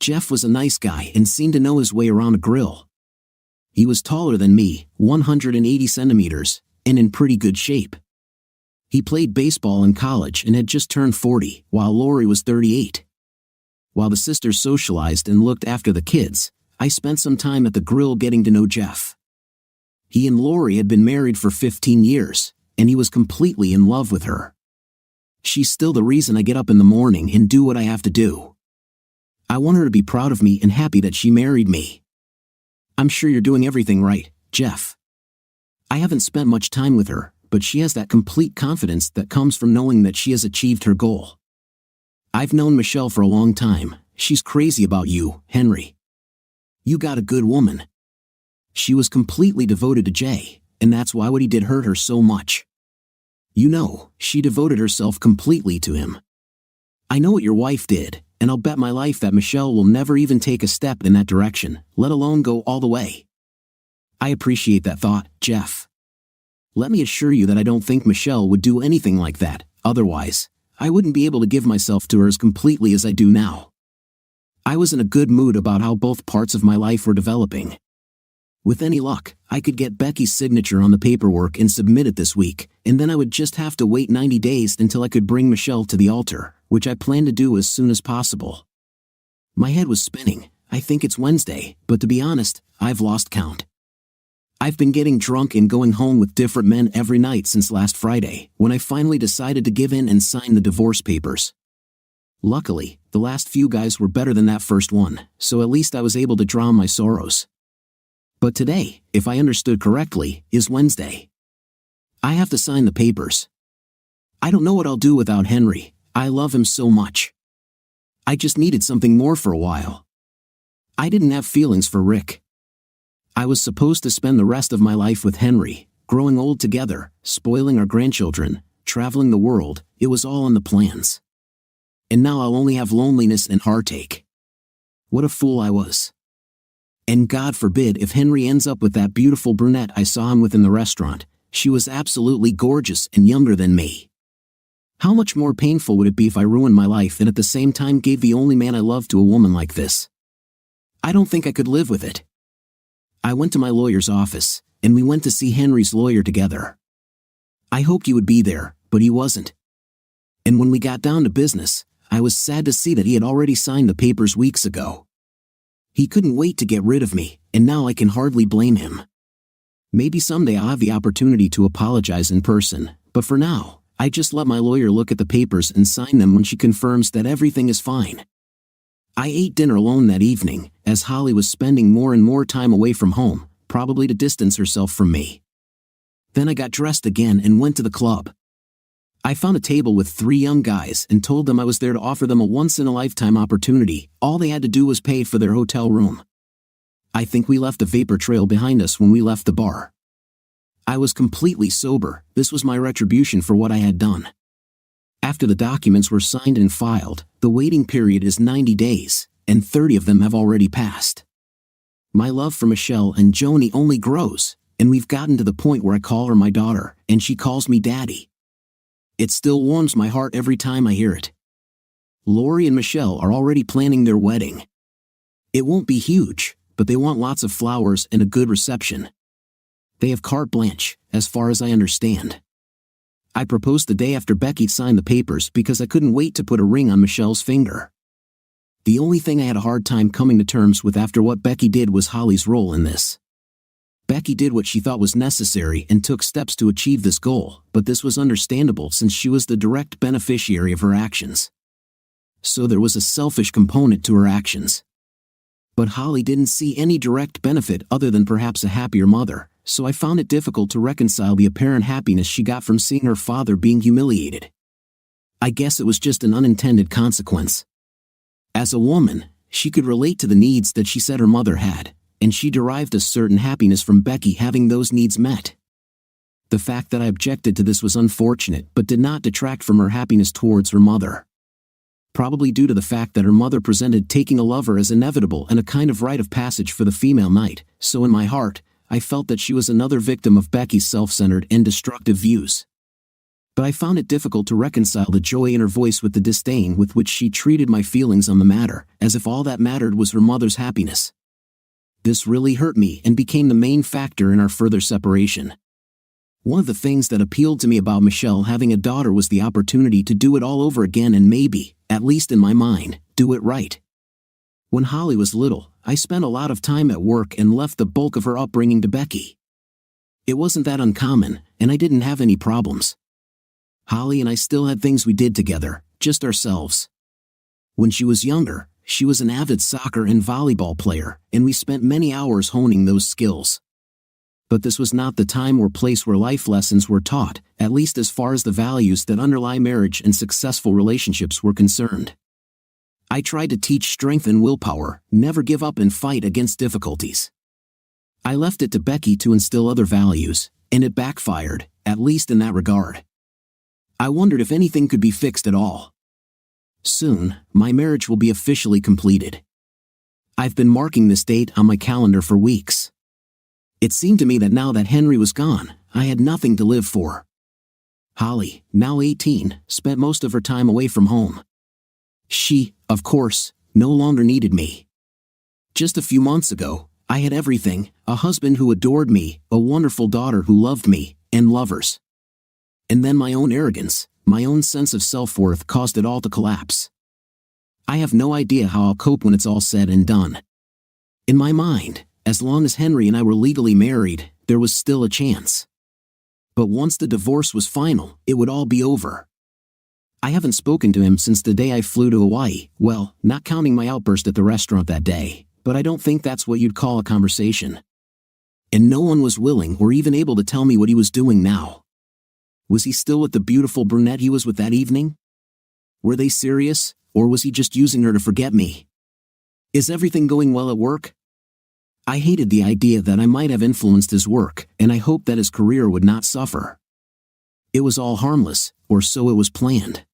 Jeff was a nice guy and seemed to know his way around a grill. He was taller than me, 180 centimeters, and in pretty good shape. He played baseball in college and had just turned 40, while Lori was 38. While the sisters socialized and looked after the kids, I spent some time at the grill getting to know Jeff. He and Lori had been married for 15 years, and he was completely in love with her. She's still the reason I get up in the morning and do what I have to do. I want her to be proud of me and happy that she married me. I'm sure you're doing everything right, Jeff. I haven't spent much time with her, but she has that complete confidence that comes from knowing that she has achieved her goal. I've known Michelle for a long time. She's crazy about you, Henry. You got a good woman. She was completely devoted to Jay, and that's why what he did hurt her so much. You know, she devoted herself completely to him. I know what your wife did, and I'll bet my life that Michelle will never even take a step in that direction, let alone go all the way. I appreciate that thought, Jeff. Let me assure you that I don't think Michelle would do anything like that, otherwise, I wouldn't be able to give myself to her as completely as I do now. I was in a good mood about how both parts of my life were developing. With any luck, I could get Becky's signature on the paperwork and submit it this week, and then I would just have to wait 90 days until I could bring Michelle to the altar, which I plan to do as soon as possible. My head was spinning. I think it's Wednesday, but to be honest, I've lost count. I've been getting drunk and going home with different men every night since last Friday, when I finally decided to give in and sign the divorce papers. Luckily, the last few guys were better than that first one, so at least I was able to drown my sorrows. But today, if I understood correctly, is Wednesday. I have to sign the papers. I don't know what I'll do without Henry. I love him so much. I just needed something more for a while. I didn't have feelings for Rick. I was supposed to spend the rest of my life with Henry, growing old together, spoiling our grandchildren, traveling the world. It was all in the plans. And now I'll only have loneliness and heartache. What a fool I was. And God forbid if Henry ends up with that beautiful brunette I saw him with in the restaurant. She was absolutely gorgeous and younger than me. How much more painful would it be if I ruined my life and at the same time gave the only man I love to a woman like this? I don't think I could live with it. I went to my lawyer's office, and we went to see Henry's lawyer together. I hoped he would be there, but he wasn't. And when we got down to business, I was sad to see that he had already signed the papers weeks ago. He couldn't wait to get rid of me, and now I can hardly blame him. Maybe someday I'll have the opportunity to apologize in person, but for now, I just let my lawyer look at the papers and sign them when she confirms that everything is fine. I ate dinner alone that evening, as Holly was spending more and more time away from home, probably to distance herself from me. Then I got dressed again and went to the club. I found a table with 3 young guys and told them I was there to offer them a once-in-a-lifetime opportunity. All they had to do was pay for their hotel room. I think we left a vapor trail behind us when we left the bar. I was completely sober. This was my retribution for what I had done. After the documents were signed and filed, the waiting period is 90 days, and 30 of them have already passed. My love for Michelle and Joni only grows, and we've gotten to the point where I call her my daughter, and she calls me daddy. It still warms my heart every time I hear it. Lori and Michelle are already planning their wedding. It won't be huge, but they want lots of flowers and a good reception. They have carte blanche, as far as I understand. I proposed the day after Becky signed the papers because I couldn't wait to put a ring on Michelle's finger. The only thing I had a hard time coming to terms with after what Becky did was Holly's role in this. Becky did what she thought was necessary and took steps to achieve this goal, but this was understandable since she was the direct beneficiary of her actions. So there was a selfish component to her actions. But Holly didn't see any direct benefit other than perhaps a happier mother, so I found it difficult to reconcile the apparent happiness she got from seeing her father being humiliated. I guess it was just an unintended consequence. As a woman, she could relate to the needs that she said her mother had, and she derived a certain happiness from Becky having those needs met. The fact that I objected to this was unfortunate but did not detract from her happiness towards her mother. Probably due to the fact that her mother presented taking a lover as inevitable and a kind of rite of passage for the female knight, so in my heart, I felt that she was another victim of Becky's self-centered and destructive views. But I found it difficult to reconcile the joy in her voice with the disdain with which she treated my feelings on the matter, as if all that mattered was her mother's happiness. This really hurt me and became the main factor in our further separation. One of the things that appealed to me about Michelle having a daughter was the opportunity to do it all over again and maybe, at least in my mind, do it right. When Holly was little, I spent a lot of time at work and left the bulk of her upbringing to Becky. It wasn't that uncommon, and I didn't have any problems. Holly and I still had things we did together, just ourselves. When she was younger, she was an avid soccer and volleyball player, and we spent many hours honing those skills. But this was not the time or place where life lessons were taught, at least as far as the values that underlie marriage and successful relationships were concerned. I tried to teach strength and willpower, never give up and fight against difficulties. I left it to Becky to instill other values, and it backfired, at least in that regard. I wondered if anything could be fixed at all. Soon, my marriage will be officially completed. I've been marking this date on my calendar for weeks. It seemed to me that now that Henry was gone, I had nothing to live for. Holly, now 18, spent most of her time away from home. She, of course, no longer needed me. Just a few months ago, I had everything: a husband who adored me, a wonderful daughter who loved me, and lovers. And then my own arrogance, my own sense of self-worth caused it all to collapse. I have no idea how I'll cope when it's all said and done. In my mind, as long as Henry and I were legally married, there was still a chance. But once the divorce was final, it would all be over. I haven't spoken to him since the day I flew to Hawaii, well, not counting my outburst at the restaurant that day, but I don't think that's what you'd call a conversation. And no one was willing or even able to tell me what he was doing now. Was he still with the beautiful brunette he was with that evening? Were they serious, or was he just using her to forget me? Is everything going well at work? I hated the idea that I might have influenced his work, and I hoped that his career would not suffer. It was all harmless, or so it was planned.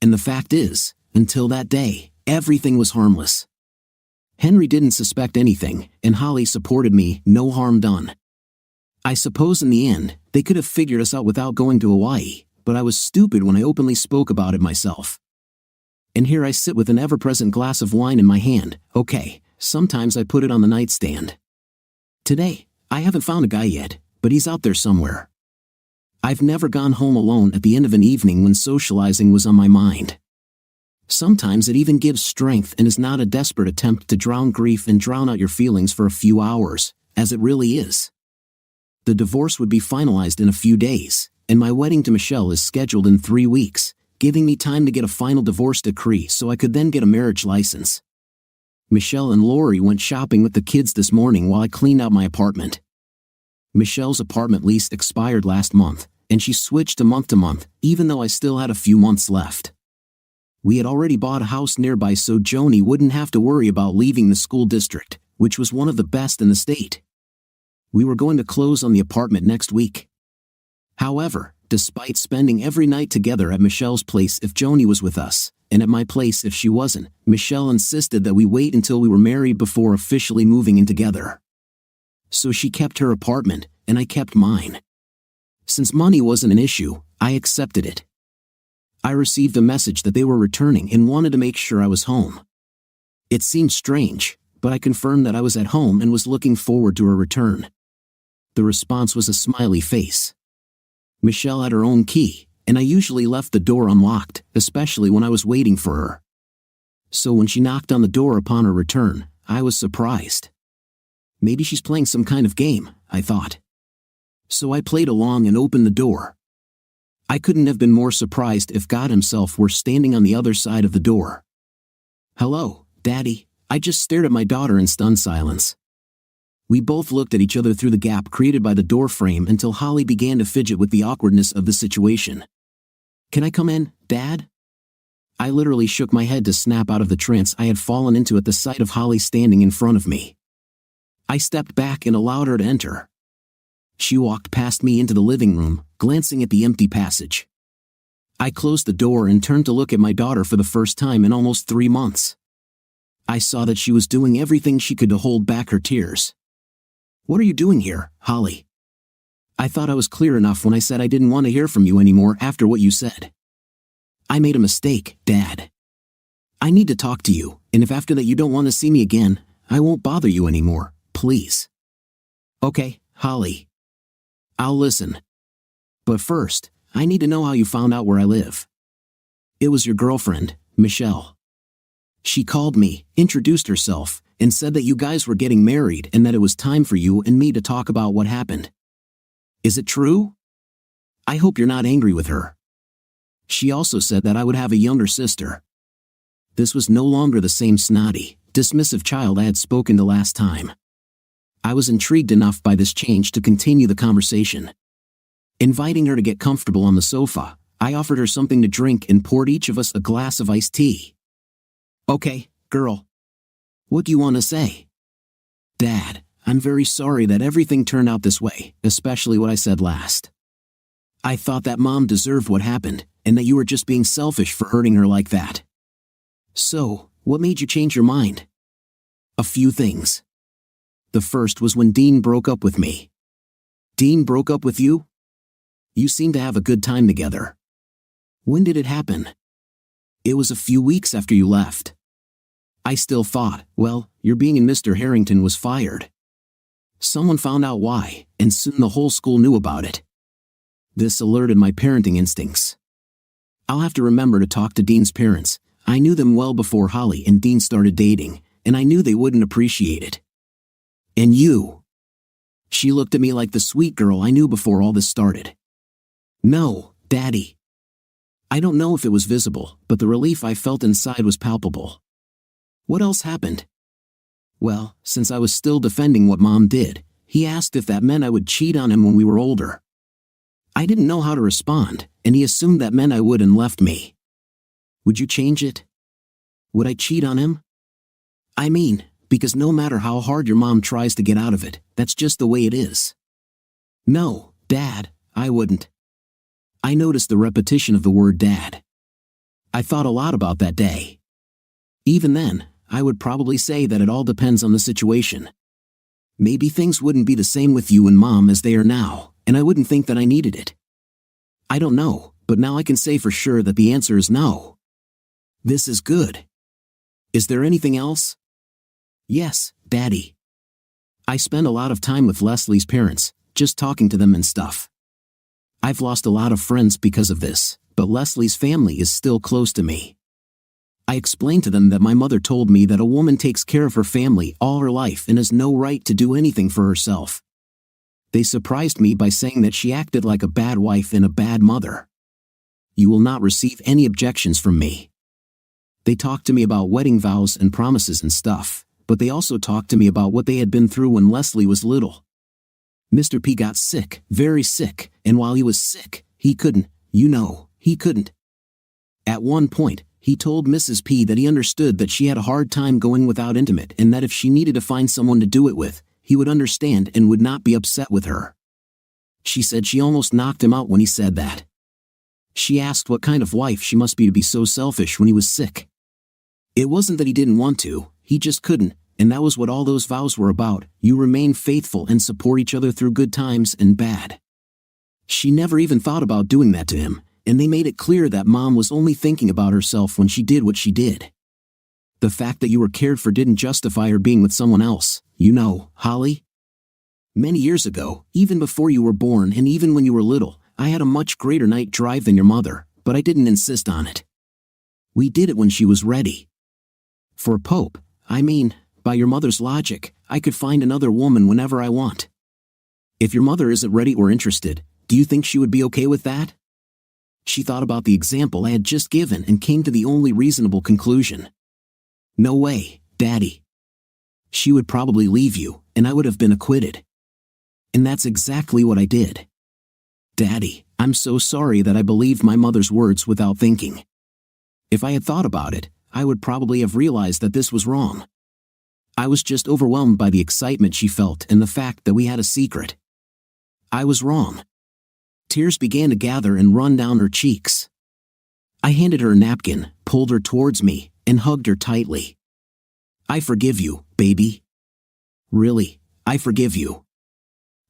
And the fact is, until that day, everything was harmless. Henry didn't suspect anything, and Holly supported me, no harm done. I suppose in the end, they could have figured us out without going to Hawaii, but I was stupid when I openly spoke about it myself. And here I sit with an ever-present glass of wine in my hand. Okay, sometimes I put it on the nightstand. Today, I haven't found a guy yet, but he's out there somewhere. I've never gone home alone at the end of an evening when socializing was on my mind. Sometimes it even gives strength and is not a desperate attempt to drown grief and drown out your feelings for a few hours, as it really is. The divorce would be finalized in a few days, and my wedding to Michelle is scheduled in 3 weeks, giving me time to get a final divorce decree so I could then get a marriage license. Michelle and Lori went shopping with the kids this morning while I cleaned out my apartment. Michelle's apartment lease expired last month, and she switched to month, even though I still had a few months left. We had already bought a house nearby so Joni wouldn't have to worry about leaving the school district, which was one of the best in the state. We were going to close on the apartment next week. However, despite spending every night together at Michelle's place if Joni was with us, and at my place if she wasn't, Michelle insisted that we wait until we were married before officially moving in together. So she kept her apartment, and I kept mine. Since money wasn't an issue, I accepted it. I received a message that they were returning and wanted to make sure I was home. It seemed strange, but I confirmed that I was at home and was looking forward to her return. The response was a smiley face. Michelle had her own key, and I usually left the door unlocked, especially when I was waiting for her. So when she knocked on the door upon her return, I was surprised. Maybe she's playing some kind of game, I thought. So I played along and opened the door. I couldn't have been more surprised if God himself were standing on the other side of the door. "Hello, Daddy," I just stared at my daughter in stunned silence. We both looked at each other through the gap created by the door frame until Holly began to fidget with the awkwardness of the situation. "Can I come in, Dad?" I literally shook my head to snap out of the trance I had fallen into at the sight of Holly standing in front of me. I stepped back and allowed her to enter. She walked past me into the living room, glancing at the empty passage. I closed the door and turned to look at my daughter for the first time in almost 3 months. I saw that she was doing everything she could to hold back her tears. "What are you doing here, Holly?" "I thought I was clear enough when I said I didn't want to hear from you anymore after what you said." "I made a mistake, Dad. I need to talk to you, and if after that you don't want to see me again, I won't bother you anymore, please." "Okay, Holly. I'll listen. But first, I need to know how you found out where I live." "It was your girlfriend, Michelle. She called me, introduced herself, and said that you guys were getting married and that it was time for you and me to talk about what happened. Is it true? I hope you're not angry with her. She also said that I would have a younger sister." This was no longer the same snotty, dismissive child I had spoken to last time. I was intrigued enough by this change to continue the conversation. Inviting her to get comfortable on the sofa, I offered her something to drink and poured each of us a glass of iced tea. "Okay, girl. What do you want to say?" "Dad, I'm very sorry that everything turned out this way, especially what I said last. I thought that Mom deserved what happened, and that you were just being selfish for hurting her like that." "So, what made you change your mind?" "A few things. The first was when Dean broke up with me." "Dean broke up with you? You seem to have a good time together. When did it happen?" "It was a few weeks after you left. I still thought, well, your being in Mr. Harrington was fired. Someone found out why, and soon the whole school knew about it. This alerted my parenting instincts. I'll have to remember to talk to Dean's parents. I knew them well before Holly and Dean started dating, and I knew they wouldn't appreciate it. And you." She looked at me like the sweet girl I knew before all this started. "No, Daddy. I don't know if it was visible, but the relief I felt inside was palpable." "What else happened?" "Well, since I was still defending what Mom did, he asked if that meant I would cheat on him when we were older. I didn't know how to respond, and he assumed that meant I would and left me." "Would you change it? Would I cheat on him?" "I mean, because no matter how hard your mom tries to get out of it, that's just the way it is." "No, Dad, I wouldn't." I noticed the repetition of the word Dad. I thought a lot about that day. Even then, I would probably say that it all depends on the situation. Maybe things wouldn't be the same with you and Mom as they are now, and I wouldn't think that I needed it. I don't know, but now I can say for sure that the answer is no. This is good. Is there anything else? Yes, Daddy. I spend a lot of time with Leslie's parents, just talking to them and stuff. I've lost a lot of friends because of this, but Leslie's family is still close to me. I explained to them that my mother told me that a woman takes care of her family all her life and has no right to do anything for herself. They surprised me by saying that she acted like a bad wife and a bad mother. You will not receive any objections from me. They talked to me about wedding vows and promises and stuff, but they also talked to me about what they had been through when Leslie was little. Mr. P got sick, very sick, and while he was sick, he couldn't. At one point, he told Mrs. P that he understood that she had a hard time going without intimate and that if she needed to find someone to do it with, he would understand and would not be upset with her. She said she almost knocked him out when he said that. She asked what kind of wife she must be so selfish when he was sick. It wasn't that he didn't want to, he just couldn't, and that was what all those vows were about. You remain faithful and support each other through good times and bad. She never even thought about doing that to him, and they made it clear that Mom was only thinking about herself when she did what she did. The fact that you were cared for didn't justify her being with someone else, Holly. Many years ago, even before you were born and even when you were little, I had a much greater night drive than your mother, but I didn't insist on it. We did it when she was ready. For Pope, by your mother's logic, I could find another woman whenever I want. If your mother isn't ready or interested, do you think she would be okay with that? She thought about the example I had just given and came to the only reasonable conclusion. No way, Daddy. She would probably leave you, and I would have been acquitted. And that's exactly what I did. Daddy, I'm so sorry that I believed my mother's words without thinking. If I had thought about it, I would probably have realized that this was wrong. I was just overwhelmed by the excitement she felt and the fact that we had a secret. I was wrong. Tears began to gather and run down her cheeks. I handed her a napkin, pulled her towards me, and hugged her tightly. I forgive you, baby. Really, I forgive you.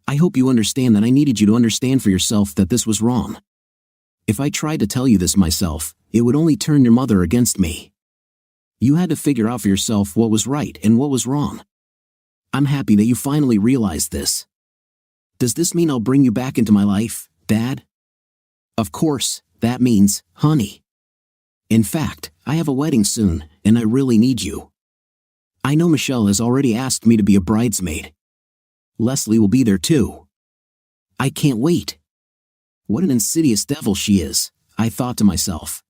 I hope you understand that I needed you to understand for yourself that this was wrong. If I tried to tell you this myself, it would only turn your mother against me. You had to figure out for yourself what was right and what was wrong. I'm happy that you finally realized this. Does this mean I'll bring you back into my life, Dad? Of course, that means, honey. In fact, I have a wedding soon, and I really need you. I know Michelle has already asked me to be a bridesmaid. Leslie will be there too. I can't wait. What an insidious devil she is, I thought to myself.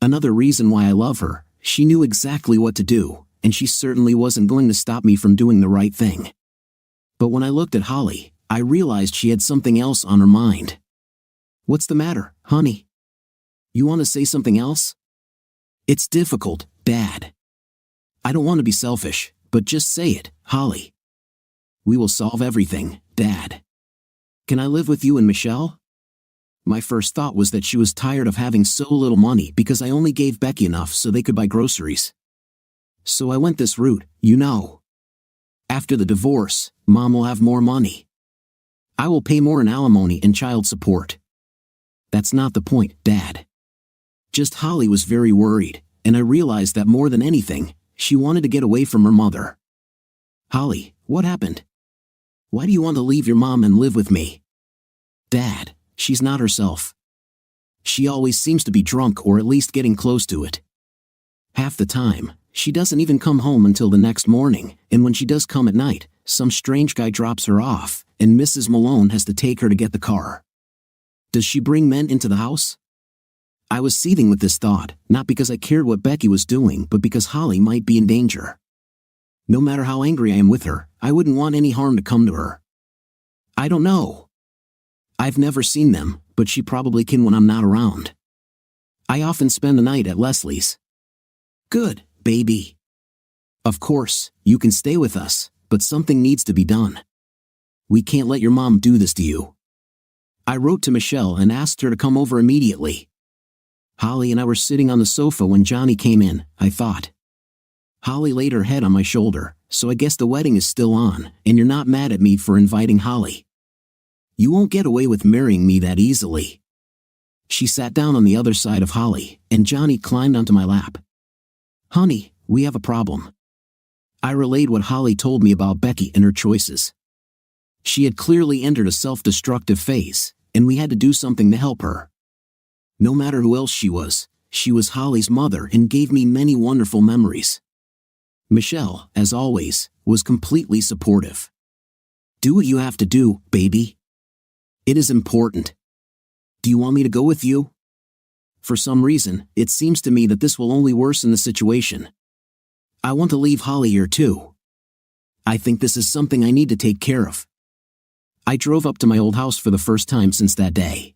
Another reason why I love her, she knew exactly what to do, and she certainly wasn't going to stop me from doing the right thing. But when I looked at Holly, I realized she had something else on her mind. What's the matter, honey? You want to say something else? It's difficult, Dad. I don't want to be selfish, but just say it, Holly. We will solve everything, Dad. Can I live with you and Michelle? My first thought was that she was tired of having so little money because I only gave Becky enough so they could buy groceries. So I went this route, you know. After the divorce, Mom will have more money. I will pay more in alimony and child support. That's not the point, Dad. Just Holly was very worried, and I realized that more than anything, she wanted to get away from her mother. Holly, what happened? Why do you want to leave your mom and live with me? Dad, she's not herself. She always seems to be drunk or at least getting close to it. Half the time, she doesn't even come home until the next morning, and when she does come at night, some strange guy drops her off, and Mrs. Malone has to take her to get the car. Does she bring men into the house? I was seething with this thought, not because I cared what Becky was doing, but because Holly might be in danger. No matter how angry I am with her, I wouldn't want any harm to come to her. I don't know. I've never seen them, but she probably can when I'm not around. I often spend the night at Leslie's. Good, baby. Of course, you can stay with us, but something needs to be done. We can't let your mom do this to you. I wrote to Michelle and asked her to come over immediately. Holly and I were sitting on the sofa when Johnny came in, I thought. Holly laid her head on my shoulder, so I guess the wedding is still on, and you're not mad at me for inviting Holly. You won't get away with marrying me that easily. She sat down on the other side of Holly, and Johnny climbed onto my lap. Honey, we have a problem. I relayed what Holly told me about Becky and her choices. She had clearly entered a self-destructive phase, and we had to do something to help her. No matter who else she was Holly's mother and gave me many wonderful memories. Michelle, as always, was completely supportive. Do what you have to do, baby. It is important. Do you want me to go with you? For some reason, it seems to me that this will only worsen the situation. I want to leave Holly here too. I think this is something I need to take care of. I drove up to my old house for the first time since that day.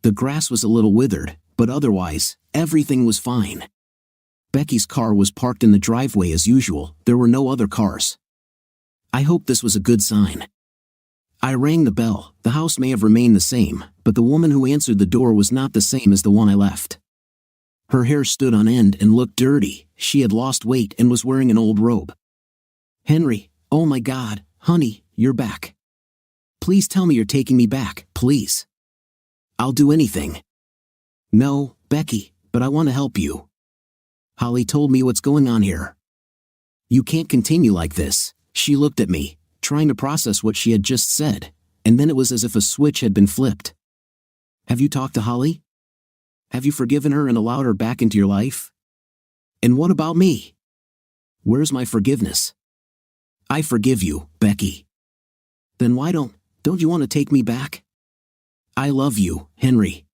The grass was a little withered, but otherwise, everything was fine. Becky's car was parked in the driveway as usual, there were no other cars. I hope this was a good sign. I rang the bell, the house may have remained the same, but the woman who answered the door was not the same as the one I left. Her hair stood on end and looked dirty, she had lost weight and was wearing an old robe. Henry, oh my God, honey, you're back. Please tell me you're taking me back, please. I'll do anything. No, Becky, but I want to help you. Holly told me what's going on here. You can't continue like this. She looked at me, trying to process what she had just said, and then it was as if a switch had been flipped. Have you talked to Holly? Have you forgiven her and allowed her back into your life? And what about me? Where's my forgiveness? I forgive you, Becky. Then why don't you want to take me back? I love you, Henry.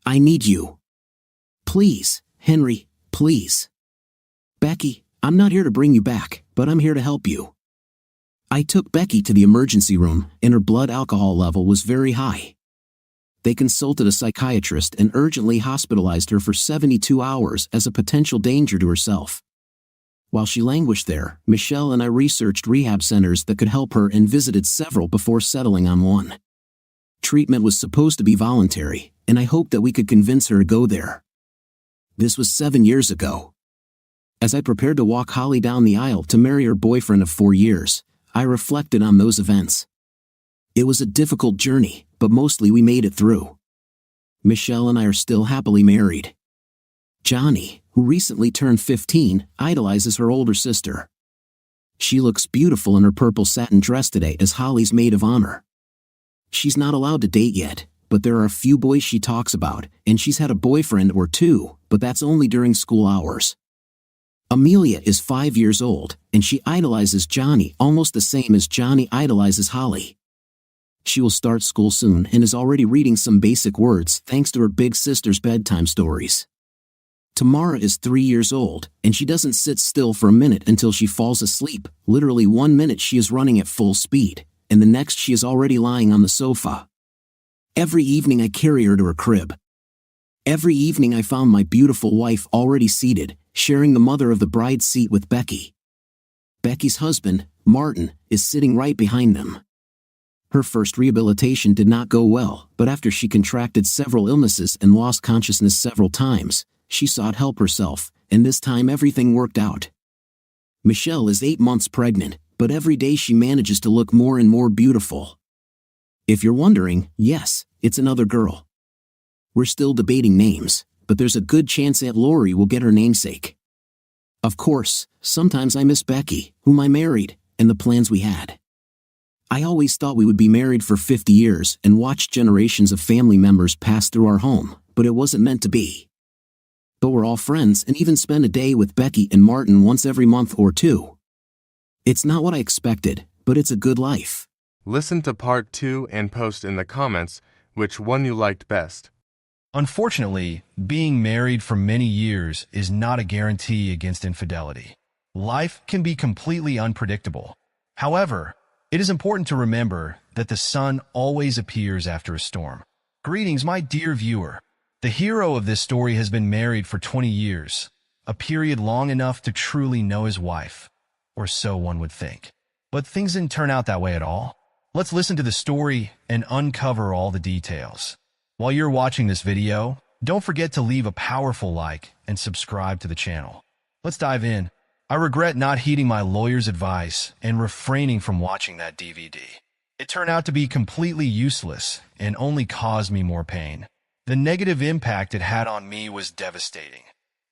I need you. Please, Henry, please. Becky, I'm not here to bring you back, but I'm here to help you. I took Becky to the emergency room, and her blood alcohol level was very high. They consulted a psychiatrist and urgently hospitalized her for 72 hours as a potential danger to herself. While she languished there, Michelle and I researched rehab centers that could help her and visited several before settling on one. Treatment was supposed to be voluntary, and I hoped that we could convince her to go there. This was 7 years ago. As I prepared to walk Holly down the aisle to marry her boyfriend of 4 years, I reflected on those events. It was a difficult journey, but mostly we made it through. Michelle and I are still happily married. Johnny, who recently turned 15, idolizes her older sister. She looks beautiful in her purple satin dress today as Holly's maid of honor. She's not allowed to date yet, but there are a few boys she talks about, and she's had a boyfriend or two, but that's only during school hours. Amelia is 5 years old, and she idolizes Johnny almost the same as Johnny idolizes Holly. She will start school soon and is already reading some basic words thanks to her big sister's bedtime stories. Tamara is 3 years old, and she doesn't sit still for a minute until she falls asleep. Literally 1 minute she is running at full speed, and the next she is already lying on the sofa. Every evening I carry her to her crib. Every evening I found my beautiful wife already seated, sharing the mother of the bride's seat with Becky. Becky's husband, Martin, is sitting right behind them. Her first rehabilitation did not go well, but after she contracted several illnesses and lost consciousness several times, she sought help herself, and this time everything worked out. Michelle is 8 months pregnant, but every day she manages to look more and more beautiful. If you're wondering, yes, it's another girl. We're still debating names, but there's a good chance Aunt Lori will get her namesake. Of course, sometimes I miss Becky, whom I married, and the plans we had. I always thought we would be married for 50 years and watch generations of family members pass through our home, but it wasn't meant to be. But we're all friends and even spend a day with Becky and Martin once every month or two. It's not what I expected, but it's a good life. Listen to part 2 and post in the comments which one you liked best. Unfortunately, being married for many years is not a guarantee against infidelity. Life can be completely unpredictable. However, it is important to remember that the sun always appears after a storm. Greetings, my dear viewer. The hero of this story has been married for 20 years, a period long enough to truly know his wife, or so one would think. But things didn't turn out that way at all. Let's listen to the story and uncover all the details. While you're watching this video, don't forget to leave a powerful like and subscribe to the channel. Let's dive in. I regret not heeding my lawyer's advice and refraining from watching that DVD. It turned out to be completely useless and only caused me more pain. The negative impact it had on me was devastating.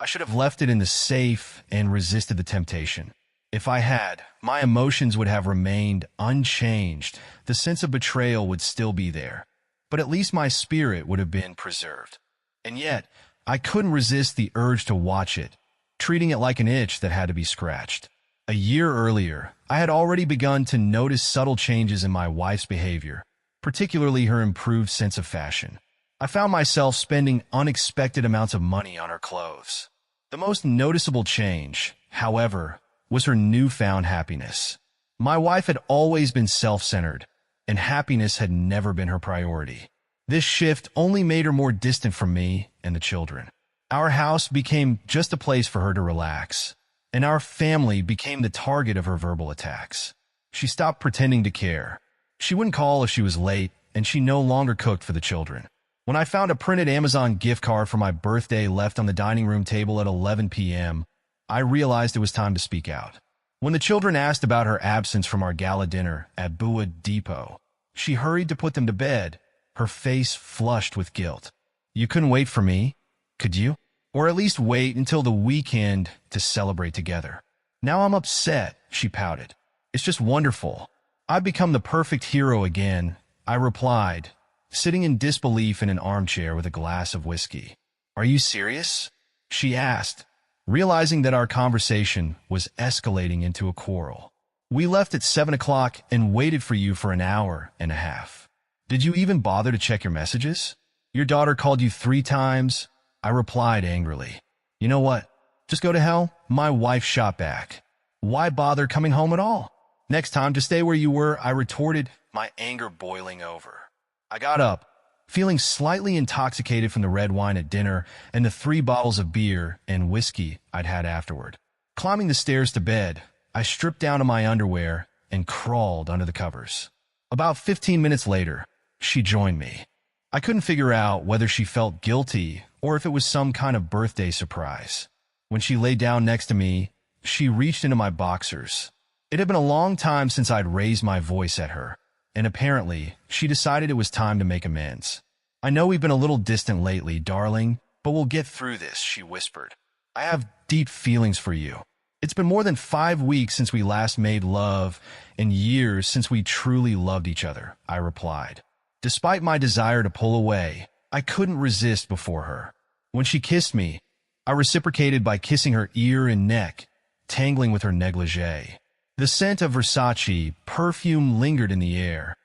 I should have left it in the safe and resisted the temptation. If I had, my emotions would have remained unchanged. The sense of betrayal would still be there, but at least my spirit would have been preserved. And yet, I couldn't resist the urge to watch it, treating it like an itch that had to be scratched. A year earlier, I had already begun to notice subtle changes in my wife's behavior, particularly her improved sense of fashion. I found myself spending unexpected amounts of money on her clothes. The most noticeable change, however, was her newfound happiness. My wife had always been self-centered, and happiness had never been her priority. This shift only made her more distant from me and the children. Our house became just a place for her to relax, and our family became the target of her verbal attacks. She stopped pretending to care. She wouldn't call if she was late, and she no longer cooked for the children. When I found a printed Amazon gift card for my birthday left on the dining room table at 11 p.m., I realized it was time to speak out. When the children asked about her absence from our gala dinner at Bua Depot, she hurried to put them to bed, her face flushed with guilt. "You couldn't wait for me, could you? Or at least wait until the weekend to celebrate together." "Now I'm upset," she pouted. "It's just wonderful. I've become the perfect hero again," I replied, sitting in disbelief in an armchair with a glass of whiskey. "Are you serious?" she asked, realizing that our conversation was escalating into a quarrel. "We left at 7 o'clock and waited for you for an hour and a half. Did you even bother to check your messages? Your daughter called you 3 times. I replied angrily. "You know what? Just go to hell." My wife shot back. "Why bother coming home at all? Next time, to stay where you were," I retorted, my anger boiling over. I got up, feeling slightly intoxicated from the red wine at dinner and the 3 bottles of beer and whiskey I'd had afterward. Climbing the stairs to bed, I stripped down to my underwear and crawled under the covers. About 15 minutes later, she joined me. I couldn't figure out whether she felt guilty or if it was some kind of birthday surprise. When she lay down next to me, she reached into my boxers. It had been a long time since I'd raised my voice at her, and apparently, she decided it was time to make amends. "I know we've been a little distant lately, darling, but we'll get through this," she whispered. "I have deep feelings for you. It's been more than 5 weeks since we last made love, and years since we truly loved each other," I replied. Despite my desire to pull away, I couldn't resist before her. When she kissed me, I reciprocated by kissing her ear and neck, tangling with her negligee. The scent of Versace perfume lingered in the air,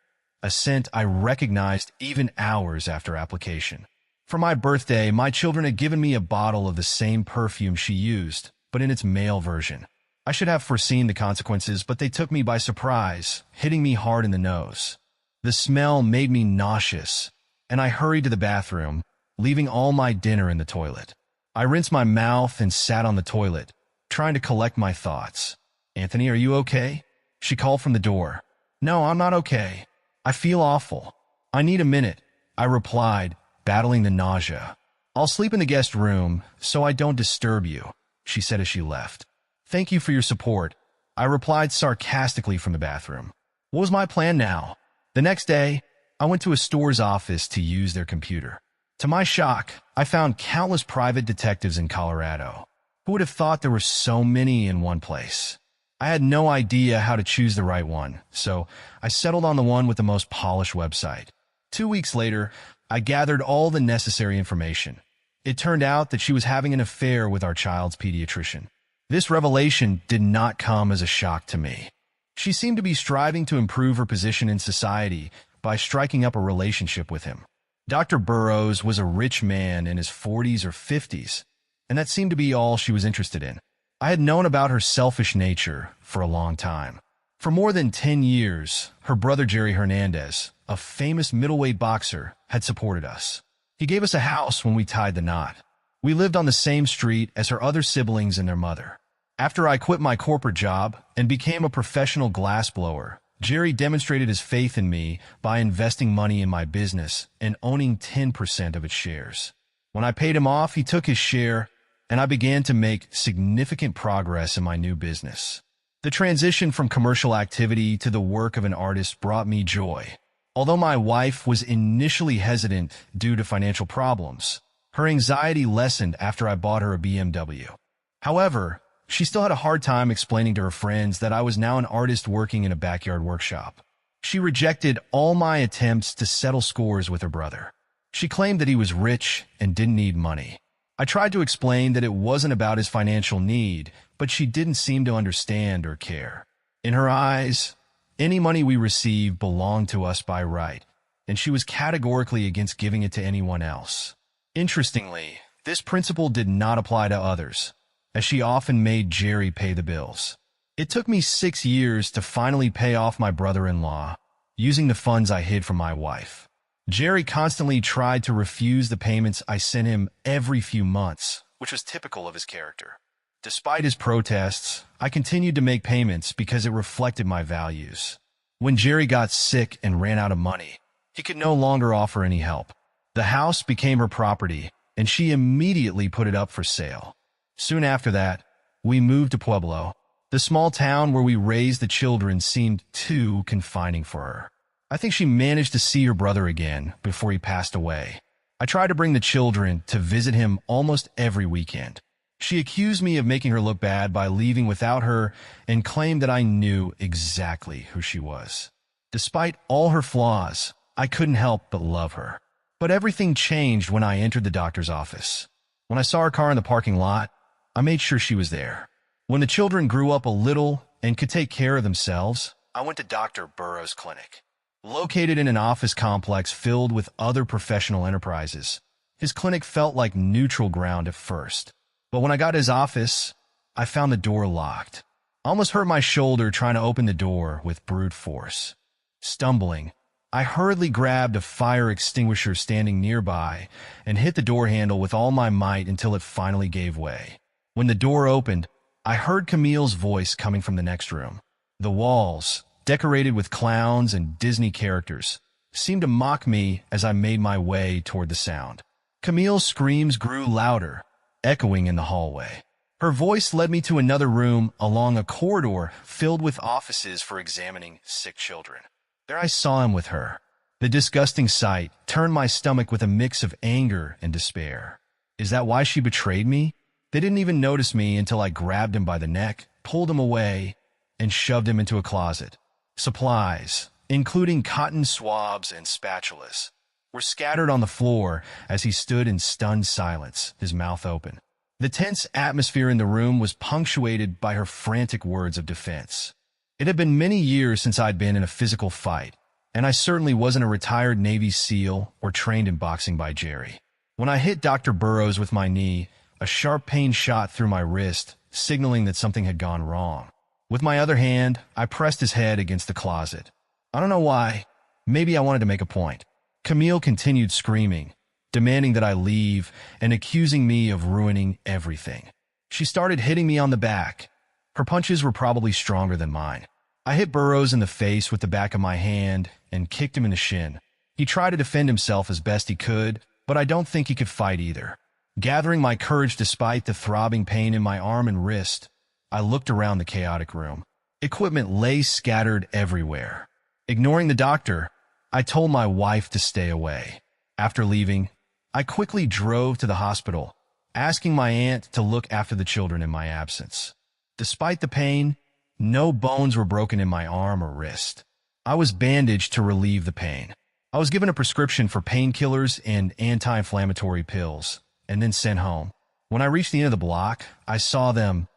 a scent I recognized even hours after application. For my birthday, my children had given me a bottle of the same perfume she used, but in its male version. I should have foreseen the consequences, but they took me by surprise, hitting me hard in the nose. The smell made me nauseous, and I hurried to the bathroom, leaving all my dinner in the toilet. I rinsed my mouth and sat on the toilet, trying to collect my thoughts. "Anthony, are you okay?" she called from the door. "No, I'm not okay. I feel awful. I need a minute," I replied, battling the nausea. "I'll sleep in the guest room so I don't disturb you," she said as she left. "Thank you for your support," I replied sarcastically from the bathroom. What was my plan now? The next day, I went to a store's office to use their computer. To my shock, I found countless private detectives in Colorado. Who would have thought there were so many in one place? I had no idea how to choose the right one, so I settled on the one with the most polished website. 2 weeks later, I gathered all the necessary information. It turned out that she was having an affair with our child's pediatrician. This revelation did not come as a shock to me. She seemed to be striving to improve her position in society by striking up a relationship with him. Dr. Burroughs was a rich man in his 40s or 50s, and that seemed to be all she was interested in. I had known about her selfish nature for a long time. For more than 10 years, her brother Jerry Hernandez, a famous middleweight boxer, had supported us. He gave us a house when we tied the knot. We lived on the same street as her other siblings and their mother. After I quit my corporate job and became a professional glassblower, Jerry demonstrated his faith in me by investing money in my business and owning 10% of its shares. When I paid him off, he took his share, and I began to make significant progress in my new business. The transition from commercial activity to the work of an artist brought me joy. Although my wife was initially hesitant due to financial problems, her anxiety lessened after I bought her a BMW. However, she still had a hard time explaining to her friends that I was now an artist working in a backyard workshop. She rejected all my attempts to settle scores with her brother. She claimed that he was rich and didn't need money. I tried to explain that it wasn't about his financial need, but she didn't seem to understand or care. In her eyes, any money we received belonged to us by right, and she was categorically against giving it to anyone else. Interestingly, this principle did not apply to others, as she often made Jerry pay the bills. It took me 6 years to finally pay off my brother-in-law, using the funds I hid from my wife. Jerry constantly tried to refuse the payments I sent him every few months, which was typical of his character. Despite his protests, I continued to make payments because it reflected my values. When Jerry got sick and ran out of money, he could no longer offer any help. The house became her property, and she immediately put it up for sale. Soon after that, we moved to Pueblo. The small town where we raised the children seemed too confining for her. I think she managed to see her brother again before he passed away. I tried to bring the children to visit him almost every weekend. She accused me of making her look bad by leaving without her and claimed that I knew exactly who she was. Despite all her flaws, I couldn't help but love her. But everything changed when I entered the doctor's office. When I saw her car in the parking lot, I made sure she was there. When the children grew up a little and could take care of themselves, I went to Dr. Burroughs' clinic. Located in an office complex filled with other professional enterprises, his clinic felt like neutral ground at first. But when I got to his office, I found the door locked. I almost hurt my shoulder trying to open the door with brute force. Stumbling, I hurriedly grabbed a fire extinguisher standing nearby and hit the door handle with all my might until it finally gave way. When the door opened, I heard Camille's voice coming from the next room. The walls, decorated with clowns and Disney characters, seemed to mock me as I made my way toward the sound. Camille's screams grew louder, echoing in the hallway. Her voice led me to another room along a corridor filled with offices for examining sick children. There I saw him with her. The disgusting sight turned my stomach with a mix of anger and despair. Is that why she betrayed me? They didn't even notice me until I grabbed him by the neck, pulled him away, and shoved him into a closet. Supplies, including cotton swabs and spatulas, were scattered on the floor as he stood in stunned silence, his mouth open. The tense atmosphere in the room was punctuated by her frantic words of defense. It had been many years since I'd been in a physical fight, and I certainly wasn't a retired Navy SEAL or trained in boxing by Jerry. When I hit Dr. Burroughs with my knee, a sharp pain shot through my wrist, signaling that something had gone wrong. With my other hand, I pressed his head against the closet. I don't know why. Maybe I wanted to make a point. Camille continued screaming, demanding that I leave and accusing me of ruining everything. She started hitting me on the back. Her punches were probably stronger than mine. I hit Burroughs in the face with the back of my hand and kicked him in the shin. He tried to defend himself as best he could, but I don't think he could fight either. Gathering my courage despite the throbbing pain in my arm and wrist, I looked around the chaotic room. Equipment lay scattered everywhere. Ignoring the doctor, I told my wife to stay away. After leaving, I quickly drove to the hospital, asking my aunt to look after the children in my absence. Despite the pain, no bones were broken in my arm or wrist. I was bandaged to relieve the pain. I was given a prescription for painkillers and anti-inflammatory pills, and then sent home. When I reached the end of the block, I saw them,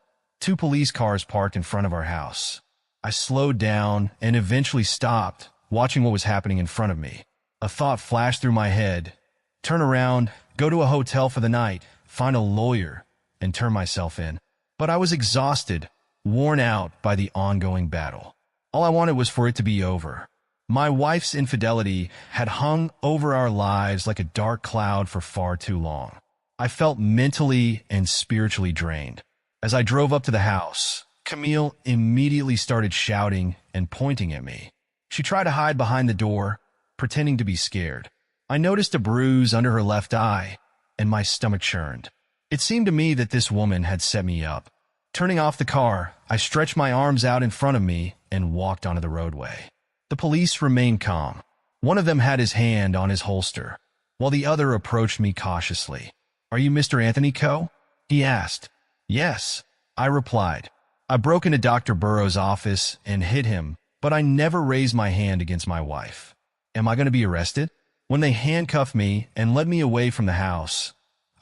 2 police cars parked in front of our house. I slowed down and eventually stopped, watching what was happening in front of me. A thought flashed through my head. Turn around, go to a hotel for the night, find a lawyer, and turn myself in. But I was exhausted, worn out by the ongoing battle. All I wanted was for it to be over. My wife's infidelity had hung over our lives like a dark cloud for far too long. I felt mentally and spiritually drained. As I drove up to the house, Camille immediately started shouting and pointing at me. She tried to hide behind the door, pretending to be scared. I noticed a bruise under her left eye, and my stomach churned. It seemed to me that this woman had set me up. Turning off the car, I stretched my arms out in front of me and walked onto the roadway. The police remained calm. One of them had his hand on his holster, while the other approached me cautiously. "Are you Mr. Anthony Coe?" he asked. "Yes," I replied. I broke into Dr. Burroughs' office and hit him, but I never raised my hand against my wife. Am I going to be arrested? When they handcuffed me and led me away from the house,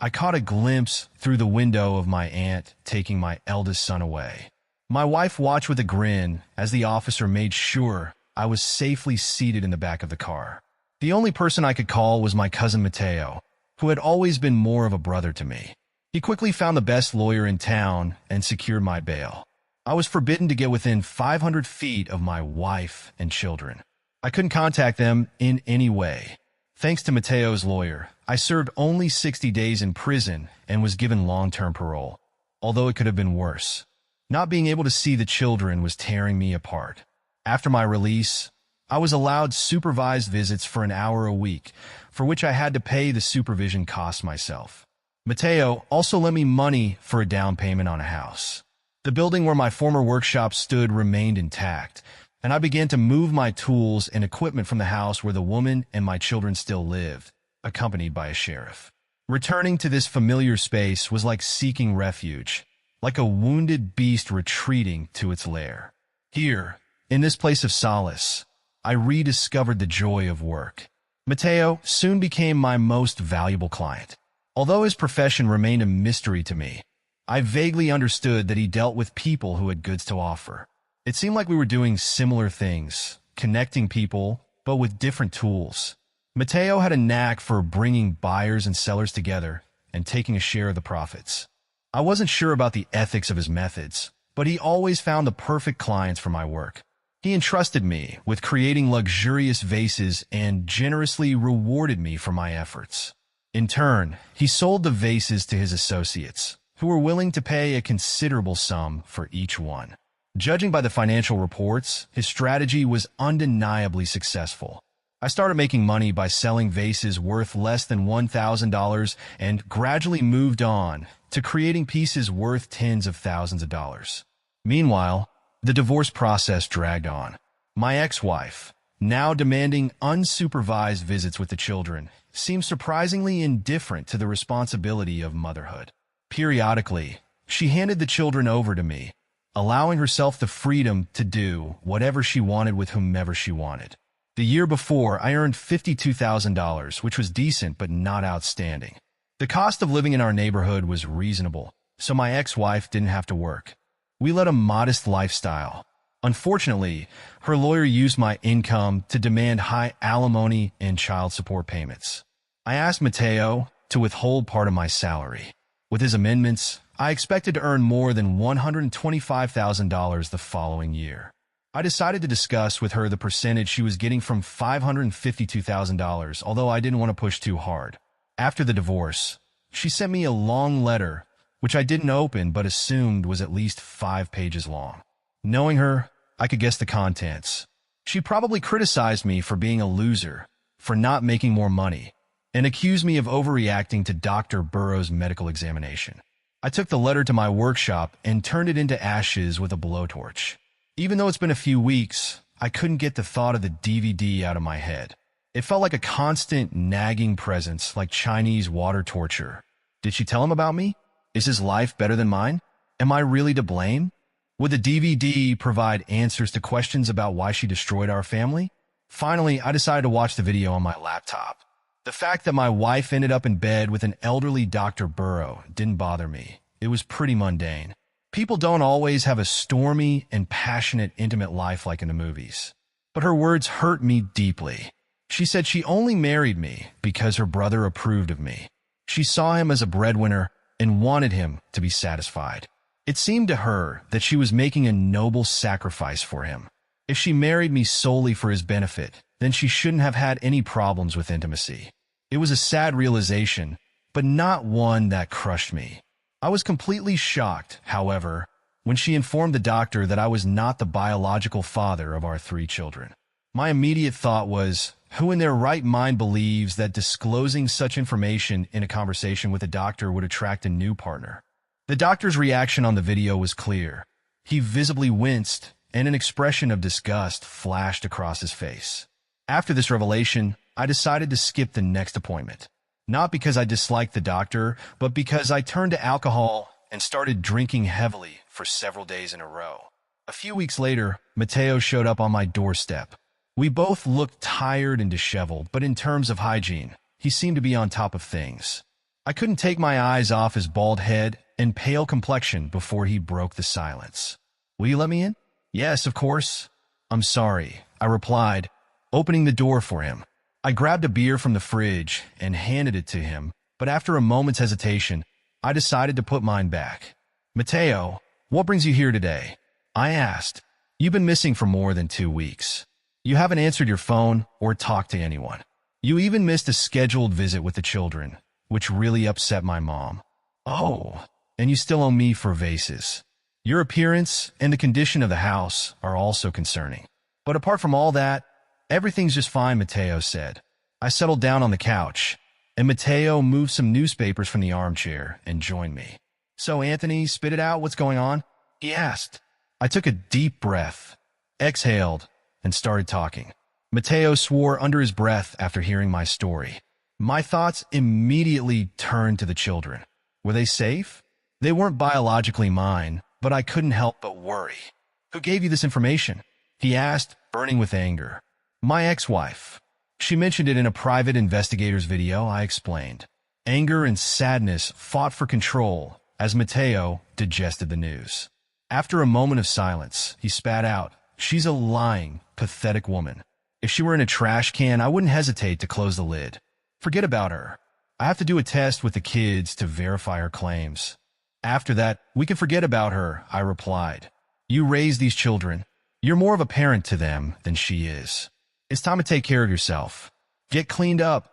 I caught a glimpse through the window of my aunt taking my eldest son away. My wife watched with a grin as the officer made sure I was safely seated in the back of the car. The only person I could call was my cousin Mateo, who had always been more of a brother to me. He quickly found the best lawyer in town and secured my bail. I was forbidden to get within 500 feet of my wife and children. I couldn't contact them in any way. Thanks to Mateo's lawyer, I served only 60 days in prison and was given long-term parole, although it could have been worse. Not being able to see the children was tearing me apart. After my release, I was allowed supervised visits for an hour a week, for which I had to pay the supervision costs myself. Mateo also lent me money for a down payment on a house. The building where my former workshop stood remained intact, and I began to move my tools and equipment from the house where the woman and my children still lived, accompanied by a sheriff. Returning to this familiar space was like seeking refuge, like a wounded beast retreating to its lair. Here, in this place of solace, I rediscovered the joy of work. Matteo soon became my most valuable client. Although his profession remained a mystery to me, I vaguely understood that he dealt with people who had goods to offer. It seemed like we were doing similar things, connecting people, but with different tools. Matteo had a knack for bringing buyers and sellers together and taking a share of the profits. I wasn't sure about the ethics of his methods, but he always found the perfect clients for my work. He entrusted me with creating luxurious vases and generously rewarded me for my efforts. In turn, he sold the vases to his associates, who were willing to pay a considerable sum for each one. Judging by the financial reports, his strategy was undeniably successful. I started making money by selling vases worth less than $1,000 and gradually moved on to creating pieces worth tens of thousands of dollars. Meanwhile, the divorce process dragged on. My ex-wife, now demanding unsupervised visits with the children, seemed surprisingly indifferent to the responsibility of motherhood. Periodically, she handed the children over to me, allowing herself the freedom to do whatever she wanted with whomever she wanted. The year before, I earned $52,000, which was decent but not outstanding. The cost of living in our neighborhood was reasonable, so my ex-wife didn't have to work. We led a modest lifestyle. Unfortunately, her lawyer used my income to demand high alimony and child support payments. I asked Matteo to withhold part of my salary. With his amendments, I expected to earn more than $125,000 the following year. I decided to discuss with her the percentage she was getting from $552,000, although I didn't want to push too hard. After the divorce, she sent me a long letter, which I didn't open but assumed was at least 5 pages long. Knowing her, I could guess the contents. She probably criticized me for being a loser, for not making more money, and accused me of overreacting to Dr. Burroughs' medical examination. I took the letter to my workshop and turned it into ashes with a blowtorch. Even though it's been a few weeks, I couldn't get the thought of the DVD out of my head. It felt like a constant nagging presence, like Chinese water torture. Did she tell him about me? Is his life better than mine? Am I really to blame? Would the DVD provide answers to questions about why she destroyed our family? Finally, I decided to watch the video on my laptop. The fact that my wife ended up in bed with an elderly Dr. Burrow didn't bother me. It was pretty mundane. People don't always have a stormy and passionate, intimate life like in the movies. But her words hurt me deeply. She said she only married me because her brother approved of me. She saw him as a breadwinner and wanted him to be satisfied. It seemed to her that she was making a noble sacrifice for him. If she married me solely for his benefit, then she shouldn't have had any problems with intimacy. It was a sad realization, but not one that crushed me. I was completely shocked, however, when she informed the doctor that I was not the biological father of our 3 children. My immediate thought was, who in their right mind believes that disclosing such information in a conversation with a doctor would attract a new partner? The doctor's reaction on the video was clear. He visibly winced, and an expression of disgust flashed across his face. After this revelation, I decided to skip the next appointment. Not because I disliked the doctor, but because I turned to alcohol and started drinking heavily for several days in a row. A few weeks later, Matteo showed up on my doorstep. We both looked tired and disheveled, but in terms of hygiene, he seemed to be on top of things. I couldn't take my eyes off his bald head and pale complexion before he broke the silence. "Will you let me in?" "Yes, of course." "I'm sorry," I replied, opening the door for him. I grabbed a beer from the fridge and handed it to him, but after a moment's hesitation, I decided to put mine back. "Matteo, what brings you here today?" I asked. "You've been missing for more than 2 weeks. You haven't answered your phone or talked to anyone. You even missed a scheduled visit with the children, which really upset my mom. Oh, and you still owe me for vases. Your appearance and the condition of the house are also concerning. But apart from all that, everything's just fine," Matteo said. I settled down on the couch, and Matteo moved some newspapers from the armchair and joined me. "So, Anthony, spit it out, what's going on?" he asked. I took a deep breath, exhaled, and started talking. Matteo swore under his breath after hearing my story. My thoughts immediately turned to the children. Were they safe? They weren't biologically mine, but I couldn't help but worry. "Who gave you this information?" he asked, burning with anger. My ex-wife. She mentioned it in a private investigator's video, I explained. Anger and sadness fought for control as Mateo digested the news. After a moment of silence, he spat out, "She's a lying, pathetic woman. If she were in a trash can, I wouldn't hesitate to close the lid. Forget about her. I have to do a test with the kids to verify her claims. After that, we can forget about her," I replied. "You raise these children. You're more of a parent to them than she is. It's time to take care of yourself. Get cleaned up,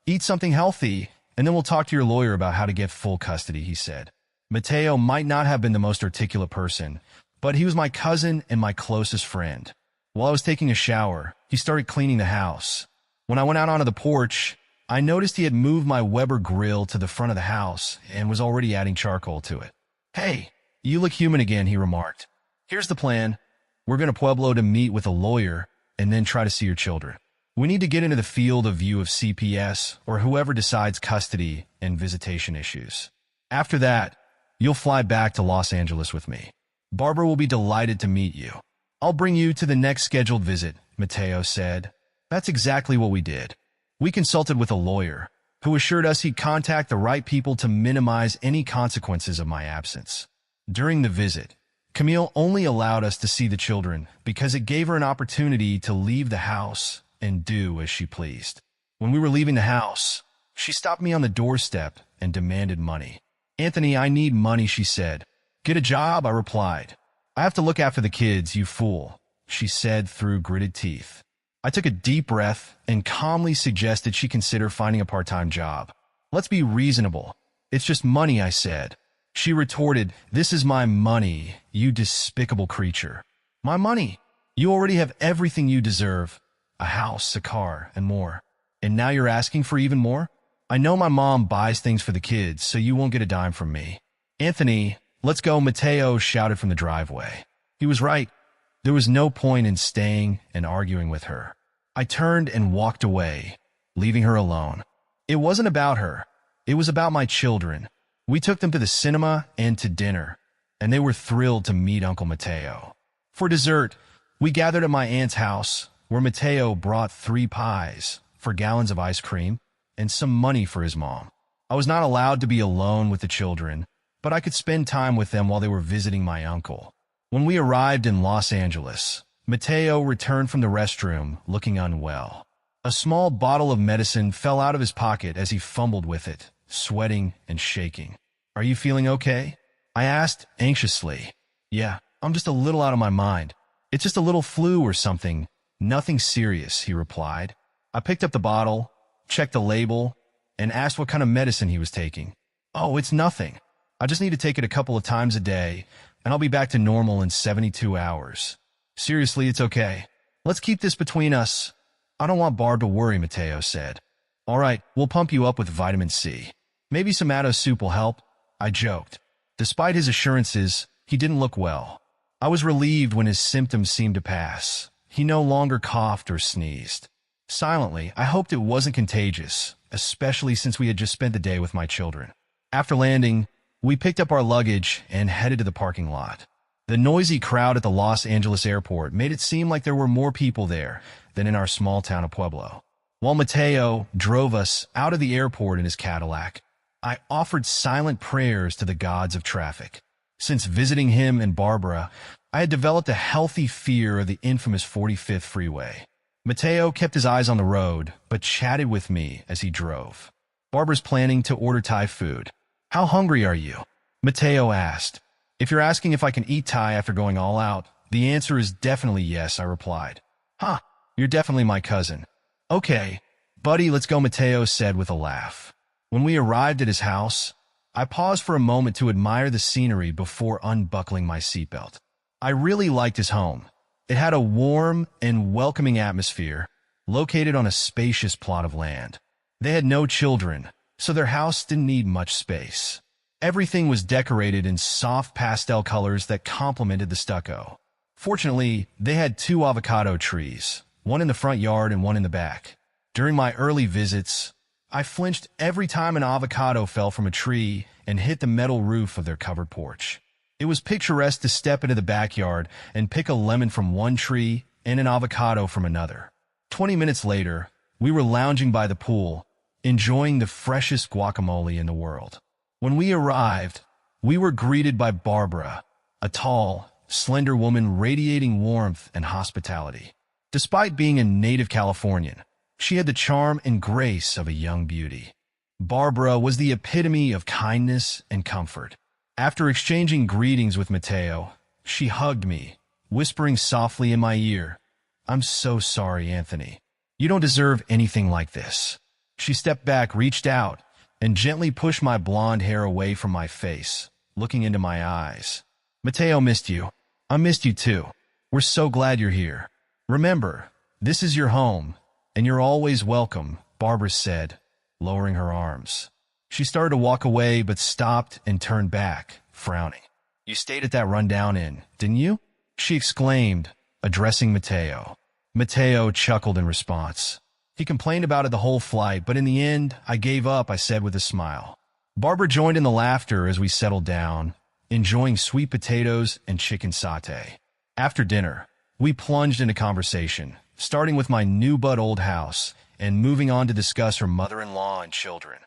eat something healthy, and then we'll talk to your lawyer about how to get full custody," he said. Mateo might not have been the most articulate person, but he was my cousin and my closest friend. While I was taking a shower, he started cleaning the house. When I went out onto the porch, I noticed he had moved my Weber grill to the front of the house and was already adding charcoal to it. "Hey, you look human again," he remarked. "Here's the plan. We're going to Pueblo to meet with a lawyer and then try to see your children. We need to get into the field of view of CPS or whoever decides custody and visitation issues. After that, you'll fly back to Los Angeles with me. Barbara will be delighted to meet you. I'll bring you to the next scheduled visit," Mateo said. That's exactly what we did. We consulted with a lawyer who assured us he'd contact the right people to minimize any consequences of my absence. During the visit, Camille only allowed us to see the children because it gave her an opportunity to leave the house and do as she pleased. When we were leaving the house, she stopped me on the doorstep and demanded money. "Anthony, I need money," she said. "Get a job," I replied. "I have to look after the kids, you fool," she said through gritted teeth. I took a deep breath and calmly suggested she consider finding a part-time job. "Let's be reasonable. It's just money," I said. She retorted, "This is my money, you despicable creature." "My money? You already have everything you deserve. A house, a car, and more. And now you're asking for even more? I know my mom buys things for the kids, so you won't get a dime from me." "Anthony, let's go," Mateo shouted from the driveway. He was right. There was no point in staying and arguing with her. I turned and walked away, leaving her alone. It wasn't about her. It was about my children. We took them to the cinema and to dinner, and they were thrilled to meet Uncle Mateo. For dessert, we gathered at my aunt's house, where Mateo brought 3 pies, 4 gallons of ice cream, and some money for his mom. I was not allowed to be alone with the children, but I could spend time with them while they were visiting my uncle. When we arrived in Los Angeles, Mateo returned from the restroom looking unwell. A small bottle of medicine fell out of his pocket as he fumbled with it, sweating and shaking. "Are you feeling okay?" I asked anxiously. "Yeah, I'm just a little out of my mind. It's just a little flu or something. Nothing serious," he replied. I picked up the bottle, checked the label, and asked what kind of medicine he was taking. "Oh, it's nothing. I just need to take it a couple of times a day, and I'll be back to normal in 72 hours. Seriously, it's okay. Let's keep this between us. I don't want Barb to worry," Mateo said. "All right, we'll pump you up with vitamin C. Maybe some tomato soup will help," I joked. Despite his assurances, he didn't look well. I was relieved when his symptoms seemed to pass. He no longer coughed or sneezed. Silently, I hoped it wasn't contagious, especially since we had just spent the day with my children. After landing, we picked up our luggage and headed to the parking lot. The noisy crowd at the Los Angeles airport made it seem like there were more people there than in our small town of Pueblo. While Mateo drove us out of the airport in his Cadillac, I offered silent prayers to the gods of traffic. Since visiting him and Barbara, I had developed a healthy fear of the infamous 45th freeway. Mateo kept his eyes on the road, but chatted with me as he drove. "Barbara's planning to order Thai food. How hungry are you?" Mateo asked. "If you're asking if I can eat Thai after going all out, the answer is definitely yes," I replied. "Huh, you're definitely my cousin." "Okay, buddy, let's go," Mateo said with a laugh. When we arrived at his house, I paused for a moment to admire the scenery before unbuckling my seatbelt. I really liked his home. It had a warm and welcoming atmosphere, located on a spacious plot of land. They had no children, so their house didn't need much space. Everything was decorated in soft pastel colors that complemented the stucco. Fortunately, they had 2 avocado trees, one in the front yard and one in the back. During my early visits, I flinched every time an avocado fell from a tree and hit the metal roof of their covered porch. It was picturesque to step into the backyard and pick a lemon from one tree and an avocado from another. 20 minutes later, we were lounging by the pool, enjoying the freshest guacamole in the world. When we arrived, we were greeted by Barbara, a tall, slender woman radiating warmth and hospitality. Despite being a native Californian, she had the charm and grace of a young beauty. Barbara was the epitome of kindness and comfort. After exchanging greetings with Mateo, she hugged me, whispering softly in my ear, "I'm so sorry, Anthony. You don't deserve anything like this." She stepped back, reached out, and gently pushed my blonde hair away from my face, looking into my eyes. "Mateo missed you. I missed you too. We're so glad you're here. Remember, this is your home, and you're always welcome," Barbara said, lowering her arms. She started to walk away but stopped and turned back, frowning. "You stayed at that rundown inn, didn't you?" she exclaimed, addressing Mateo. Mateo chuckled in response. He complained about it the whole flight, but in the end, I gave up, I said with a smile. Barbara joined in the laughter as we settled down, enjoying sweet potatoes and chicken sauté. After dinner, we plunged into conversation, starting with my new but old house and moving on to discuss her mother-in-law and children.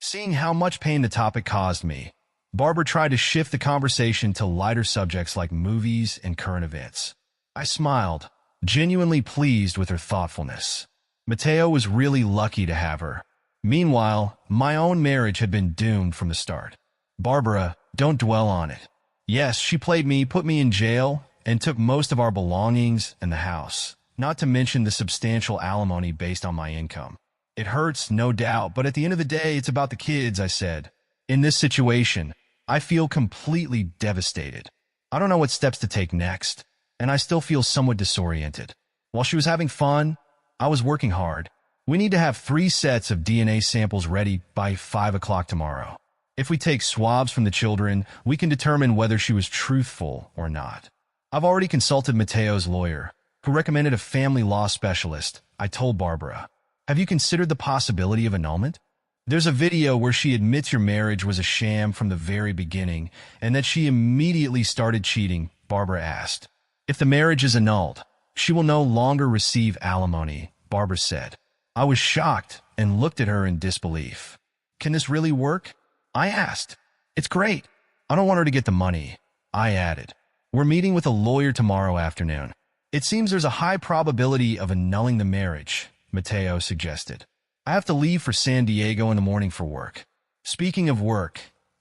Seeing how much pain the topic caused me, Barbara tried to shift the conversation to lighter subjects like movies and current events. I smiled, genuinely pleased with her thoughtfulness. Mateo was really lucky to have her. Meanwhile, my own marriage had been doomed from the start. "Barbara, don't dwell on it. Yes, she played me, put me in jail, and took most of our belongings and the house, not to mention the substantial alimony based on my income. It hurts, no doubt, but at the end of the day, it's about the kids," I said. "In this situation, I feel completely devastated. I don't know what steps to take next, and I still feel somewhat disoriented. While she was having fun, I was working hard. We need to have 3 sets of DNA samples ready by 5 o'clock tomorrow. If we take swabs from the children, we can determine whether she was truthful or not. I've already consulted Mateo's lawyer, who recommended a family law specialist," I told Barbara. "Have you considered the possibility of annulment? There's a video where she admits your marriage was a sham from the very beginning and that she immediately started cheating," Barbara asked. "If the marriage is annulled, she will no longer receive alimony," Barbara said. I was shocked and looked at her in disbelief. "Can this really work?" I asked. "It's great. I don't want her to get the money," I added. "We're meeting with a lawyer tomorrow afternoon. It seems there's a high probability of annulling the marriage," Mateo suggested. "I have to leave for San Diego in the morning for work." "Speaking of work,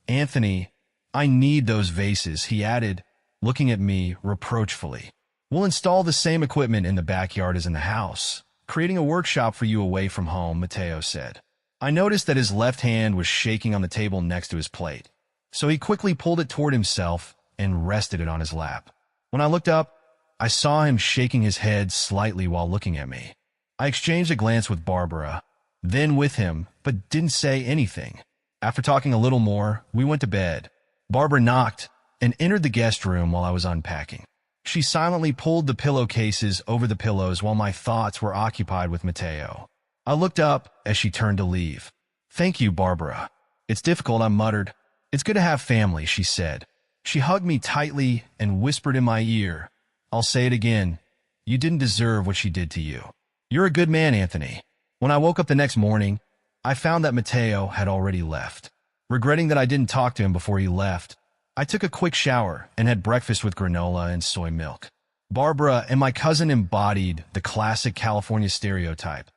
Anthony, I need those vases," he added, looking at me reproachfully. "We'll install the same equipment in the backyard as in the house, creating a workshop for you away from home," Mateo said. I noticed that his left hand was shaking on the table next to his plate, so he quickly pulled it toward himself and rested it on his lap. When I looked up, I saw him shaking his head slightly while looking at me. I exchanged a glance with Barbara, then with him, but didn't say anything. After talking a little more, we went to bed. Barbara knocked and entered the guest room while I was unpacking. She silently pulled the pillowcases over the pillows while my thoughts were occupied with Mateo. I looked up as she turned to leave. "Thank you, Barbara." "It's difficult," I muttered. "It's good to have family," she said. She hugged me tightly and whispered in my ear, "I'll say it again. You didn't deserve what she did to you. You're a good man, Anthony." When I woke up the next morning, I found that Mateo had already left. Regretting that I didn't talk to him before he left, I took a quick shower and had breakfast with granola and soy milk. Barbara and my cousin embodied the classic California stereotype.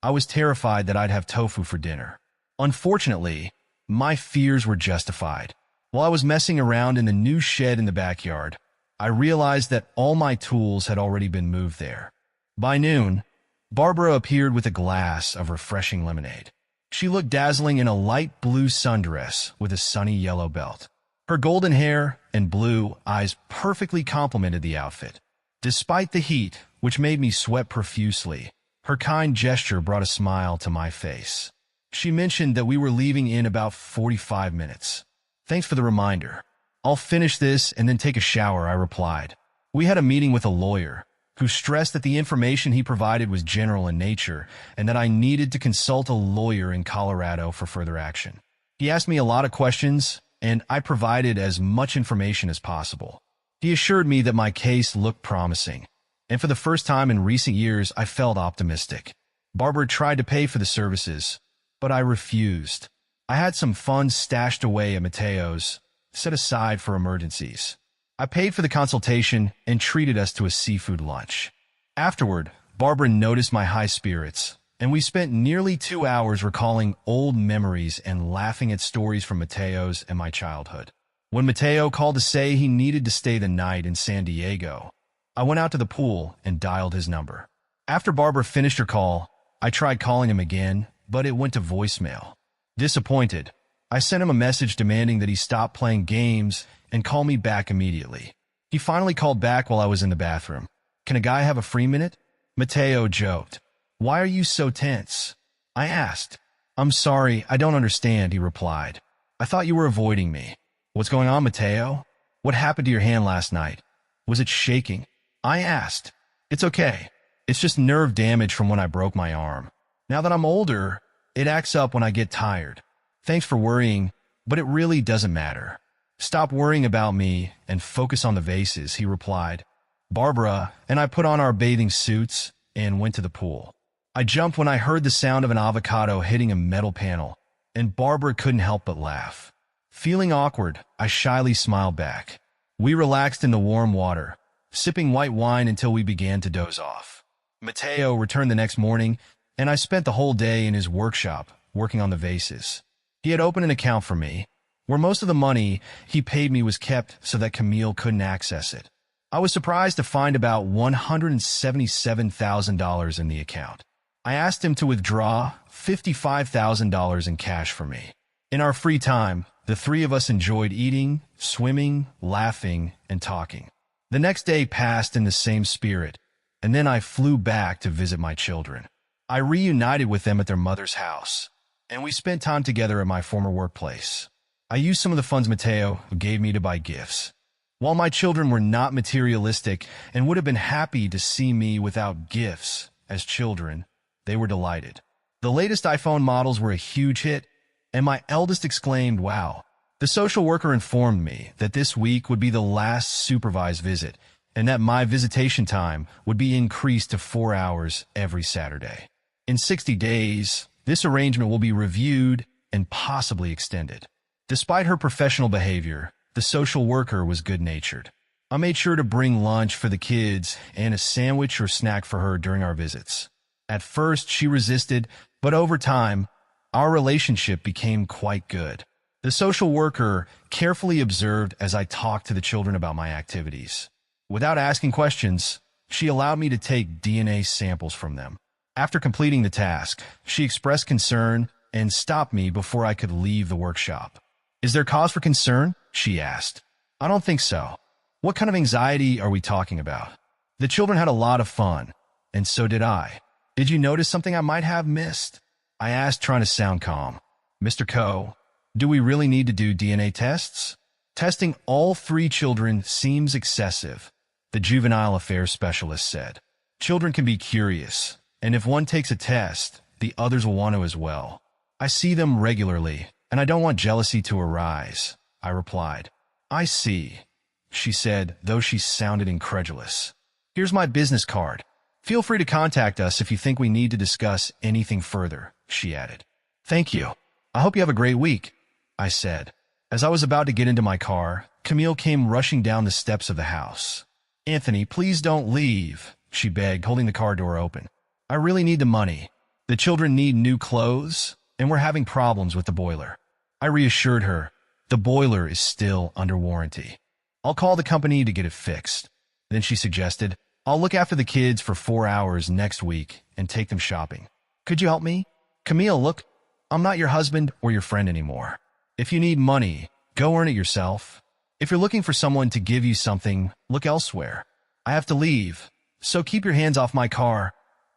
I was terrified that I'd have tofu for dinner. Unfortunately, my fears were justified. While I was messing around in the new shed in the backyard, I realized that all my tools had already been moved there. By noon, Barbara appeared with a glass of refreshing lemonade. She looked dazzling in a light blue sundress with a sunny yellow belt. Her golden hair and blue eyes perfectly complemented the outfit. Despite the heat, which made me sweat profusely, her kind gesture brought a smile to my face. She mentioned that we were leaving in about 45 minutes. "Thanks for the reminder. I'll finish this and then take a shower," I replied. We had a meeting with a lawyer, who stressed that the information he provided was general in nature and that I needed to consult a lawyer in Colorado for further action. He asked me a lot of questions, and I provided as much information as possible. He assured me that my case looked promising, And for the first time in recent years, I felt optimistic. Barbara tried to pay for the services, but I refused. I had some funds stashed away at Mateo's, set aside for emergencies. I paid for the consultation and treated us to a seafood lunch. Afterward, Barbara noticed my high spirits, and we spent nearly 2 hours recalling old memories and laughing at stories from Mateo's and my childhood. When Mateo called to say he needed to stay the night in San Diego, I went out to the pool and dialed his number. After Barbara finished her call, I tried calling him again, but it went to voicemail. Disappointed, I sent him a message demanding that he stop playing games and call me back immediately. He finally called back while I was in the bathroom. "Can a guy have a free minute?" Mateo joked. "Why are you so tense?" I asked. "I'm sorry, I don't understand," he replied. "I thought you were avoiding me." "What's going on, Mateo? What happened to your hand last night? Was it shaking?" I asked. "It's okay. It's just nerve damage from when I broke my arm. Now that I'm older, it acts up when I get tired. Thanks for worrying, but it really doesn't matter. Stop worrying about me and focus on the vases," he replied. Barbara and I put on our bathing suits and went to the pool. I jumped when I heard the sound of an avocado hitting a metal panel, and Barbara couldn't help but laugh. Feeling awkward, I shyly smiled back. We relaxed in the warm water, sipping white wine until we began to doze off. Mateo returned the next morning, and I spent the whole day in his workshop working on the vases. He had opened an account for me, where most of the money he paid me was kept so that Camille couldn't access it. I was surprised to find about $177,000 in the account. I asked him to withdraw $55,000 in cash for me. In our free time, the three of us enjoyed eating, swimming, laughing, and talking. The next day passed in the same spirit, and then I flew back to visit my children. I reunited with them at their mother's house, and we spent time together at my former workplace. I used some of the funds Mateo gave me to buy gifts. While my children were not materialistic and would have been happy to see me without gifts as children, they were delighted. The latest iPhone models were a huge hit, and my eldest exclaimed, "Wow." The social worker informed me that this week would be the last supervised visit, and that my visitation time would be increased to 4 hours every Saturday. In 60 days, this arrangement will be reviewed and possibly extended. Despite her professional behavior, the social worker was good-natured. I made sure to bring lunch for the kids and a sandwich or snack for her during our visits. At first, she resisted, but over time, our relationship became quite good. The social worker carefully observed as I talked to the children about my activities. Without asking questions, she allowed me to take DNA samples from them. After completing the task, she expressed concern and stopped me before I could leave the workshop. "Is there cause for concern?" she asked. "I don't think so. What kind of anxiety are we talking about?" The children had a lot of fun, and so did I. "Did you notice something I might have missed?" I asked, trying to sound calm. "Mr. Coe, do we really need to do DNA tests?" "Testing all 3 children seems excessive," the juvenile affairs specialist said. "Children can be curious, and if one takes a test, the others will want to as well. I see them regularly, and I don't want jealousy to arise," I replied. "I see," she said, though she sounded incredulous. "Here's my business card. Feel free to contact us if you think we need to discuss anything further," she added. "Thank you. I hope you have a great week," I said. As I was about to get into my car, Camille came rushing down the steps of the house. "Anthony, please don't leave," she begged, holding the car door open. "I really need the money. The children need new clothes, and we're having problems with the boiler." I reassured her, "The boiler is still under warranty. I'll call the company to get it fixed." Then she suggested, "I'll look after the kids for 4 hours next week and take them shopping. Could you help me?" "Camille, look, I'm not your husband or your friend anymore. If you need money, go earn it yourself. If you're looking for someone to give you something, look elsewhere. I have to leave, so keep your hands off my car,"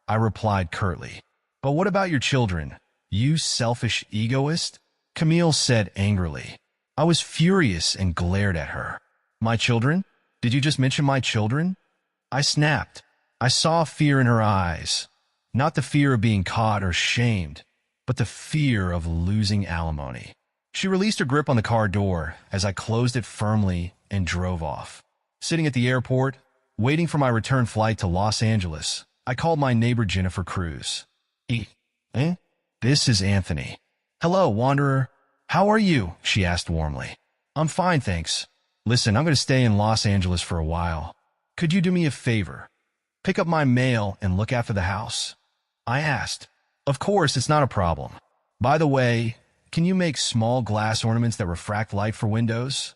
I replied curtly. "But what about your children, you selfish egoist?" Camille said angrily. I was furious and glared at her. "My children? Did you just mention my children?" I snapped. I saw fear in her eyes. Not the fear of being caught or shamed, but the fear of losing alimony. She released her grip on the car door as I closed it firmly and drove off. Sitting at the airport, Waiting for my return flight to Los Angeles, I called my neighbor Jennifer Cruz. This is Anthony. Hello, Wanderer. How are you? She asked warmly. I'm fine, thanks. Listen, I'm going to stay in Los Angeles for a while. Could you do me a favor? Pick up my mail and look after the house? I asked. Of course, it's not a problem. By the way, can you make small glass ornaments that refract light for windows?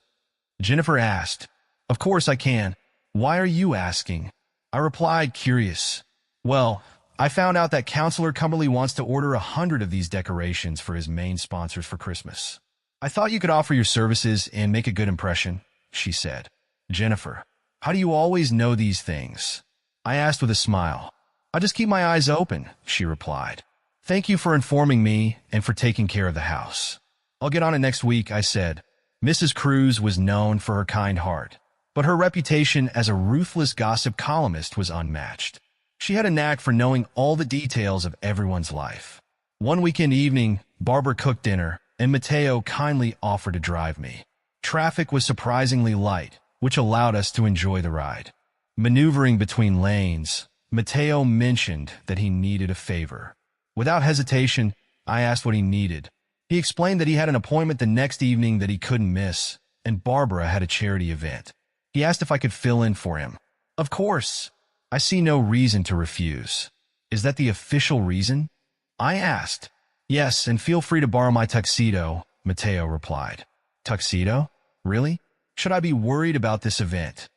Jennifer asked. Of course I can. Why are you asking? I replied, curious. Well, I found out that Counselor Cumberly wants to order 100 of these decorations for his main sponsors for Christmas. I thought you could offer your services and make a good impression, she said. Jennifer, how do you always know these things? I asked with a smile. I just keep my eyes open, she replied. Thank you for informing me and for taking care of the house. I'll get on it next week, I said. Mrs. Cruz was known for her kind heart, but her reputation as a ruthless gossip columnist was unmatched. She had a knack for knowing all the details of everyone's life. One weekend evening, Barbara cooked dinner, and Mateo kindly offered to drive me. Traffic was surprisingly light, which allowed us to enjoy the ride. Maneuvering between lanes, Mateo mentioned that he needed a favor. Without hesitation, I asked what he needed. He explained that he had an appointment the next evening that he couldn't miss, and Barbara had a charity event. He asked if I could fill in for him. Of course. I see no reason to refuse. Is that the official reason? I asked. Yes, and feel free to borrow my tuxedo, Mateo replied. Tuxedo? Really? Should I be worried about this event?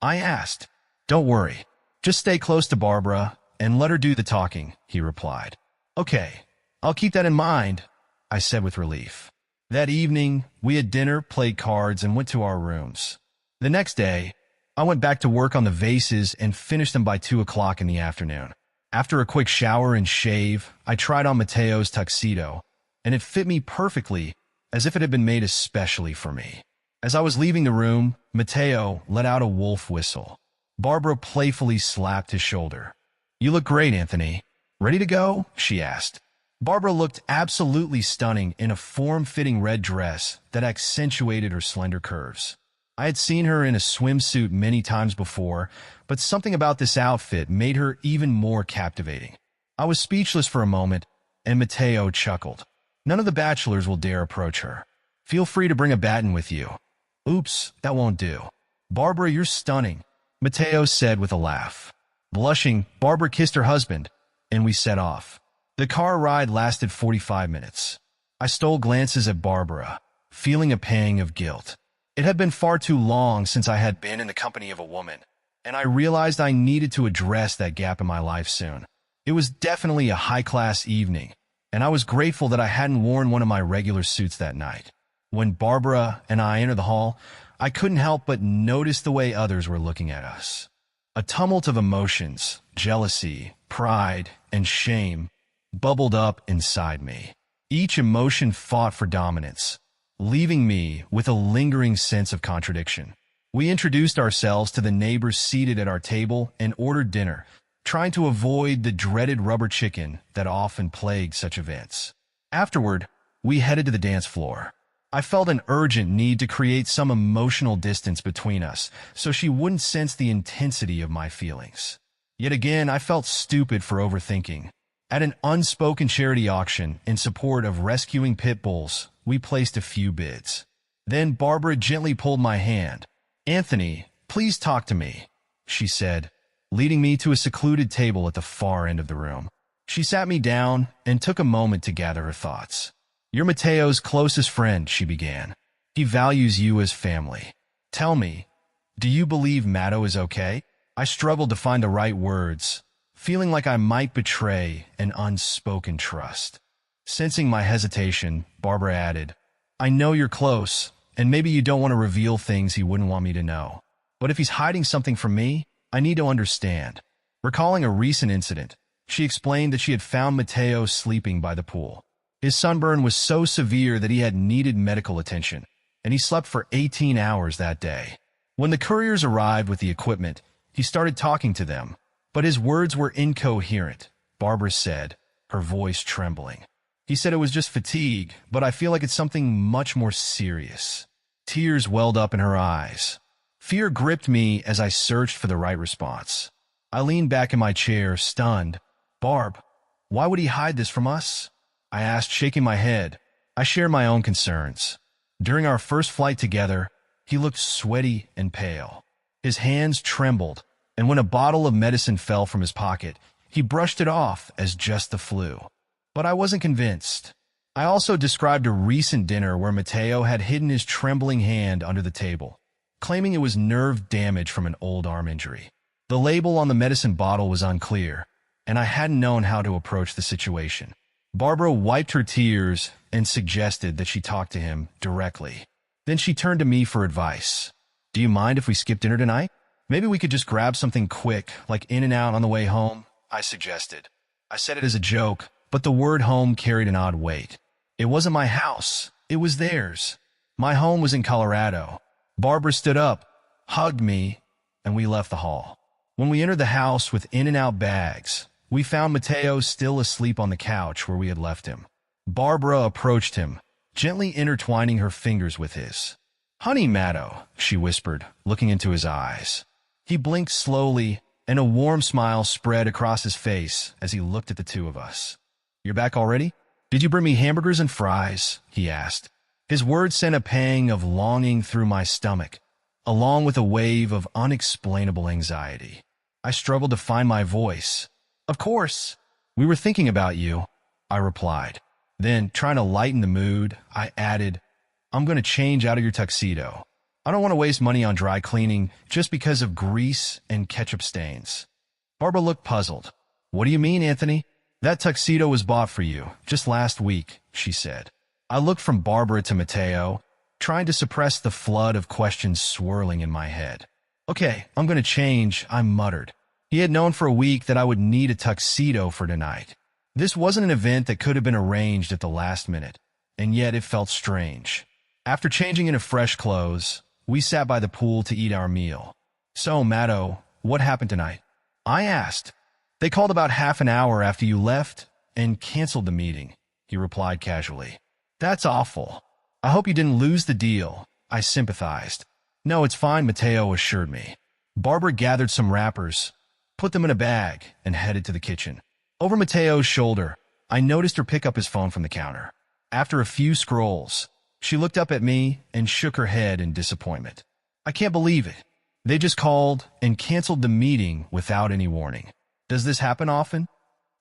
I asked. Don't worry. Just stay close to Barbara and let her do the talking, he replied. Okay, I'll keep that in mind, I said with relief. That evening, we had dinner, played cards, and went to our rooms. The next day, I went back to work on the vases and finished them by 2 o'clock in the afternoon. After a quick shower and shave, I tried on Mateo's tuxedo, and it fit me perfectly, as if it had been made especially for me. As I was leaving the room, Mateo let out a wolf whistle. Barbara playfully slapped his shoulder. You look great, Anthony. Ready to go? She asked. Barbara looked absolutely stunning in a form-fitting red dress that accentuated her slender curves. I had seen her in a swimsuit many times before, but something about this outfit made her even more captivating. I was speechless for a moment, and Mateo chuckled. None of the bachelors will dare approach her. Feel free to bring a baton with you. Oops, that won't do. Barbara, you're stunning, Mateo said with a laugh. Blushing, Barbara kissed her husband, and we set off. The car ride lasted 45 minutes. I stole glances at Barbara, feeling a pang of guilt. It had been far too long since I had been in the company of a woman, and I realized I needed to address that gap in my life soon. It was definitely a high-class evening, and I was grateful that I hadn't worn one of my regular suits that night. When Barbara and I entered the hall, I couldn't help but notice the way others were looking at us. A tumult of emotions, jealousy, pride, and shame bubbled up inside me. Each emotion fought for dominance, leaving me with a lingering sense of contradiction. We introduced ourselves to the neighbors seated at our table and ordered dinner, trying to avoid the dreaded rubber chicken that often plagued such events. Afterward, we headed to the dance floor. I felt an urgent need to create some emotional distance between us so she wouldn't sense the intensity of my feelings. Yet again, I felt stupid for overthinking. At an unspoken charity auction in support of rescuing pit bulls, we placed a few bids. Then Barbara gently pulled my hand. Anthony, please talk to me, she said, leading me to a secluded table at the far end of the room. She sat me down and took a moment to gather her thoughts. You're Mateo's closest friend, she began. He values you as family. Tell me, do you believe Matto is okay? I struggled to find the right words, feeling like I might betray an unspoken trust. Sensing my hesitation, Barbara added, I know you're close, and maybe you don't want to reveal things he wouldn't want me to know. But if he's hiding something from me, I need to understand. Recalling a recent incident, she explained that she had found Mateo sleeping by the pool. His sunburn was so severe that he had needed medical attention, and he slept for 18 hours that day. When the couriers arrived with the equipment, he started talking to them, but his words were incoherent, Barbara said, her voice trembling. He said it was just fatigue, but I feel like it's something much more serious. Tears welled up in her eyes. Fear gripped me as I searched for the right response. I leaned back in my chair, stunned. "Barb, why would he hide this from us?" I asked, shaking my head. I shared my own concerns. During our first flight together, he looked sweaty and pale. His hands trembled, and when a bottle of medicine fell from his pocket, he brushed it off as just the flu. But I wasn't convinced. I also described a recent dinner where Matteo had hidden his trembling hand under the table, claiming it was nerve damage from an old arm injury. The label on the medicine bottle was unclear, and I hadn't known how to approach the situation. Barbara wiped her tears and suggested that she talk to him directly. Then she turned to me for advice. "Do you mind if we skip dinner tonight? Maybe we could just grab something quick, like In-N-Out on the way home," I suggested. I said it as a joke, but the word home carried an odd weight. It wasn't my house. It was theirs. My home was in Colorado. Barbara stood up, hugged me, and we left the hall. When we entered the house with In-N-Out bags, we found Matteo still asleep on the couch where we had left him. Barbara approached him, gently intertwining her fingers with his. "Honey, Matto," she whispered, looking into his eyes. He blinked slowly, and a warm smile spread across his face as he looked at the two of us. "You're back already? Did you bring me hamburgers and fries?" he asked. His words sent a pang of longing through my stomach, along with a wave of unexplainable anxiety. I struggled to find my voice. "Of course. We were thinking about you," I replied. Then, trying to lighten the mood, I added, "I'm going to change out of your tuxedo. I don't want to waste money on dry cleaning just because of grease and ketchup stains." Barbara looked puzzled. "What do you mean, Anthony? That tuxedo was bought for you just last week," she said. I looked from Barbara to Matteo, trying to suppress the flood of questions swirling in my head. "Okay, I'm going to change," I muttered. He had known for a week that I would need a tuxedo for tonight. This wasn't an event that could have been arranged at the last minute, and yet it felt strange. After changing into fresh clothes, we sat by the pool to eat our meal. "So, Matto, what happened tonight?" I asked. "They called about half an hour after you left and canceled the meeting," he replied casually. "That's awful. I hope you didn't lose the deal," I sympathized. "No, it's fine," Matteo assured me. Barbara gathered some wrappers, put them in a bag, and headed to the kitchen. Over Matteo's shoulder, I noticed her pick up his phone from the counter. After a few scrolls, she looked up at me and shook her head in disappointment. "I can't believe it. They just called and canceled the meeting without any warning. Does this happen often?"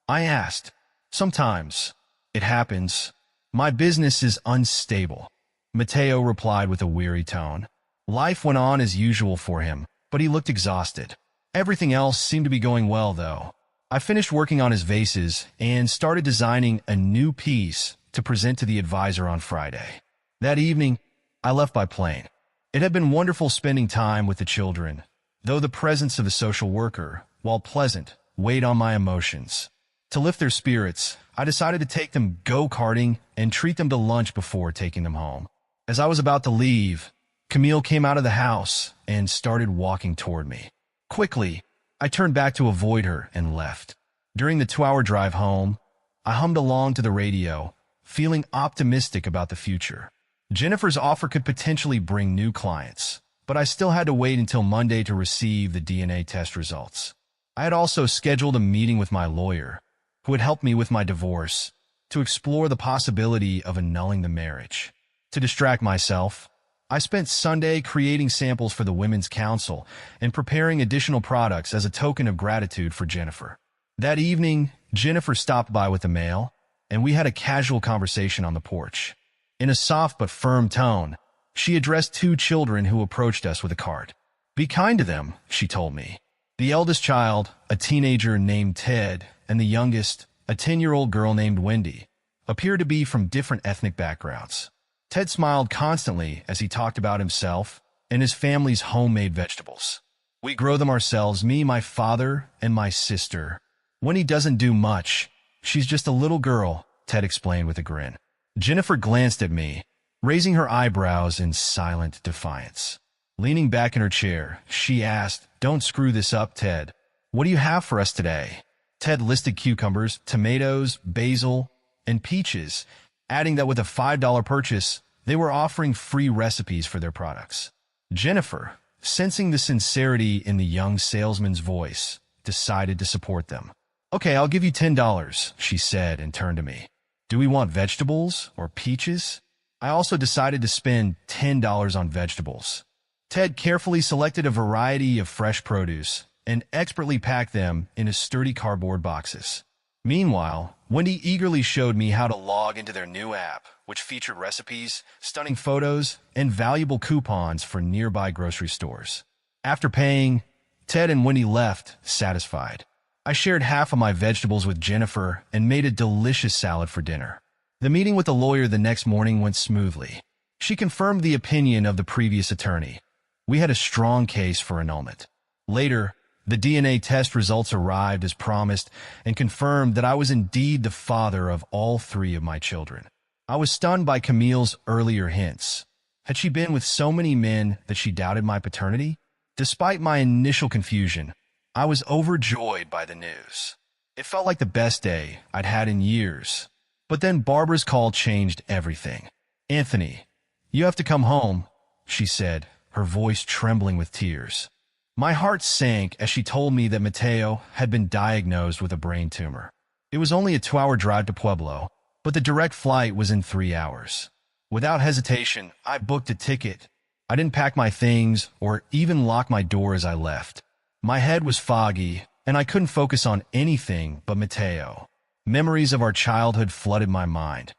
I asked. "Sometimes. It happens. My business is unstable," Matteo replied with a weary tone. Life went on as usual for him, but he looked exhausted. Everything else seemed to be going well, though. I finished working on his vases and started designing a new piece to present to the advisor on Friday. That evening, I left by plane. It had been wonderful spending time with the children, though the presence of the social worker, while pleasant, weighed on my emotions. To lift their spirits, I decided to take them go-karting and treat them to lunch before taking them home. As I was about to leave, Camille came out of the house and started walking toward me. Quickly, I turned back to avoid her and left. During the 2-hour drive home, I hummed along to the radio, feeling optimistic about the future. Jennifer's offer could potentially bring new clients, but I still had to wait until Monday to receive the DNA test results. I had also scheduled a meeting with my lawyer, who had helped me with my divorce, to explore the possibility of annulling the marriage. To distract myself, I spent Sunday creating samples for the Women's Council and preparing additional products as a token of gratitude for Jennifer. That evening, Jennifer stopped by with the mail, and we had a casual conversation on the porch. In a soft but firm tone, she addressed 2 children who approached us with a card. "Be kind to them," she told me. The eldest child, a teenager named Ted, and the youngest, a 10-year-old girl named Wendy, appeared to be from different ethnic backgrounds. Ted smiled constantly as he talked about himself and his family's homemade vegetables. "We grow them ourselves, me, my father, and my sister. When he doesn't do much, she's just a little girl," Ted explained with a grin. Jennifer glanced at me, raising her eyebrows in silent defiance. Leaning back in her chair, she asked, "Don't screw this up, Ted. What do you have for us today?" Ted listed cucumbers, tomatoes, basil, and peaches, adding that with a $5 purchase, they were offering free recipes for their products. Jennifer, sensing the sincerity in the young salesman's voice, decided to support them. "Okay, I'll give you $10, she said and turned to me. "Do we want vegetables or peaches?" I also decided to spend $10 on vegetables. Ted carefully selected a variety of fresh produce and expertly packed them into sturdy cardboard boxes. Meanwhile, Wendy eagerly showed me how to log into their new app, which featured recipes, stunning photos, and valuable coupons for nearby grocery stores. After paying, Ted and Wendy left, satisfied. I shared half of my vegetables with Jennifer and made a delicious salad for dinner. The meeting with the lawyer the next morning went smoothly. She confirmed the opinion of the previous attorney. We had a strong case for annulment. Later, the DNA test results arrived as promised and confirmed that I was indeed the father of all 3 of my children. I was stunned by Camille's earlier hints. Had she been with so many men that she doubted my paternity? Despite my initial confusion, I was overjoyed by the news. It felt like the best day I'd had in years. But then Barbara's call changed everything. "Anthony, you have to come home," she said, her voice trembling with tears. My heart sank as she told me that Mateo had been diagnosed with a brain tumor. It was only a 2-hour drive to Pueblo, but the direct flight was in 3 hours. Without hesitation, I booked a ticket. I didn't pack my things or even lock my door as I left. My head was foggy, and I couldn't focus on anything but Mateo. Memories of our childhood flooded my mind.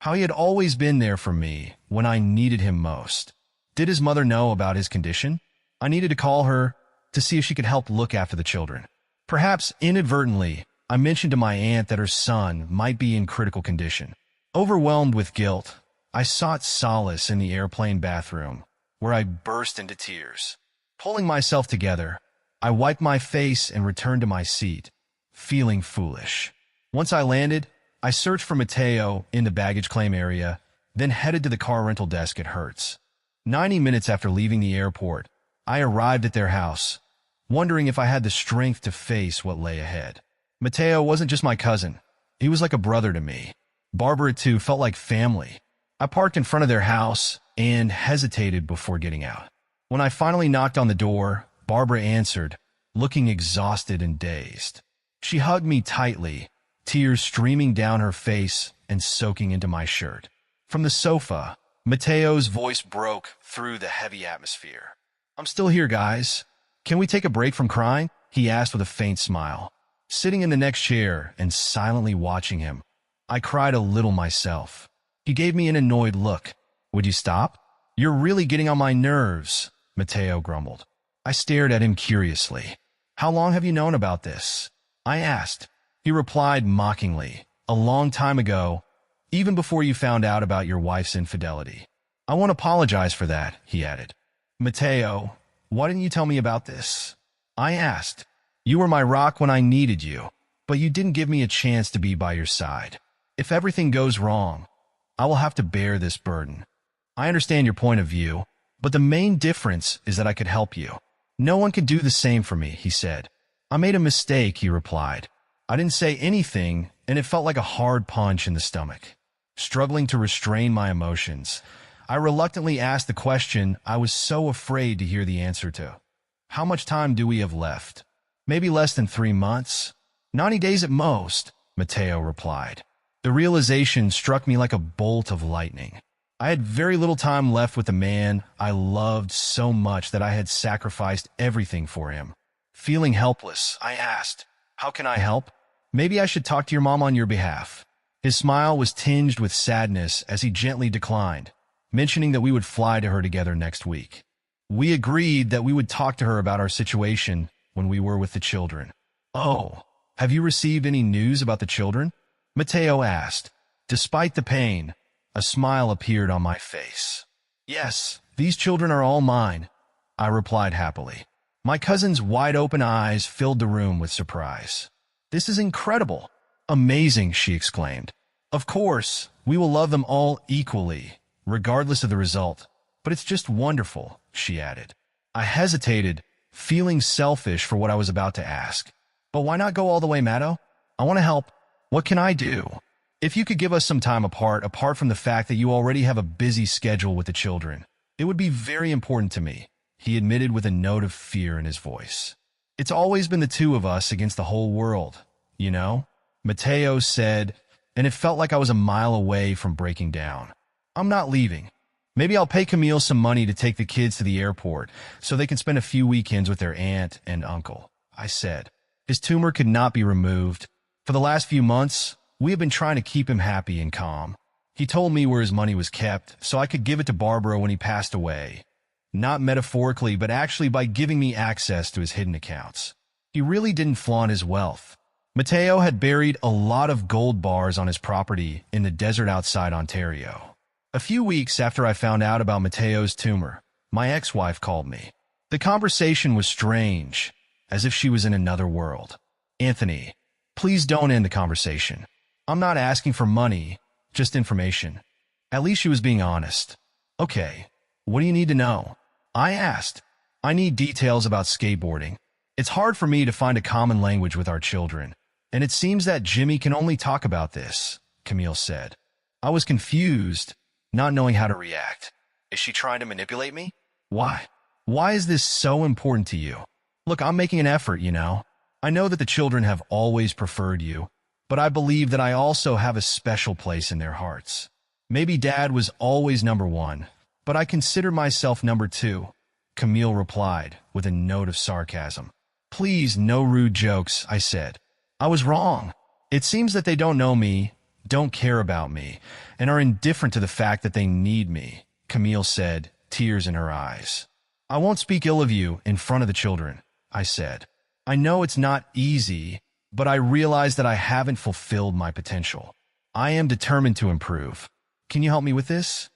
How he had always been there for me when I needed him most. Did his mother know about his condition? I needed to call her to see if she could help look after the children. Perhaps inadvertently, I mentioned to my aunt that her son might be in critical condition. Overwhelmed with guilt, I sought solace in the airplane bathroom, where I burst into tears. Pulling myself together, I wiped my face and returned to my seat, feeling foolish. Once I landed, I searched for Mateo in the baggage claim area, then headed to the car rental desk at Hertz. 90 minutes after leaving the airport, I arrived at their house, wondering if I had the strength to face what lay ahead. Mateo wasn't just my cousin. He was like a brother to me. Barbara, too, felt like family. I parked in front of their house and hesitated before getting out. When I finally knocked on the door, Barbara answered, looking exhausted and dazed. She hugged me tightly, tears streaming down her face and soaking into my shirt. From the sofa, Mateo's voice broke through the heavy atmosphere. "I'm still here, guys. Can we take a break from crying?" he asked with a faint smile. Sitting in the next chair and silently watching him, I cried a little myself. He gave me an annoyed look. "Would you stop? You're really getting on my nerves," Mateo grumbled. I stared at him curiously. "How long have you known about this?" I asked. He replied mockingly, "A long time ago, even before you found out about your wife's infidelity." "I won't apologize for that," he added. "Mateo, why didn't you tell me about this?" I asked. "You were my rock when I needed you, but you didn't give me a chance to be by your side. If everything goes wrong, I will have to bear this burden. I understand your point of view, but the main difference is that I could help you. No one can do the same for me," he said. "I made a mistake," he replied. I didn't say anything, and it felt like a hard punch in the stomach. Struggling to restrain my emotions, I reluctantly asked the question I was so afraid to hear the answer to. "How much time do we have left?" "Maybe less than 3 months. 90 days at most," Mateo replied. The realization struck me like a bolt of lightning. I had very little time left with the man I loved so much that I had sacrificed everything for him. Feeling helpless, I asked, "How can I help?" "Maybe I should talk to your mom on your behalf." His smile was tinged with sadness as he gently declined, mentioning that we would fly to her together next week. We agreed that we would talk to her about our situation when we were with the children. "Oh, have you received any news about the children?" Mateo asked. Despite the pain, a smile appeared on my face. "Yes, these children are all mine," I replied happily. My cousin's wide-open eyes filled the room with surprise. "This is incredible. Amazing," she exclaimed. "Of course, we will love them all equally, regardless of the result. But it's just wonderful," she added. I hesitated, feeling selfish for what I was about to ask. "But why not go all the way, Matto? I want to help. What can I do?" "If you could give us some time apart from the fact that you already have a busy schedule with the children, it would be very important to me," he admitted with a note of fear in his voice. It's always been the two of us against the whole world, you know? Mateo said, and it felt like I was a mile away from breaking down. I'm not leaving. Maybe I'll pay Camille some money to take the kids to the airport so they can spend a few weekends with their aunt and uncle, I said. His tumor could not be removed. For the last few months, we have been trying to keep him happy and calm. He told me where his money was kept so I could give it to Barbara when he passed away. Not metaphorically, but actually by giving me access to his hidden accounts. He really didn't flaunt his wealth. Mateo had buried a lot of gold bars on his property in the desert outside Ontario. A few weeks after I found out about Mateo's tumor, my ex-wife called me. The conversation was strange, as if she was in another world. Anthony, please don't end the conversation. I'm not asking for money, just information. At least she was being honest. Okay, what do you need to know? I asked. I need details about skateboarding. It's hard for me to find a common language with our children, and it seems that Jimmy can only talk about this, Camille said. I was confused, not knowing how to react. Is she trying to manipulate me? Why? Why is this so important to you? Look, I'm making an effort, you know. I know that the children have always preferred you, but I believe that I also have a special place in their hearts. Maybe Dad was always number one, but I consider myself number two, Camille replied with a note of sarcasm. Please, no rude jokes, I said. I was wrong. It seems that they don't know me, don't care about me, and are indifferent to the fact that they need me, Camille said, tears in her eyes. I won't speak ill of you in front of the children, I said. I know it's not easy, but I realize that I haven't fulfilled my potential. I am determined to improve. Can you help me with this?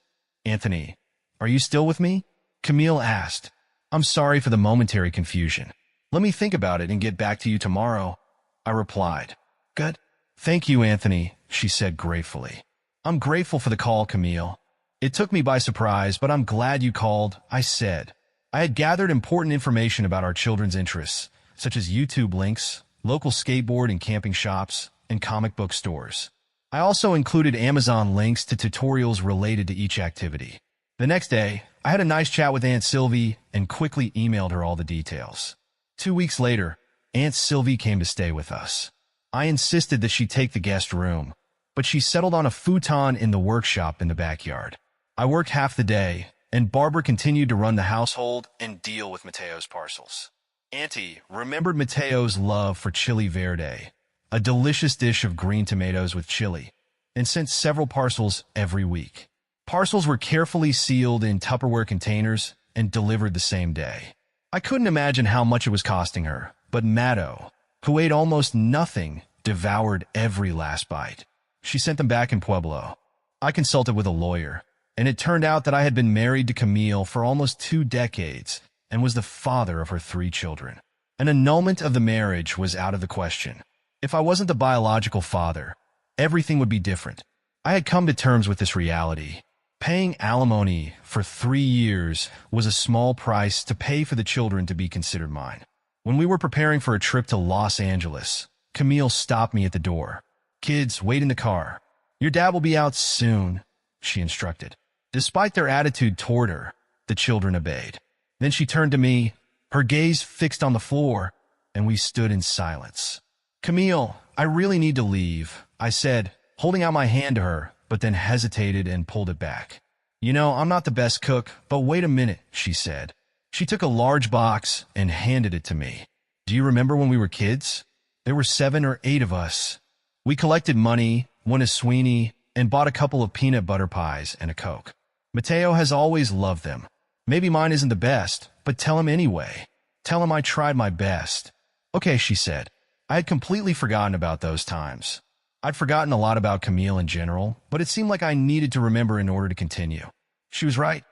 Anthony, are you still with me? Camille asked. I'm sorry for the momentary confusion. Let me think about it and get back to you tomorrow, I replied. Good. Thank you, Anthony, she said gratefully. I'm grateful for the call, Camille. It took me by surprise, but I'm glad you called, I said. I had gathered important information about our children's interests, such as YouTube links, local skateboard and camping shops, and comic book stores. I also included Amazon links to tutorials related to each activity. The next day, I had a nice chat with Aunt Sylvie and quickly emailed her all the details. 2 weeks later, Aunt Sylvie came to stay with us. I insisted that she take the guest room, but she settled on a futon in the workshop in the backyard. I worked half the day, and Barbara continued to run the household and deal with Mateo's parcels. Auntie remembered Mateo's love for chili verde, a delicious dish of green tomatoes with chili, and sent several parcels every week. Parcels were carefully sealed in Tupperware containers and delivered the same day. I couldn't imagine how much it was costing her, but Matto, who ate almost nothing, devoured every last bite. She sent them back in Pueblo. I consulted with a lawyer, and it turned out that I had been married to Camille for almost 2 decades and was the father of her 3 children. An annulment of the marriage was out of the question. If I wasn't the biological father, everything would be different. I had come to terms with this reality. Paying alimony for 3 years was a small price to pay for the children to be considered mine. When we were preparing for a trip to Los Angeles, Camille stopped me at the door. Kids, wait in the car. Your dad will be out soon, she instructed. Despite their attitude toward her, the children obeyed. Then she turned to me, her gaze fixed on the floor, and we stood in silence. Camille, I really need to leave, I said, holding out my hand to her, but then hesitated and pulled it back. You know, I'm not the best cook, but wait a minute, she said. She took a large box and handed it to me. Do you remember when we were kids? There were 7 or 8 of us. We collected money, went to Sweeney, and bought a couple of peanut butter pies and a Coke. Mateo has always loved them. Maybe mine isn't the best, but tell him anyway. Tell him I tried my best. Okay, she said. I had completely forgotten about those times. I'd forgotten a lot about Camille in general, but it seemed like I needed to remember in order to continue. She was right.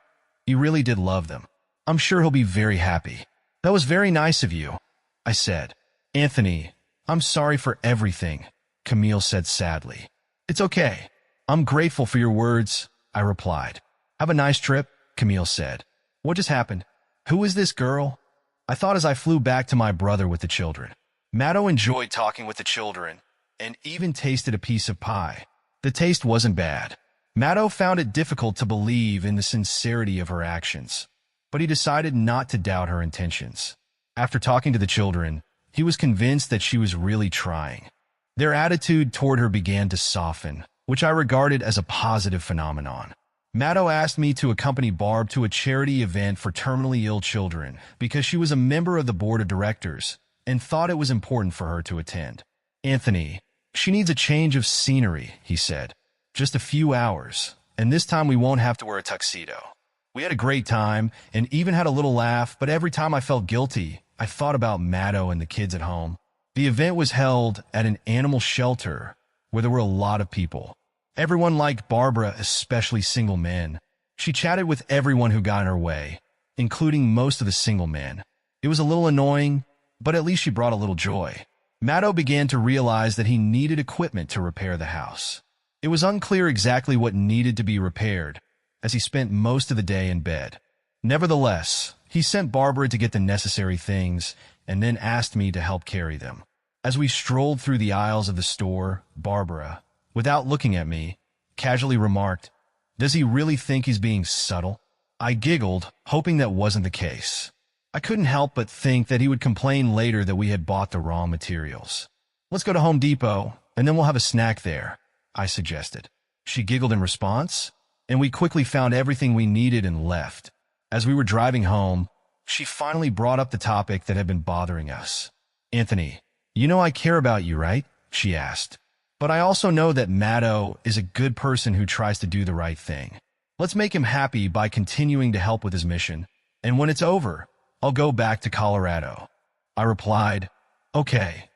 You really did love them. I'm sure he'll be very happy. That was very nice of you, I said. Anthony, I'm sorry for everything, Camille said sadly. It's okay. I'm grateful for your words, I replied. Have a nice trip, Camille said. What just happened? Who is this girl? I thought as I flew back to my brother with the children. Matto enjoyed talking with the children and even tasted a piece of pie. The taste wasn't bad. Matto found it difficult to believe in the sincerity of her actions. but he decided not to doubt her intentions. After talking to the children, he was convinced that she was really trying. Their attitude toward her began to soften, which I regarded as a positive phenomenon. Maddo asked me to accompany Barb to a charity event for terminally ill children because she was a member of the board of directors and thought it was important for her to attend. "Anthony, she needs a change of scenery," he said. "Just a few hours, and this time we won't have to wear a tuxedo." We had a great time and even had a little laugh, but every time I felt guilty, I thought about Maddo and the kids at home. The event was held at an animal shelter where there were a lot of people. Everyone liked Barbara, especially single men. She chatted with everyone who got in her way, including most of the single men. It was a little annoying, but at least she brought a little joy. Maddo began to realize that he needed equipment to repair the house. It was unclear exactly what needed to be repaired, as he spent most of the day in bed. Nevertheless, he sent Barbara to get the necessary things and then asked me to help carry them. As we strolled through the aisles of the store, Barbara, without looking at me, casually remarked, "Does he really think he's being subtle?" I giggled, hoping that wasn't the case. I couldn't help but think that he would complain later that we had bought the wrong materials. "Let's go to Home Depot, and then we'll have a snack there," I suggested. She giggled in response, and we quickly found everything we needed and left. As we were driving home, she finally brought up the topic that had been bothering us. "Anthony, you know I care about you, right?" she asked. "But I also know that Maddo is a good person who tries to do the right thing. Let's make him happy by continuing to help with his mission, and when it's over, I'll go back to Colorado." I replied, "Okay."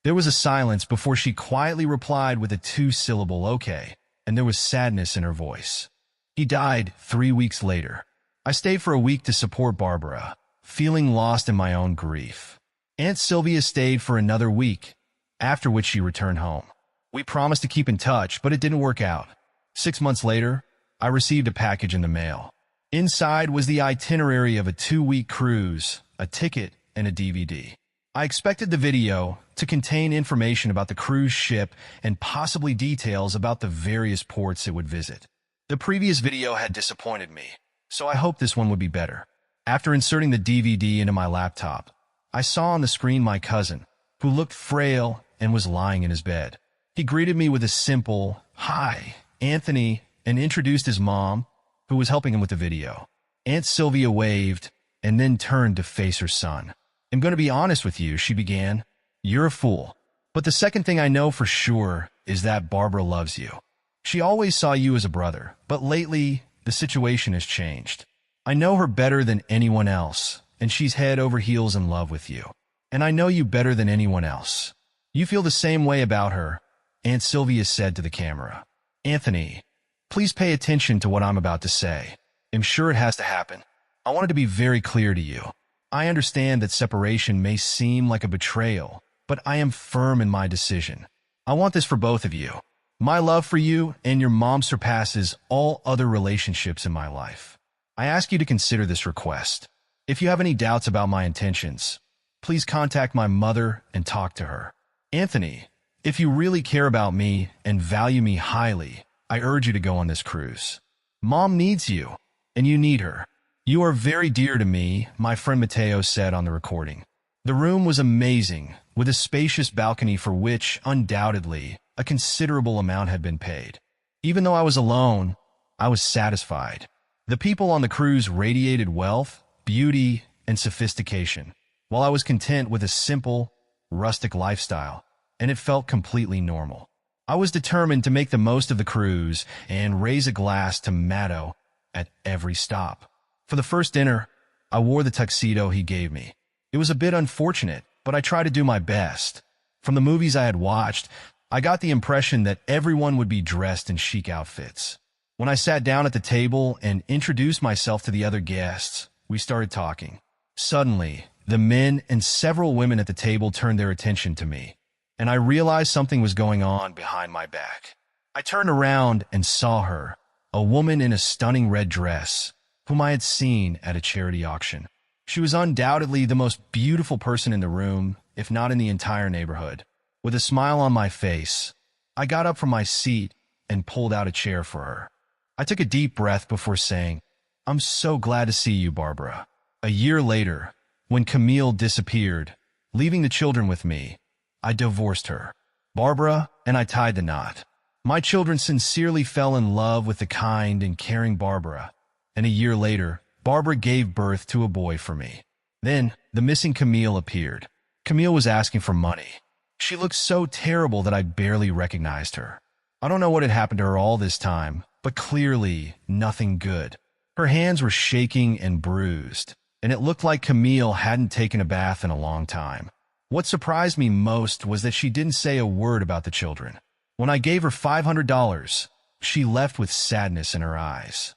There was a silence before she quietly replied with a two-syllable "okay," and there was sadness in her voice. He died 3 weeks later. I stayed for a week to support Barbara, feeling lost in my own grief. Aunt Sylvia stayed for another week, after which she returned home. We promised to keep in touch, but it didn't work out. 6 months later, I received a package in the mail. Inside was the itinerary of a 2-week cruise, a ticket, and a DVD. I expected the video to contain information about the cruise ship and possibly details about the various ports it would visit. The previous video had disappointed me, so I hoped this one would be better. After inserting the DVD into my laptop, I saw on the screen my cousin, who looked frail and was lying in his bed. He greeted me with a simple, "Hi, Anthony," and introduced his mom, who was helping him with the video. Aunt Sylvia waved and then turned to face her son. "I'm going to be honest with you," she began. "You're a fool. But the second thing I know for sure is that Barbara loves you. She always saw you as a brother, but lately the situation has changed. I know her better than anyone else, and she's head over heels in love with you. And I know you better than anyone else. You feel the same way about her," Aunt Sylvia said to the camera. "Anthony, please pay attention to what I'm about to say. I'm sure it has to happen. I want it to be very clear to you. I understand that separation may seem like a betrayal, but I am firm in my decision. I want this for both of you. My love for you and your mom surpasses all other relationships in my life. I ask you to consider this request. If you have any doubts about my intentions, please contact my mother and talk to her. Anthony, if you really care about me and value me highly, I urge you to go on this cruise. Mom needs you, and you need her. You are very dear to me," my friend Mateo said on the recording. The room was amazing, with a spacious balcony for which, undoubtedly, a considerable amount had been paid. Even though I was alone, I was satisfied. The people on the cruise radiated wealth, beauty, and sophistication, while I was content with a simple, rustic lifestyle, and it felt completely normal. I was determined to make the most of the cruise and raise a glass to Maddo at every stop. For the first dinner, I wore the tuxedo he gave me. It was a bit unfortunate, but I tried to do my best. From the movies I had watched, I got the impression that everyone would be dressed in chic outfits. When I sat down at the table and introduced myself to the other guests, we started talking. Suddenly, the men and several women at the table turned their attention to me, and I realized something was going on behind my back. I turned around and saw her, a woman in a stunning red dress, whom I had seen at a charity auction. She was undoubtedly the most beautiful person in the room, if not in the entire neighborhood. With a smile on my face, I got up from my seat and pulled out a chair for her. I took a deep breath before saying, I'm so glad to see you, Barbara. A year later, when Camille disappeared, leaving the children with me, I divorced her. Barbara and I tied the knot. My children sincerely fell in love with the kind and caring Barbara, and a year later, Barbara gave birth to a boy for me. Then, the missing Camille appeared. Camille was asking for money. She looked so terrible that I barely recognized her. I don't know what had happened to her all this time, but clearly nothing good. Her hands were shaking and bruised, and it looked like Camille hadn't taken a bath in a long time. What surprised me most was that she didn't say a word about the children. When I gave her $500, she left with sadness in her eyes.